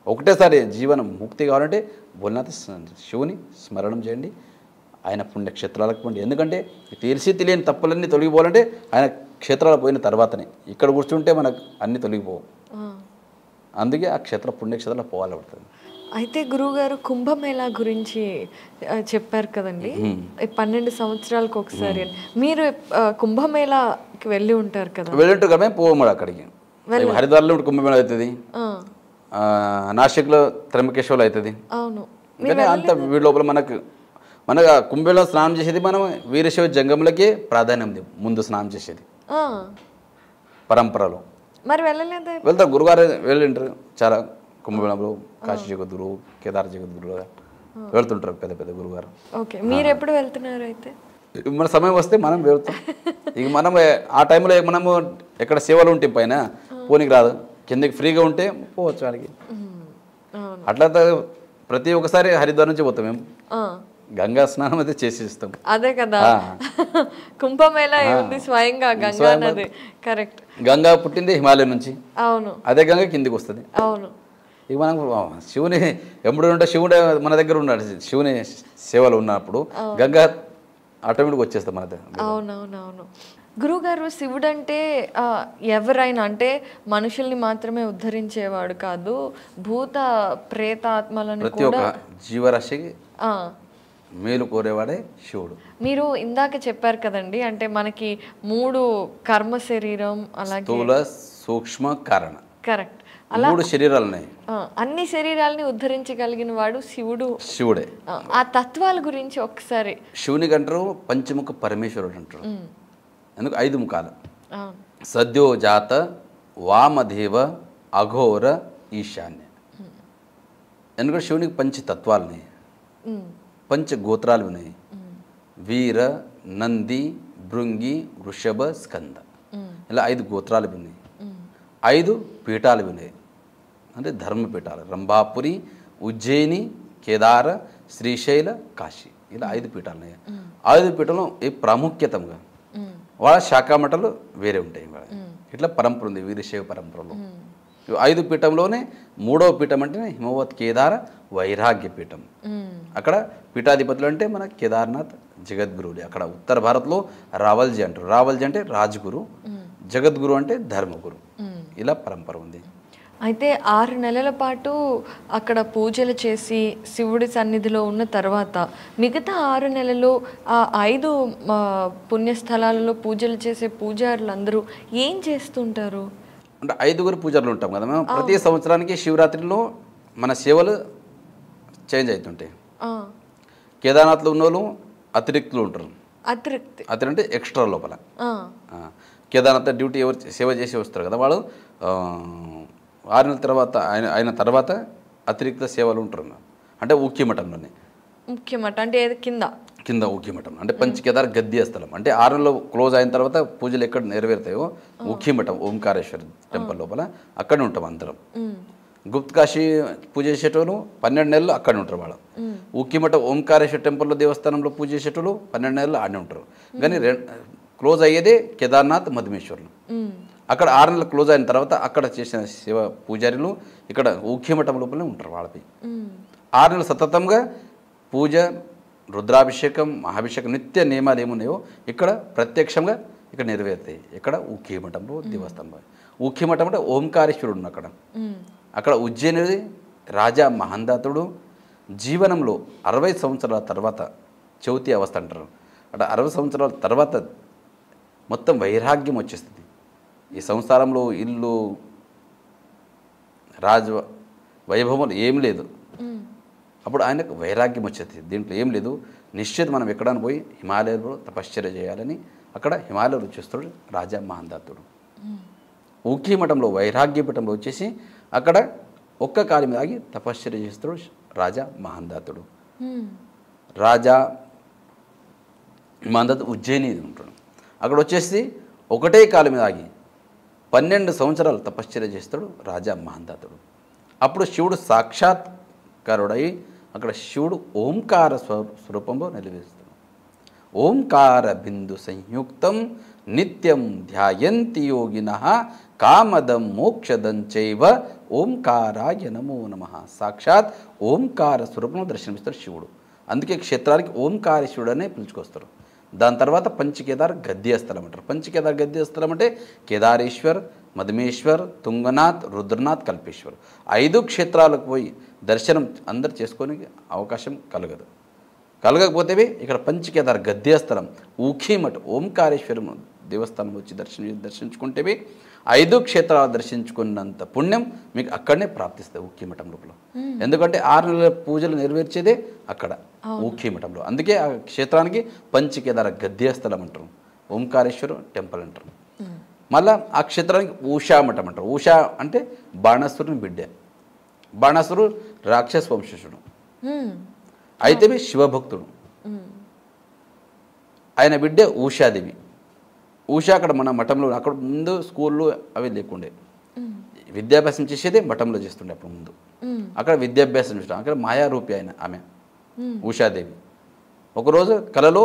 ఒకటేసారి జీవనం ముక్తి కావాలంటే బోల్నాథ్ శివుని స్మరణం చేయండి, ఆయన పుణ్యక్షేత్రాలకు పోండి. ఎందుకంటే తెలిసి తెలియని తప్పులన్నీ తొలగిపోవాలంటే ఆయన క్షేత్రాలు పోయిన తర్వాతనే. ఇక్కడ కూర్చుంటే మనకు అన్నీ తొలగిపోవు. అందుకే ఆ పుణ్యక్షేత్రాలు పోవాలి పడుతుంది. అయితే గురువుగారు కుంభమేళా గురించి చెప్పారు కదండి, 12 సంవత్సరాలకు ఒకసారి. మీరు కుంభమేళాకి వెళ్ళి ఉంటారు కదా? వెళ్ళి ఉంటారు కదా, పోము అక్కడికి. హరిద్వార్లో కుంభమేళా అవుతుంది, నాసిక్లో త్రయంబకేశ్వర్లో అవుతుంది. అవును. కానీ అంత వీడి లోపల మనకు కుంభమేళా స్నానం చేసేది మనం వీరశైవ జంగములకే ప్రాధాన్యం ముందు స్నానం చేసేది పరంపరలో. మరి వెళ్ళలేదు? వెళ్తారు, గురుగారు వెళ్ళింటారు చాలా. కుంభమేళంలో కాశీ జగద్గురు, కేదార్ జగద్గురు వెళ్తుంటారు పెద్ద పెద్ద గురుగారు. ఓకే, మీరు ఎప్పుడు వెళ్తున్నారు? అయితే మన సమయం వస్తే మనం వెళ్తాం. ఇక మనం ఆ టైంలో మనము ఎక్కడ సేవలు ఉంటే పైన పోనీకి రాదు, కిందకి ఫ్రీగా ఉంటే పోవచ్చు వాడికి. అట్లా ప్రతి ఒక్కసారి హరిద్వార్ నుంచి పోతాం మేము. గంగా స్నానం అయితే చేసి ఇస్తాం. అదే కదా కుంభమేళా ఏముంది, స్వయంగా గంగా నది. కరెక్ట్. గంగా పుట్టింది హిమాలయం నుంచి. అవును. అదే గంగా కిందికి వస్తుంది. అవును. ఇక మనం శివుని ఎప్పుడు ఉంటే శివుడు మన దగ్గర ఉన్నాడు. శివుని సేవలు ఉన్నప్పుడు గంగా ఆటోమేటిక్గా వచ్చేస్తాం మన దగ్గర. అవునవునవును. గురువుగారు, శివుడు అంటే ఎవరైనా అంటే మనుషుల్ని మాత్రమే ఉద్ధరించేవాడు కాదు, భూత ప్రేతాత్మలను ప్రతి ఒక్క జీవరాశికి మేలు కోరేవాడే శివుడు. మీరు ఇందాక చెప్పారు కదండి, అంటే మనకి 3 కర్మ శరీరం, అలాగే స్థూల సూక్ష్మ కారణ. కరెక్ట్. 3 శరీరాలు ఉన్నాయి. అన్ని శరీరాలని ఉద్ధరించగలిగిన వాడు శివుడే. ఆ తత్వాల గురించి ఒకసారి. శివునికి అంటారు పంచముఖ పరమేశ్వరుడు అంటారు. ఎందుకు 5 ముఖాలు. సద్యోజాత, వామదేవ, అఘోర, ఈశాన్య. ఎందుకంటే శివునికి పంచతత్వాలు ఉన్నాయి, పంచగోత్రాలు ఉన్నాయి. వీర, నంది, భృంగి, వృషభ, స్కంద, ఇలా 5 గోత్రాలు ఉన్నాయి. 5 పీఠాలు ఉన్నాయి, అంటే ధర్మపీఠాలు. రంభాపురి, ఉజ్జయిని, కేదార, శ్రీశైల, కాశీ, ఇలా 5 పీఠాలు ఉన్నాయి. 5 పీఠంలో ఈ ప్రాముఖ్యతంగా వాళ్ళ శాఖామఠాలు వేరే ఉంటాయి. ఇట్లా పరంపర ఉంది వీరశైవ పరంపరలో. 5 పీఠంలోనే 3వ పీఠం అంటే హిమవత్ కేదార వైరాగ్య పీఠం. అక్కడ పీఠాధిపతులు అంటే మన కేదార్నాథ్ జగద్గురువులు. అక్కడ ఉత్తర భారత్లో రావల్జీ అంటారు. రావల్జీ అంటే రాజగురు, జగద్గురు అంటే ధర్మగురు. ఇలా పరంపర ఉంది. అయితే 6 నెలల పాటు అక్కడ పూజలు చేసి శివుడి సన్నిధిలో ఉన్న తర్వాత మిగతా 6 నెలలు ఆ 5 పుణ్యస్థలాలలో పూజలు చేసే పూజారులందరూ ఏం చేస్తుంటారు? అంటే 5గురు పూజారులు ఉంటాం కదా మేము. ప్రతి సంవత్సరానికి శివరాత్రిలో మన సేవలు చేంజ్ అవుతుంటాయి. కేదార్నాథ్లో ఉన్న వాళ్ళు అతిరిక్తులు ఉంటారు. అతిరిక్తి అంటే ఎక్స్ట్రా లోపల. కేదార్నాథ్ డ్యూటీ ఎవరు సేవ చేసి వస్తారు కదా, వాళ్ళు 6 నెలల తర్వాత అయిన తర్వాత అతిరిక్త సేవలు ఉంటారు. అంటే ఊక్యమఠంలోనే. ముఖ్యమఠం అంటే కింద ఊక్యమఠం అంటే పంచకేదార్ గద్య స్థలం. అంటే 6 నెలలు క్లోజ్ అయిన తర్వాత పూజలు ఎక్కడ నెరవేరుతాయో ఊక్యమఠం ఓంకారేశ్వర టెంపుల్ లోపల అక్కడే ఉంటాం అందరం. గుప్త కాశీ పూజ చేసేటోళ్ళు 12 నెలలు అక్కడే ఉంటారు వాళ్ళు. ఊక్యమఠం ఓంకారేశ్వర టెంపుల్లో దేవస్థానంలో పూజ చేసేటోళ్ళు 12 నెలలు ఆడనే ఉంటారు. కానీ క్లోజ్ అయ్యేదే కేదార్నాథ్ మధుమేశ్వర్లు. అక్కడ 6 నెలలు క్లోజ్ అయిన తర్వాత అక్కడ చేసిన శివ పూజారులు ఇక్కడ ఊక్యమఠం లోపలనే ఉంటారు వాళ్ళపై. 6 నెలలు సతతంగా పూజ, రుద్రాభిషేకం, మహాభిషేకం, నిత్య నియమాలు ఏమున్నాయో ఇక్కడ ప్రత్యక్షంగా ఇక్కడ నెరవేరుతాయి. ఇక్కడ ఊఖీమఠంలో దేవస్థానం. ఊఖీమఠం అంటే ఓంకారేశ్వరుడు ఉన్న అక్కడ ఉజ్జయిని రాజా మహందాతుడు జీవనంలో 60 సంవత్సరాల తర్వాత చౌతి అవస్థ అంటారు. అంటే 60 సంవత్సరాల తర్వాత మొత్తం వైరాగ్యం వచ్చేస్తుంది. ఈ సంసారంలో ఇల్లు రాజ వైభవం ఏం లేదు. అప్పుడు ఆయనకు వైరాగ్యం వచ్చేది. దీంట్లో ఏం లేదు, నిశ్చిత మనం ఎక్కడానికి పోయి హిమాలయాల్లో తపశ్చర్య చేయాలని అక్కడ హిమాలయాలు వచ్చేస్తాడు రాజా మహందాతుడు. ఊఖీమఠంలో వైరాగ్యపీఠంలో వచ్చేసి అక్కడ ఒక్క కాలి మీద ఆగి తపశ్చర్య చేస్తాడు రాజా మహందాతుడు. రాజా మహందాతుడు ఉజ్జయిని ఉంటాడు. అక్కడ వచ్చేసి ఒకటే కాలి మీద ఆగి 12 సంవత్సరాలు తపశ్చర్య చేస్తాడు రాజా మహందాతుడు. అప్పుడు శివుడు సాక్షాత్కారుడై అక్కడ శివుడు ఓంకార స్వరూపంలో నిలవేస్తాడు. ఓంకార బిందు సంయుక్తం నిత్యం ధ్యాయంతి యోగినః కామదం మోక్షదం చైవ ఓంకారాయ నమో నమః. సాక్షాత్ ఓంకార స్వరూపంలో దర్శనమిస్తాడు శివుడు. అందుకే క్షేత్రానికి ఓంకారేశ్వరుడు అనే పిలుచుకొస్తారు. దాని తర్వాత పంచకేదార్ గద్యస్థలం అంటారు. పంచకేదార్ గద్యస్థలం అంటే కేదారేశ్వర్, మధుమేశ్వర్, తుంగనాథ్, రుద్రనాథ్, కల్పేశ్వర్ 5 క్షేత్రాలకు పోయి దర్శనం అందరు చేసుకొని అవకాశం కలగకపోతే ఇక్కడ పంచకేదార్ గద్యస్థలం ఊఖీమఠ ఓంకారేశ్వరం దేవస్థానం వచ్చి దర్శించుకుంటేవి 5 క్షేత్రాలు దర్శించుకున్నంత పుణ్యం మీకు అక్కడనే ప్రాప్తిస్తుంది ఊఖీమఠం లోపల. ఎందుకంటే 6 నెలల పూజలు నెరవేర్చేదే అక్కడ ఊఖీమఠంలో. అందుకే ఆ క్షేత్రానికి పంచకేదార గద్యస్థలం అంటారు, ఓంకారేశ్వరం టెంపుల్ అంటారు. మళ్ళా ఆ క్షేత్రానికి ఉషామఠం అంటారు. ఉషా అంటే బాణాసురుని బిడ్డ. బాణాసురు రాక్షస వంశస్థుడు, అయితే శివభక్తుడు. ఆయన బిడ్డ ఉషాదేవి. ఉషా అక్కడ మన మఠంలో, అక్కడ ముందు స్కూళ్ళు అవి లేకుండే, విద్యాభ్యాసం చేసేదే మఠంలో చేస్తుండే అప్పుడు ముందు. అక్కడ విద్యాభ్యాసం చేస్తాం. అక్కడ మాయారూపి ఆయన ఆమె ఉషాదేవి. ఒకరోజు కలలో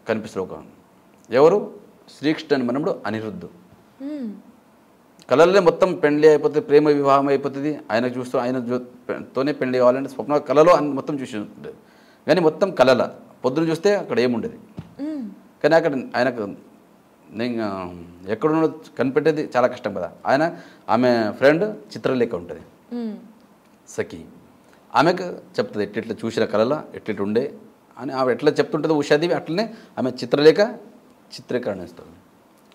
కనిపిస్తారు ఒక ఎవరు శ్రీకృష్ణుని మనముడు అనిరుద్ధు. కళలనే మొత్తం పెళ్లి అయిపోతుంది, ప్రేమ వివాహం అయిపోతుంది. ఆయన చూస్తూ ఆయనతోనే పెళ్లి కావాలంటే స్వప్న కళలో మొత్తం చూసి ఉంటుంది. కానీ మొత్తం కళల పొద్దున చూస్తే అక్కడ ఏముండేది. కానీ అక్కడ ఆయనకు ఎక్కడున్న కనిపెట్టేది చాలా కష్టం కదా. ఆమె ఫ్రెండ్ చిత్రలేఖ ఉంటుంది, సఖి. ఆమెకు చెప్తుంది ఎట్లా చూసిన కళలో ఎట్లా ఉండే అని. ఆమె ఎట్లా చెప్తుంటుంది ఉషాదేవి, అట్లనే ఆమె చిత్రీకరణ ఇస్తుంది.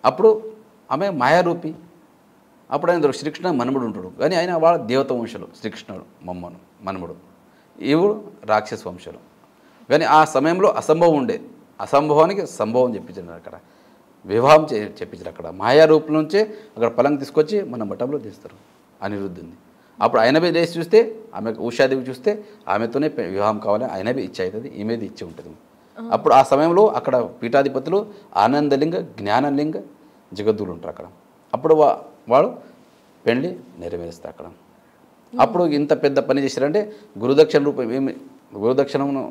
అప్పుడు ఆమె మాయారూపి. అప్పుడు ఆయన శ్రీకృష్ణ మనుముడు ఉంటాడు, కానీ ఆయన వాళ్ళ దేవత వంశలు. శ్రీకృష్ణుడు మనుముడు, ఈవుడు రాక్షస వంశలు. కానీ ఆ సమయంలో అసంభవం ఉండే, అసంభవానికి సంభవం చెప్పించారు. అక్కడ వివాహం చెప్పించారు. అక్కడ మాయారూపం నుంచే అక్కడ పలంగా తీసుకొచ్చి మన మఠంలో తీస్తారు అనిరుద్ధుని. అప్పుడు ఆయనవే లేచి చూస్తే ఆమె ఉషాదేవి చూస్తే ఆమెతోనే వివాహం కావాలి, ఆయనవే ఇచ్చి అవుతుంది, ఈమెది ఇచ్చి ఉంటుంది. అప్పుడు ఆ సమయంలో అక్కడ పీఠాధిపతులు ఆనందలింగ, జ్ఞానలింగ, జగద్దులు ఉంటారు అక్కడ. అప్పుడు వాడు పెళ్లి నెరవేరుస్తారు అక్కడ. అప్పుడు ఇంత పెద్ద పని చేశారంటే గురుదక్షిణ రూపం గురుదక్షిణను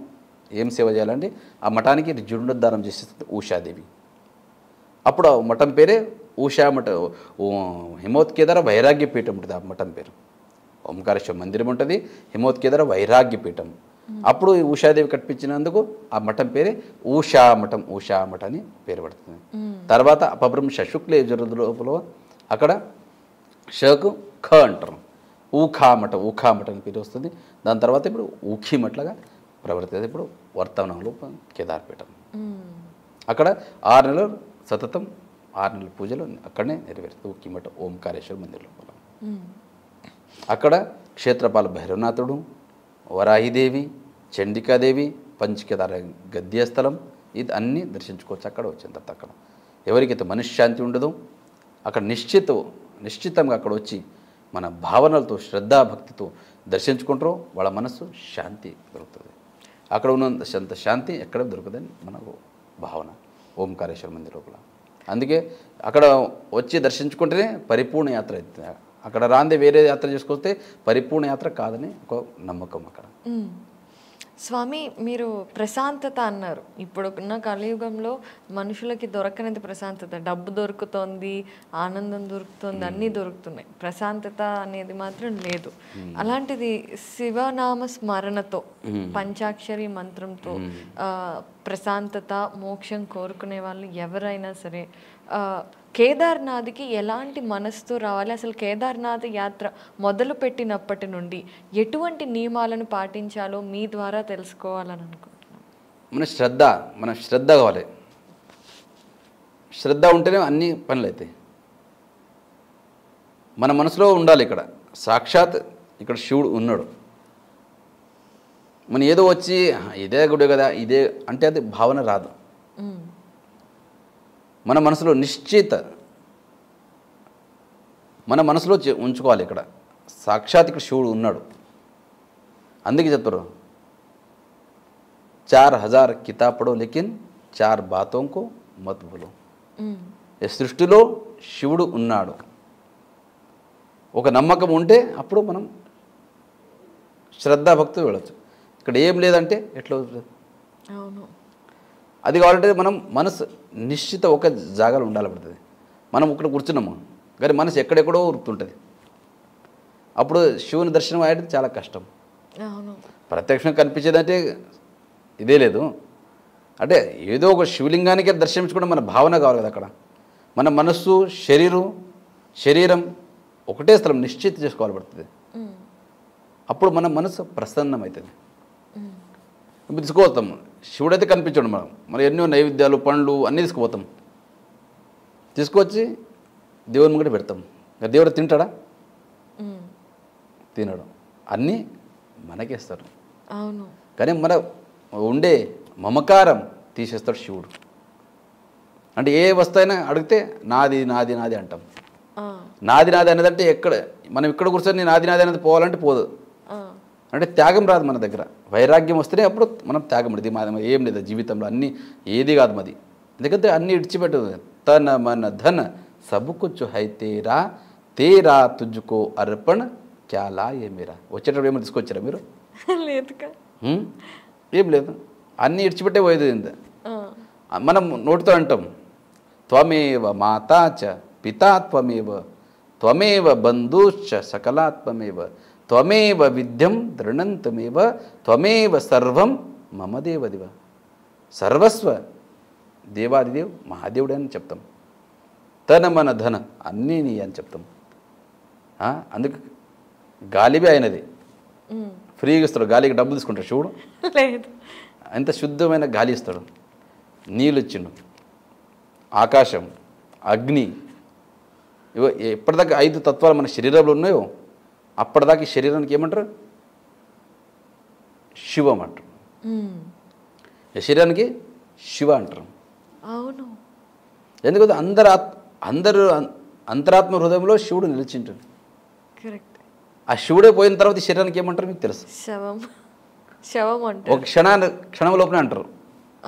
ఏం సేవ చేయాలంటే ఆ మఠానికి జీర్ణోద్ధారం చేసేస్తుంది ఉషాదేవి. అప్పుడు ఆ మఠం పేరే ఉషా మఠ, హిమోత్కేదార వైరాగ్యపీఠం ఉంటుంది. ఆ మఠం పేరు ఓంకారేశ్వర మందిరం ఉంటుంది, హిమోత్కేదార వైరాగ్యపీఠం. అప్పుడు ఉషాదేవి కట్టించినందుకు ఆ మఠం పేరే ఉషామఠం అని పేరు పడుతుంది. తర్వాత అపభ్రంశ శుక్ల యజుర్వేద అక్కడ షకు ఖ అంటారు, ఊఖామఠం అని పేరు వస్తుంది. దాని తర్వాత ఇప్పుడు ఊఖీమఠలుగా ప్రవర్తిస్తుంది. ఇప్పుడు వర్తమానంలో కేదార్పీఠం. అక్కడ 6 నెలలు సతతం 6 నెలల పూజలు అక్కడనే నెరవేరుతుంది ఊఖీమఠ ఓంకారేశ్వర మందిర్ లోపల. అక్కడ క్షేత్రపాల భైరవనాథుడు, వరాహిదేవి, చండికాదేవి, పంచకేదార గద్యస్థలం, ఇది అన్నీ దర్శించుకోవచ్చు అక్కడ వచ్చిన తర్వాత. అక్కడ ఎవరికైతే మనశ్శాంతి ఉండదో అక్కడ నిశ్చితంగా అక్కడ వచ్చి మన భావనలతో శ్రద్ధాభక్తితో దర్శించుకుంటారో వాళ్ళ మనస్సు శాంతి దొరుకుతుంది. అక్కడ ఉన్నంత శాంతి ఎక్కడ దొరకదని మనకు భావన ఓంకారేశ్వర మందిర్ లోపల. అందుకే అక్కడ వచ్చి దర్శించుకుంటేనే పరిపూర్ణ యాత్ర అవుతుంది. అక్కడ రాందే వేరే యాత్ర చేసుకొస్తే పరిపూర్ణ యాత్ర కాదని ఒక నమ్మకం అక్కడ. స్వామి, మీరు ప్రశాంతత అన్నారు. ఇప్పుడున్న కలియుగంలో మనుషులకి దొరకనంత ప్రశాంతత, డబ్బు దొరుకుతోంది, ఆనందం దొరుకుతుంది, అన్నీ దొరుకుతున్నాయి. ప్రశాంతత అనేది మాత్రం లేదు. అలాంటిది శివనామ స్మరణతో, పంచాక్షరి మంత్రంతో ప్రశాంతత, మోక్షం కోరుకునే వాళ్ళు ఎవరైనా సరే కేదార్నాథ్కి ఎలాంటి మనసుతో రావాలి? అసలు కేదార్నాథ్ యాత్ర మొదలు పెట్టినప్పటి నుండి ఎటువంటి నియమాలను పాటించాలో మీ ద్వారా తెలుసుకోవాలని అనుకుంటున్నాను. మన శ్రద్ధ కావాలి. శ్రద్ధ ఉంటేనే అన్ని పనులు అవుతాయి. మన మనసులో ఉండాలి. ఇక్కడ సాక్షాత్ ఇక్కడ శివుడు ఉన్నాడు. మన ఏదో వచ్చి ఇదే గుడి కదా ఇదే అంటే అది భావన రాదు. మన మనసులో మన మనసులో ఉంచుకోవాలి. ఇక్కడ సాక్షాత్ ఇక్కడ శివుడు ఉన్నాడు. అందుకే చెప్తారు 4000 కితాబ్ పడో లేకిన్ 4 బాతోం కో మత్ భూలో. ఈ సృష్టిలో శివుడు ఉన్నాడు. ఒక నమ్మకం ఉంటే అప్పుడు మనం శ్రద్ధాభక్తి వెళ్ళచ్చు. ఇక్కడ ఏం లేదంటే ఎట్లా అవును. అది కావాలంటే మనం మనసు నిశ్చిత ఒక జాగాలో ఉండాలి పడుతుంది. మనం ఇక్కడ కూర్చున్నాము కానీ మనసు ఎక్కడెక్కడో ఉరుకుతుంటుంది. అప్పుడు శివుని దర్శనం అయ్యేది చాలా కష్టం. ప్రత్యక్షంగా కనిపించేదంటే ఇదే లేదు. అంటే ఏదో ఒక శివలింగానికే దర్శించుకుంటే మన భావన కావాలి కదా. అక్కడ మన మనస్సు శరీరం ఒకటే స్థలం నిశ్చిత చేసుకోవాలి పడుతుంది. అప్పుడు మన మనసు ప్రసన్నమవుతుంది. ఇప్పుడు తీసుకుపోతాం. శివుడైతే కనిపించండు. మనం ఎన్నో నైవేద్యాలు పండ్లు అన్నీ తీసుకుపోతాం. తీసుకొచ్చి దేవుని ముంగట పెడతాం. దేవుడు తింటాడా? తినడు. అన్నీ మనకేస్తాడు. అవును. కానీ మన ఉండే మమకారం తీసేస్తాడు శివుడు. అంటే ఏ వస్తువైనా అడిగితే నాది నాది నాది అంటాం. నాది నాది అనేది అంటే మనం ఇక్కడ కూర్చొని నాది నాది అనేది పోవాలంటే పోదు. అంటే త్యాగం రాదు మన దగ్గర. వైరాగ్యం వస్తేనే అప్పుడు మనం త్యాగం ఇది ఏం లేదు జీవితంలో. అన్నీ ఏది కాదు మాది. ఎందుకంటే అన్నీ ఇడిచిపెట్టు. తన మన ధన సబ్ కుచ్ హై తేరా తేరా తుజ్కో అర్పణ క్యాలా ఏ మీరా. వచ్చేటప్పుడు ఏమైనా తీసుకొచ్చారా మీరు? లేదుగా. ఏం లేదు. అన్నీ ఇడిచిపెట్టే పోయేది. ఇంత మనం నోటితో అంటాం త్వమేవ మాతా చ పితా త్వమేవ బంధుశ్చ సకలాత్మేవ త్వమేవ విద్యం దృఢంతమేవ త్వమేవ సర్వం మమ దేవదివ. సర్వస్వ దేవాదిదేవ్ మహాదేవుడే అని చెప్తాం. తన మన ధన అన్నీ నీ అని చెప్తాం. అందుకు గాలిబే అయినది. ఫ్రీగా ఇస్తాడు. గాలికి డబ్బులు తీసుకుంటాడు శివుడు. ఎంత శుద్ధమైన గాలి ఇస్తాడు. నీళ్ళు ఇచ్చిండు. ఆకాశం, అగ్ని, ఇవో ఎప్పటిదాకా 5 తత్వాలు మన శరీరంలో ఉన్నాయో అప్పటిదాకా ఈ శరీరానికి ఏమంటారు? శివం అంటారు. ఈ శరీరానికి శివ అంటారు. అవును. ఎందుకంటే అందరూ అంతరాత్మ హృదయంలో శివుడు నిలిచింటాడు. కరెక్ట్. ఆ శివుడే పోయిన తర్వాత ఈ శరీరానికి ఏమంటారు మీకు తెలుసు? శవం అంటారు. ఒక క్షణం లోపలే అంటారు.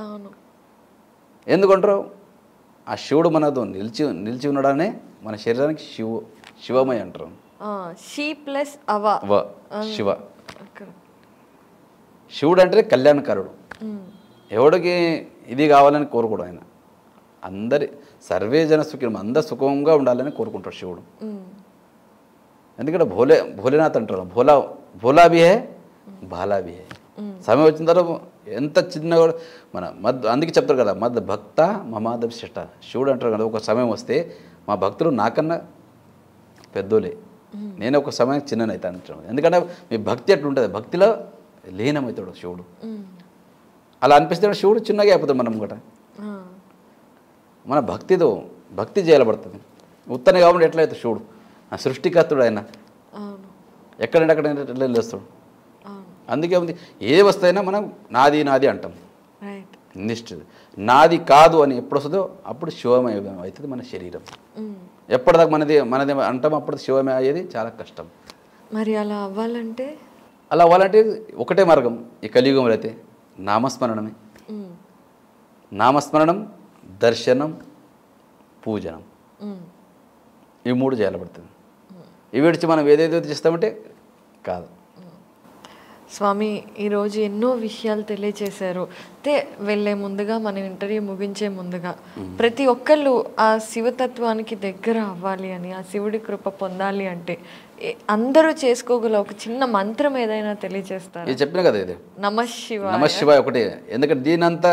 అవును. ఎందుకంటారు? ఆ శివుడు మనతో నిలిచి ఉన్నాడనే మన శరీరానికి శివమై అంటారు. శివ. శివుడు అంటే కళ్యాణకారుడు. ఎవడికి ఇది కావాలని కోరుకోడు ఆయన. సర్వే జన సుఖం, అందరు సుఖంగా ఉండాలని కోరుకుంటాడు శివుడు. ఎందుకంటే భోలేనాథ్ అంటారు. భోలా భీ హే బాలా భీ హే. సమయం వచ్చిన తర్వాత ఎంత చిన్నగా అందుకే చెప్తారు కదా మద్ భక్త మమాదవ్ శట. శివుడు అంటారు కదా ఒక సమయం వస్తే మా భక్తులు నాకన్నా పెద్దోలే, నేను ఒక సమయం చిన్ననైతే అంటాను. ఎందుకంటే మీ భక్తి అట్లుంటుంది. భక్తిలో లీనమవుతాడు శివుడు. అలా అనిపిస్తే శివుడు చిన్నగా అయిపోతాడు మనం కూడా. మన భక్తి చేయబడుతుంది. ఉత్తనే కాబట్టి ఎట్లయితే శివుడు ఆ సృష్టికర్తుడు ఆయన. ఎక్కడంటే అక్కడ ఎట్లా లేస్తాడు. అందుకే ఉంది ఏ వస్తైనా మనం నాది నాది అంటాం. నిశ్చిత నాది కాదు అని ఎప్పుడు వస్తుందో అప్పుడు శివమయం అవుతుంది మన శరీరం. ఎప్పటిదాకా మనది అంటాం అప్పుడు శివమయం అయ్యేది చాలా కష్టం. మరి అలా అవ్వాలంటే ఒకటే మార్గం ఈ కలియుగంలో అయితే నామస్మరణమే. నామస్మరణం, దర్శనం, పూజనం, ఈ 3 చేయబడుతుంది. ఇవి విడిచి మనం ఏదేదో చేస్తామంటే కాదు. స్వామి ఈరోజు ఎన్నో విషయాలు తెలియచేశారు. అయితే వెళ్ళే ముందుగా మనం ఇంటర్వ్యూ ముగించే ముందుగా ప్రతి ఒక్కళ్ళు ఆ శివతత్వానికి దగ్గర అవ్వాలి అని, ఆ శివుడి కృప పొందాలి అంటే అందరూ చేసుకోగల ఒక చిన్న మంత్రం ఏదైనా తెలియజేస్తారు? ఇది చెప్పిన కదా, ఇది నమః శివాయ. నమః శివాయ ఒకటే. ఎందుకంటే దీనంతా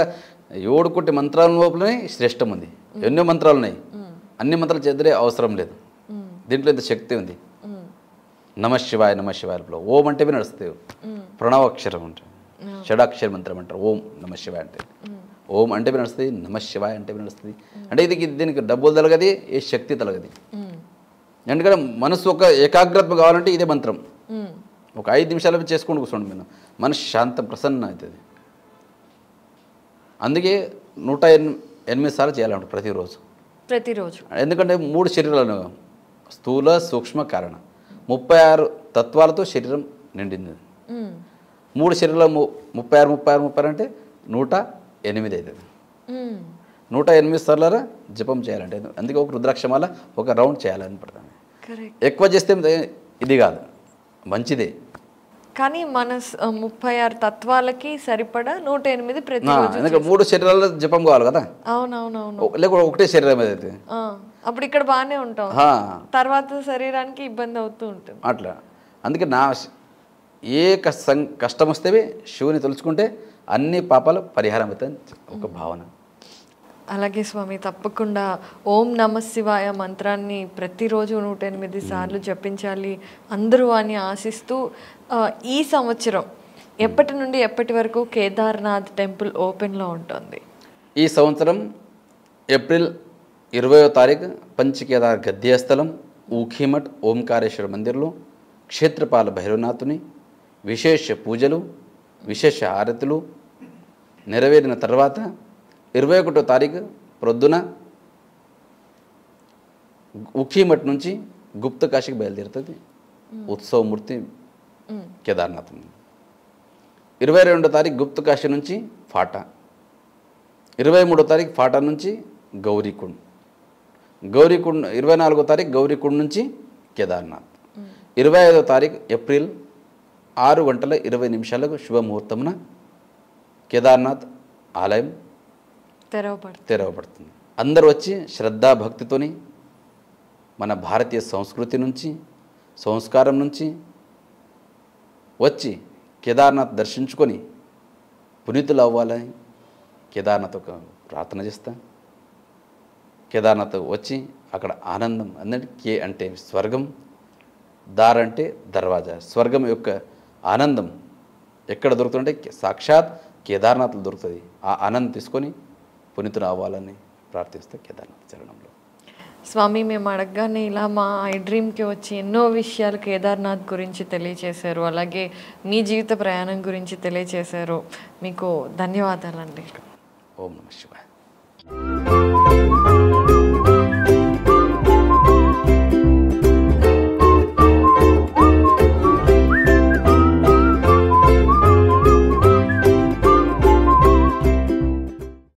7 కోటి మంత్రాల లోపలనే శ్రేష్టం ఉంది. ఎన్నో మంత్రాలు ఉన్నాయి, అన్ని మంత్రాలు చేద్దరే అవసరం లేదు. దీంట్లో ఇంత శక్తి ఉంది. నమః శివాయ నమః శివాయ ఓం అంటే నడుస్తాయి. ప్రణవాక్షరం ఉంటుంది, షడాక్షర మంత్రం అంటారు ఓం నమః శివాయ అంటే. ఓం అంటే నడుస్తుంది, నమః శివాయ అంటే నడుస్తుంది. అంటే ఇది దీనికి డబ్బులు తలగది, ఏ శక్తి తలగది. ఎందుకంటే మనసు ఒక ఏకాగ్రత కావాలంటే ఇదే మంత్రం. ఒక 5 నిమిషాలు చేసుకొని కూర్చోండి, మీరు మనసు శాంతం ప్రసన్న అవుతుంది. అందుకే 108 సార్లు చేయాలంట ప్రతిరోజు. ఎందుకంటే 3 శరీరాలు, స్థూల సూక్ష్మ కారణ, 36 తత్వాలతో శరీరం నిండింది. 3 శరీరాలు 36 అంటే 108 అవుతుంది. 108 సార్లు జపం చేయాలంటే, అందుకే ఒక రుద్రాక్షమాల ఒక రౌండ్ చేయాలని పడుతుంది. ఎక్కువ చేస్తే ఇది కాదు, మంచిదే. కానీ మన 36 తత్వాలకి సరిపడా 108 ప్రతిరోజు. ఎందుకంటే 3 శరీరాల జపం కావాలి కదా. అవునవునవును. లేకపోతే ఒకటే శరీరం అయితే అప్పుడు ఇక్కడ బాగానే ఉంటాం, తర్వాత శరీరానికి ఇబ్బంది అవుతూ ఉంటుంది అట్లా. అందుకే ఏ కష్టం వస్తే శివుని తలుచుకుంటే అన్ని పాపాలు పరిహారం అవుతాయని ఒక భావన. అలాగే స్వామి, తప్పకుండా ఓం నమః శివాయ మంత్రాన్ని ప్రతిరోజు 108 సార్లు జపించాలి అందరూ అని ఆశిస్తూ, ఈ సంవత్సరం ఎప్పటి నుండి ఎప్పటి వరకు కేదార్నాథ్ టెంపుల్ ఓపెన్లో ఉంటుంది? ఈ సంవత్సరం ఏప్రిల్ 20వ తారీఖు పంచకేదార్ గద్యస్థలం ఊఖీమఠ్ ఓంకారేశ్వర మందిర్లో క్షేత్రపాల భైరవనాథుని విశేష పూజలు, విశేష హారతులు నెరవేరిన తర్వాత 21వ తారీఖు ప్రొద్దున ఊఖీమఠ్ నుంచి గుప్త కాశీకి బయలుదేరుతుంది ఉత్సవమూర్తి కేదార్నాథ్. 22వ తారీఖు గుప్త కాశీ నుంచి ఫాటా, 23వ తారీఖు ఫాటా నుంచి గౌరీకుండ్, 24వ తారీఖు గౌరీకుండ్ నుంచి కేదార్నాథ్. 25వ తారీఖు ఏప్రిల్ 6:20 శుభముహూర్తమున కేదార్నాథ్ ఆలయం తెరవబడుతుంది. అందరూ వచ్చి శ్రద్ధాభక్తితోని మన భారతీయ సంస్కృతి నుంచి, సంస్కారం నుంచి వచ్చి కేదార్నాథ్ దర్శించుకొని పునీతులు అవ్వాలని కేదార్నాథ్ ఒక ప్రార్థన చేస్తా. కేదార్నాథ్ వచ్చి అక్కడ ఆనందం, అందరి కే అంటే స్వర్గం, దార్ అంటే దర్వాజా, స్వర్గం యొక్క ఆనందం ఎక్కడ దొరుకుతుందంటే సాక్షాత్ కేదార్నాథ్లో దొరుకుతుంది. ఆ ఆనందం తీసుకొని పునీతులు అవ్వాలని ప్రార్థిస్తే కేదార్నాథ్ చరణంలో. స్వామి, మేము అడగగానే ఇలా మా ఐ డ్రీమ్కి వచ్చి ఎన్నో విషయాలు కేదార్నాథ్ గురించి తెలియచేశారు, అలాగే మీ జీవిత ప్రయాణం గురించి తెలియచేశారు. మీకు ధన్యవాదాలండి. ఓం నమః శివాయ.